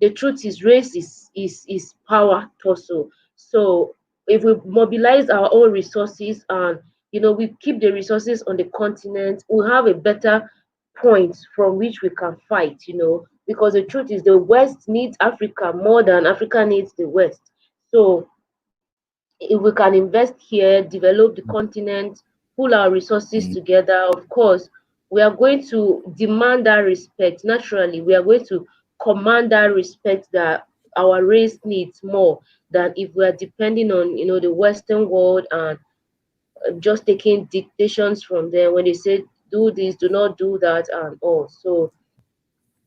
the truth is race is power also. So if we mobilize our own resources, and you know, we keep the resources on the continent, we'll have a better points from which we can fight, you know, because the truth is the West needs Africa more than Africa needs the West. So if we can invest here, develop the continent, pull our resources together, of course, we are going to demand that respect. Naturally, we are going to command that respect that our race needs more than if we are depending on, you know, the Western world, and just taking dictations from them when they say do this, do not do that, and all. So,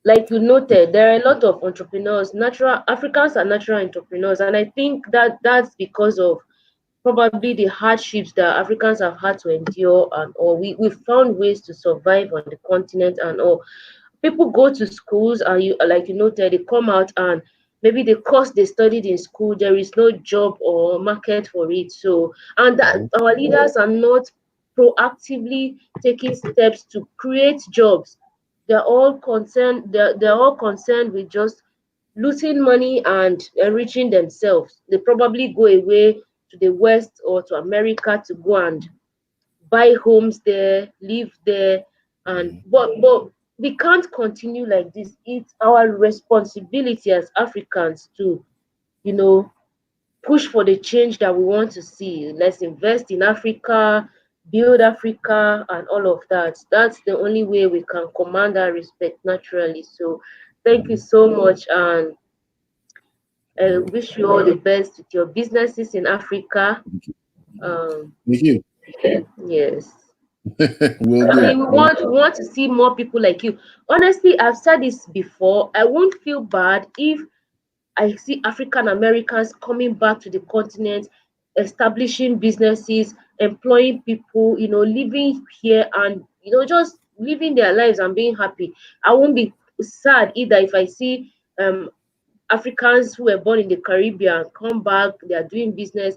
like you noted, there are a lot of entrepreneurs. Natural Africans are natural entrepreneurs, and I think that that's because of probably the hardships that Africans have had to endure, and all. We found ways to survive on the continent and all. People go to schools, and you, like you noted, they come out, and maybe the course they studied in school, there is no job or market for it. So, and that our leaders are not proactively taking steps to create jobs. They're all concerned with just losing money and enriching themselves. They probably go away to the West or to America to go and buy homes there, live there, and but we can't continue like this. It's our responsibility as Africans to, you know, push for the change that we want to see. Let's invest in Africa, build Africa, and all of that. That's the only way we can command our respect naturally. So thank you so much, and I wish you all the best with your businesses in Africa. Thank you. Yes. Will do. I mean, we want to see more people like you. Honestly, I've said this before. I won't feel bad if I see African Americans coming back to the continent, establishing businesses, employing people, you know, living here, and you know, just living their lives and being happy. I won't be sad either if I see Africans who were born in the Caribbean come back, they are doing business.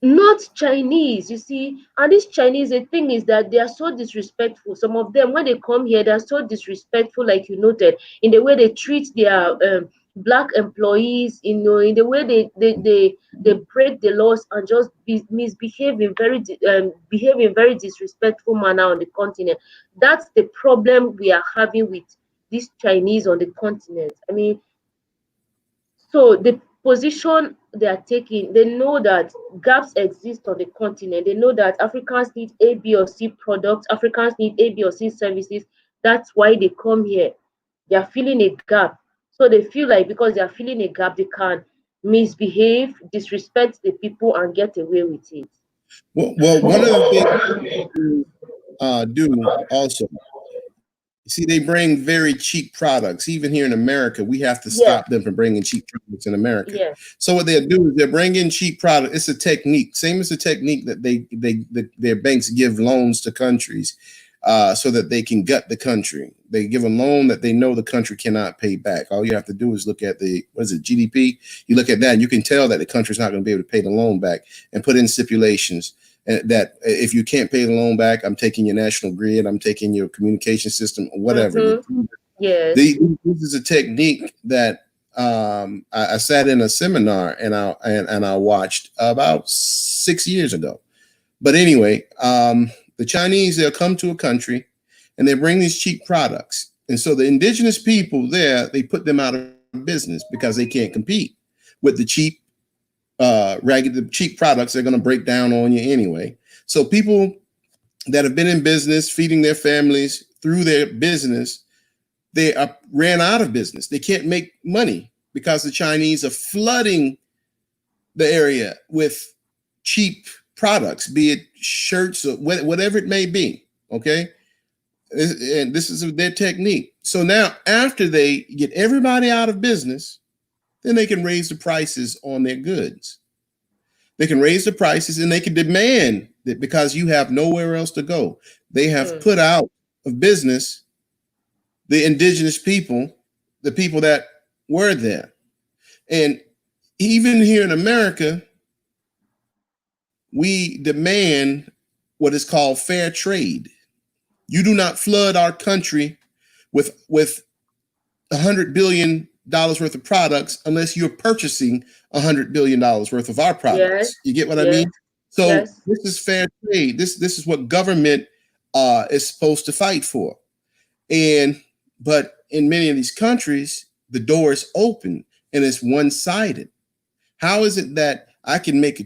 Not Chinese, you see. And these Chinese, the thing is that they are so disrespectful. Some of them, when they come here, they're so disrespectful, like you noted, in the way they treat their black employees, you know, in the way they break the laws and just misbehave in behave in very disrespectful manner on the continent. That's the problem we are having with these Chinese on the continent. I mean, so the position they are taking, they know that gaps exist on the continent. They know that Africans need A, B, or C products. Africans need A, B, or C services. That's why they come here. They are filling a gap. So they feel like because they are filling a gap, they can misbehave, disrespect the people, and get away with it. Well, one of the things do also, see, they bring very cheap products. Even here in America, we have to stop them from bringing cheap products in America. Yeah. So what they'll do is they'll bring in cheap products. It's a technique, same as the technique that their banks give loans to countries so that they can gut the country. They give a loan that they know the country cannot pay back. All you have to do is look at the, what is it, GDP? You look at that and you can tell that the country's not going to be able to pay the loan back, and put in stipulations that if you can't pay the loan back, I'm taking your national grid, I'm taking your communication system, whatever. Yes. This is a technique that I sat in a seminar and I watched about 6 years ago. But anyway, the Chinese, they'll come to a country and they bring these cheap products. And so the indigenous people there, they put them out of business because they can't compete with the cheap, the cheap products. They're going to break down on you anyway. So people that have been in business, feeding their families through their business, they ran out of business. They can't make money because the Chinese are flooding the area with cheap products, be it shirts or whatever it may be. Okay. And this is their technique. So now after they get everybody out of business, then they can raise the prices on their goods. They can raise the prices and they can demand that because you have nowhere else to go. They have put out of business the indigenous people, the people that were there. And even here in America, we demand what is called fair trade. You do not flood our country with $100 billion worth of products unless you're purchasing $100 billion worth of our products. Yes. You get what I mean? So this is fair trade. This is what government is supposed to fight for. But in many of these countries, the door is open and it's one-sided. How is it that I can make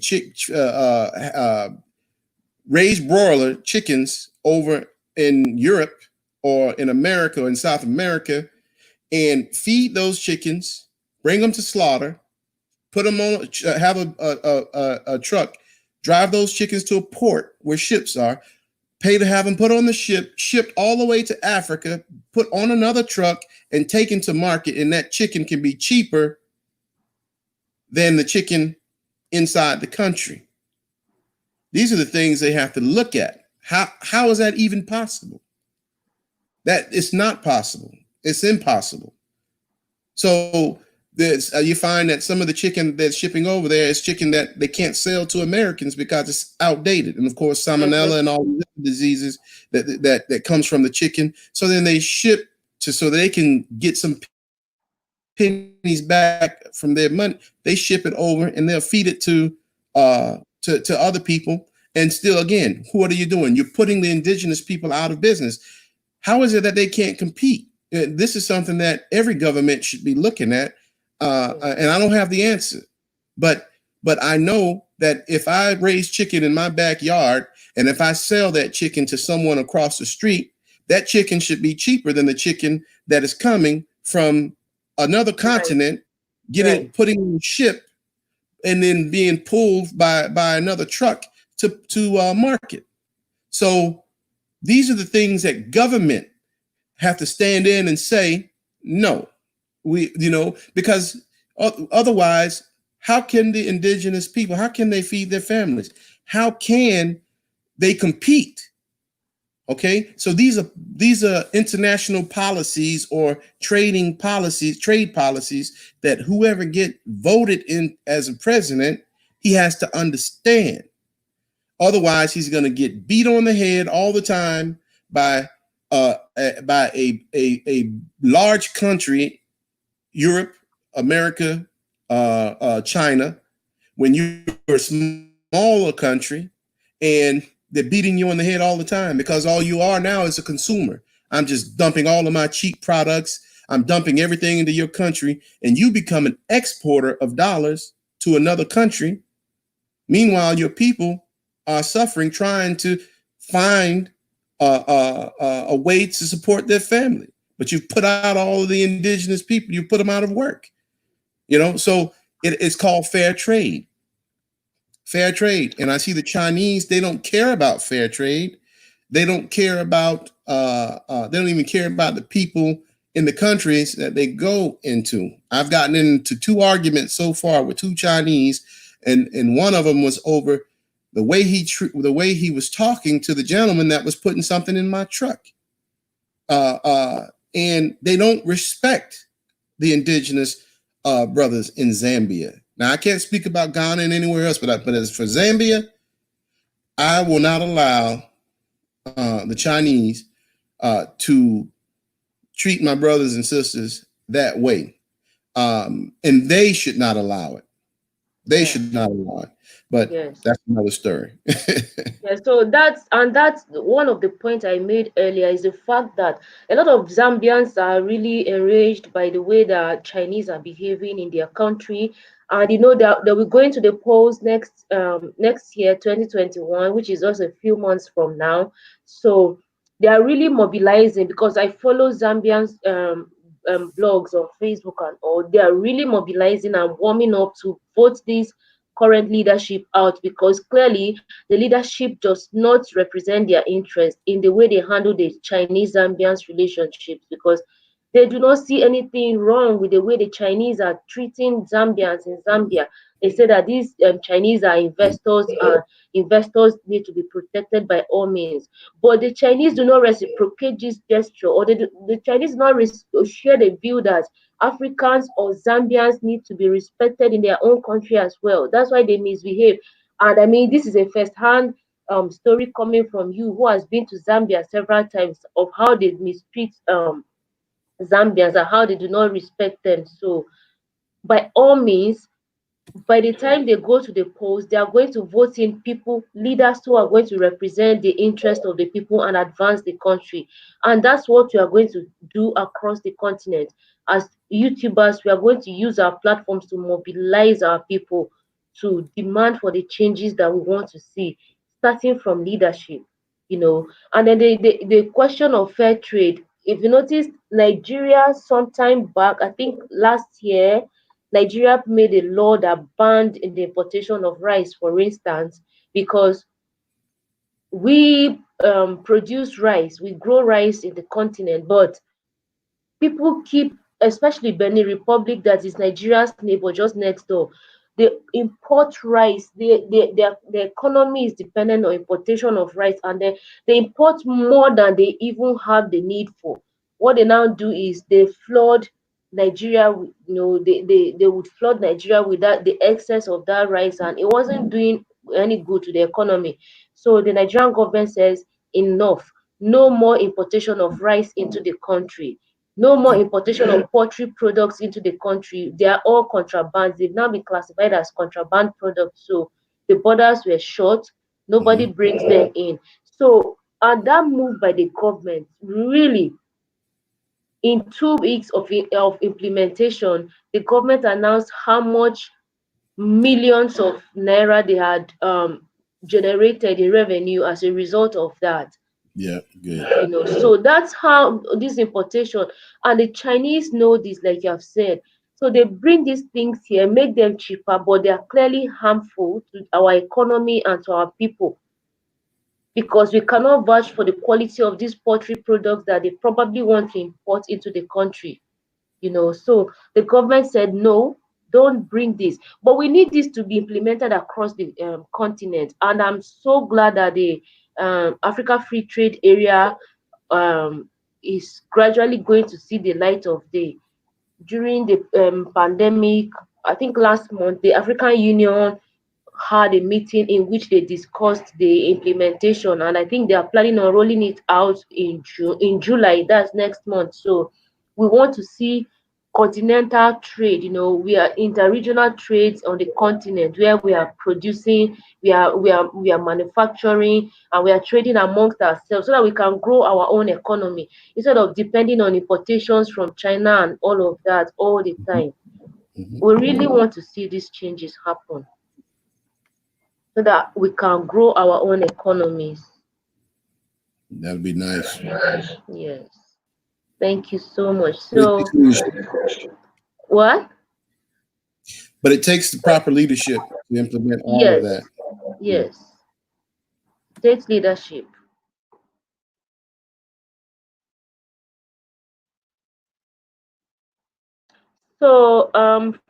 raise broiler chickens over in Europe or in America or in South America and feed those chickens, bring them to slaughter, put them on, have a truck, drive those chickens to a port where ships are, pay to have them put on the ship, shipped all the way to Africa, put on another truck and taken to market, and that chicken can be cheaper than the chicken inside the country. These are the things they have to look at. How is that even possible? That it's not possible. It's impossible. So you find that some of the chicken that's shipping over there is chicken that they can't sell to Americans because it's outdated. And of course, salmonella and all the diseases that comes from the chicken. So then they ship so they can get some pennies back from their money. They ship it over and they'll feed it to other people. And still, again, what are you doing? You're putting the indigenous people out of business. How is it that they can't compete? This is something that every government should be looking at. And I don't have the answer, but I know that if I raise chicken in my backyard and if I sell that chicken to someone across the street, that chicken should be cheaper than the chicken that is coming from another continent, putting on ship and then being pulled by another truck to market. So these are the things that government have to stand in and say, no, because otherwise, how can the indigenous people, how can they feed their families? How can they compete? Okay, so these are international policies or trade policies that whoever get voted in as a president, he has to understand. Otherwise, he's going to get beat on the head all the time by a large country, Europe, America, China, when you're a smaller country and they're beating you on the head all the time because all you are now is a consumer. I'm just dumping all of my cheap products. I'm dumping everything into your country and you become an exporter of dollars to another country. Meanwhile, your people are suffering trying to find a way to support their family. But you've put out all of the indigenous people, you put them out of work. So it's called fair trade. Fair trade. And I see the Chinese, they don't care about fair trade. They don't care about, they don't even care about the people in the countries that they go into. I've gotten into 2 arguments so far with 2 Chinese, and one of them was over the way he was talking to the gentleman that was putting something in my truck. And they don't respect the indigenous brothers in Zambia. Now, I can't speak about Ghana and anywhere else, but as for Zambia, I will not allow the Chinese to treat my brothers and sisters that way. And they should not allow it. They should not allow it. But Yes. that's another story. Yeah, so that's one of the points I made earlier, is the fact that a lot of Zambians are really enraged by the way that Chinese are behaving in their country, and that they will go into the polls next year, 2021, which is just a few months from now. So they are really mobilizing, because I follow Zambians blogs on Facebook and all. They are really mobilizing and warming up to vote this current leadership out, because clearly the leadership does not represent their interest in the way they handle the Chinese Zambians relationships, because they do not see anything wrong with the way the Chinese are treating Zambians in Zambia. They say that these Chinese are investors, and investors need to be protected by all means. But the Chinese do not reciprocate this gesture, or the Chinese do not share the view that Africans or Zambians need to be respected in their own country as well. That's why they misbehave. And I mean, this is a first-hand story coming from you, who has been to Zambia several times, of how they mistreat Zambians and how they do not respect them. So, by all means, by the time they go to the polls, they are going to vote in people, leaders who are going to represent the interest of the people and advance the country. And that's what we are going to do across the continent. As YouTubers, we are going to use our platforms to mobilize our people to demand for the changes that we want to see, starting from leadership, And then the question of fair trade. If you notice, Nigeria sometime back, I think last year, Nigeria made a law that banned the importation of rice, for instance, because we produce rice, we grow rice in the continent, but people keep, especially Benin Republic, that is Nigeria's neighbor just next door, they import rice. Their economy is dependent on importation of rice, and they import more than they even have the need for. What they now do is they flood Nigeria. They would flood Nigeria with the excess of that rice, and it wasn't doing any good to the economy. So the Nigerian government says, enough, no more importation of rice into the country, no more importation of poultry products into the country. They are all contraband. They've now been classified as contraband products. So the borders were shut. Nobody brings them in. So, and that move by the government, really, in 2 weeks of implementation, the government announced how much millions of naira they had generated in revenue as a result of that. Yeah, good. So that's how this importation, and the Chinese know this, like you have said. So they bring these things here, make them cheaper, but they are clearly harmful to our economy and to our people, because we cannot vouch for the quality of these poultry products that they probably want to import into the country. So the government said, no, don't bring this, but we need this to be implemented across the continent. And I'm so glad that the Africa Free Trade Area is gradually going to see the light of day. During the pandemic, I think last month, the African Union had a meeting in which they discussed the implementation, and I think they are planning on rolling it out in July. That's next month. So we want to see continental trade. We are interregional trades on the continent, where we are producing, we are manufacturing, and we are trading amongst ourselves, so that we can grow our own economy instead of depending on importations from China and all of that all the time. We really want to see these changes happen, so that we can grow our own economies. That'd be nice. Yes. Thank you so much. So, what? But it takes the proper leadership to implement all Yes. of that. Yes. Takes leadership. So,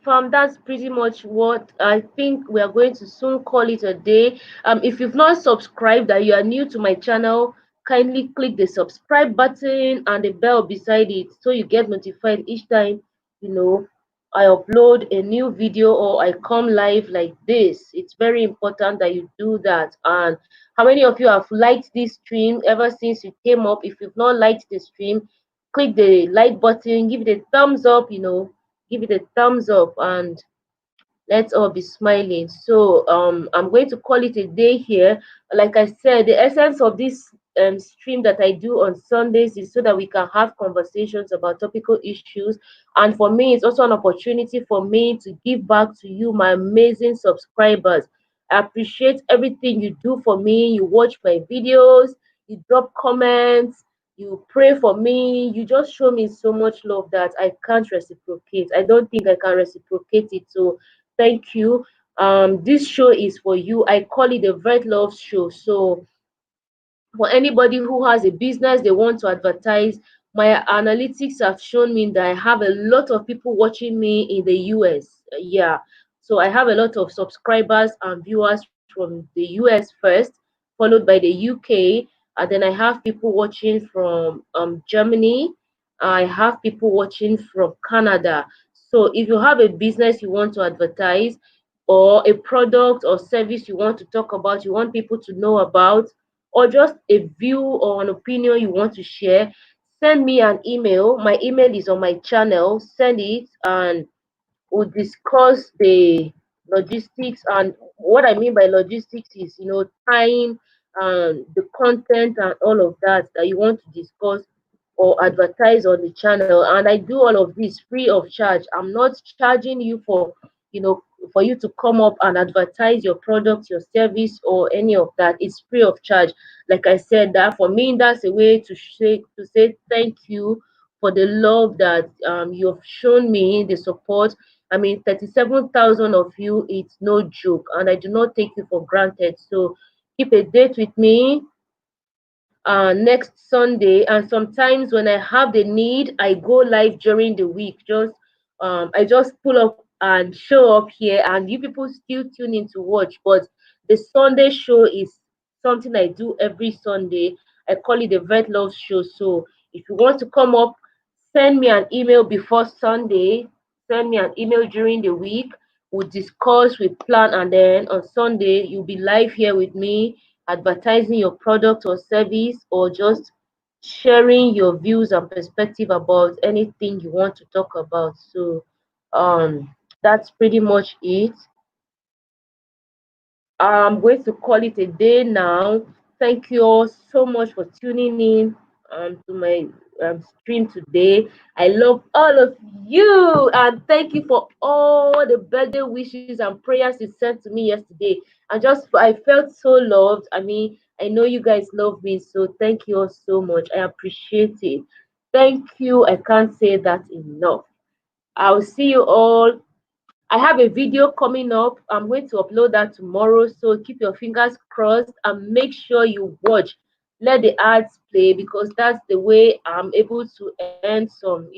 fam, that's pretty much what I think we are going to soon call it a day. If you've not subscribed and you are new to my channel, kindly click the subscribe button and the bell beside it, so you get notified each time, I upload a new video or I come live like this. It's very important that you do that. And how many of you have liked this stream ever since it came up? If you've not liked the stream, click the like button, give it a thumbs up, give it a thumbs up, and Let's all be smiling. So I'm going to call it a day here. Like I said, the essence of this stream that I do on Sundays is so that we can have conversations about topical issues. And for me, it's also an opportunity for me to give back to you, my amazing subscribers. I appreciate everything you do for me. You watch my videos, you drop comments, you pray for me. You just show me so much love that I can't reciprocate. I don't think I can reciprocate it. So thank you. This show is for you. I call it the Vet Love Show. So for anybody who has a business they want to advertise, my analytics have shown me that I have a lot of people watching me in the US. Yeah. So I have a lot of subscribers and viewers from the US first, followed by the UK. And then I have people watching from Germany. I have people watching from Canada. So if you have a business you want to advertise, or a product or service you want to talk about, you want people to know about, or just a view or an opinion you want to share, send me an email. My email is on my channel. Send it and we'll discuss the logistics. And what I mean by logistics is, time and the content and all of that that you want to discuss or advertise on the channel. And I do all of this free of charge. I'm not charging you you know for you to come up and advertise your product, your service, or any of that. It's free of charge. Like I said, that for me, that's a way to say thank you for the love that you have shown me, the support. I mean, 37,000 of you, it's no joke, and I do not take you for granted. So keep a date with me next Sunday. And sometimes when I have the need, I go live during the week. I just pull up and show up here, and you people still tune in to watch. But the Sunday show is something I do every Sunday. I call it the Vet Love Show. So if you want to come up, send me an email before Sunday. Send me an email during the week. We'll discuss, we plan, and then on Sunday you'll be live here with me, advertising your product or service, or just sharing your views and perspective about anything you want to talk about. So that's pretty much it. I'm going to call it a day now. Thank you all so much for tuning in to my stream today. I love all of you, and thank you for all the birthday wishes and prayers you sent to me yesterday. I felt so loved. I mean, I know you guys love me, so thank you all so much. I appreciate it. Thank you. I can't say that enough. I'll see you all. I have a video coming up. I'm going to upload that tomorrow. So keep your fingers crossed and make sure you watch. Let the ads play, because that's the way I'm able to earn some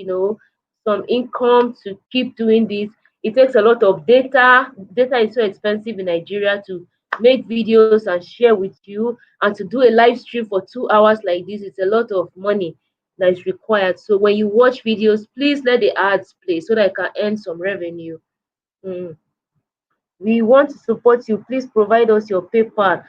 income to keep doing this. It takes a lot of data. Data is so expensive in Nigeria to make videos and share with you, and to do a live stream for 2 hours like this. It's a lot of money that is required. So when you watch videos, please let the ads play so that I can earn some revenue. Mm. We want to support you. Please provide us your PayPal.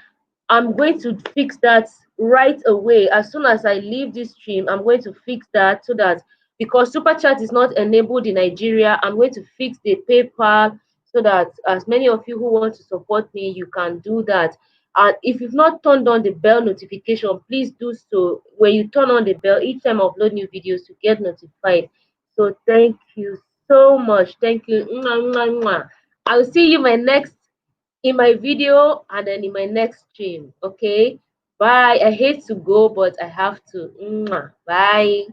I'm going to fix that right away. As soon as I leave this stream, I'm going to fix that, so that, because Super Chat is not enabled in Nigeria, I'm going to fix the PayPal so that as many of you who want to support me, you can do that. And if you've not turned on the bell notification, please do so. When you turn on the bell, each time I upload new videos, you get notified. So thank you so much. Thank you. Mwah, mwah, mwah. I'll see you in my video and then in my next stream. Okay, bye. I hate to go, but I have to. Bye.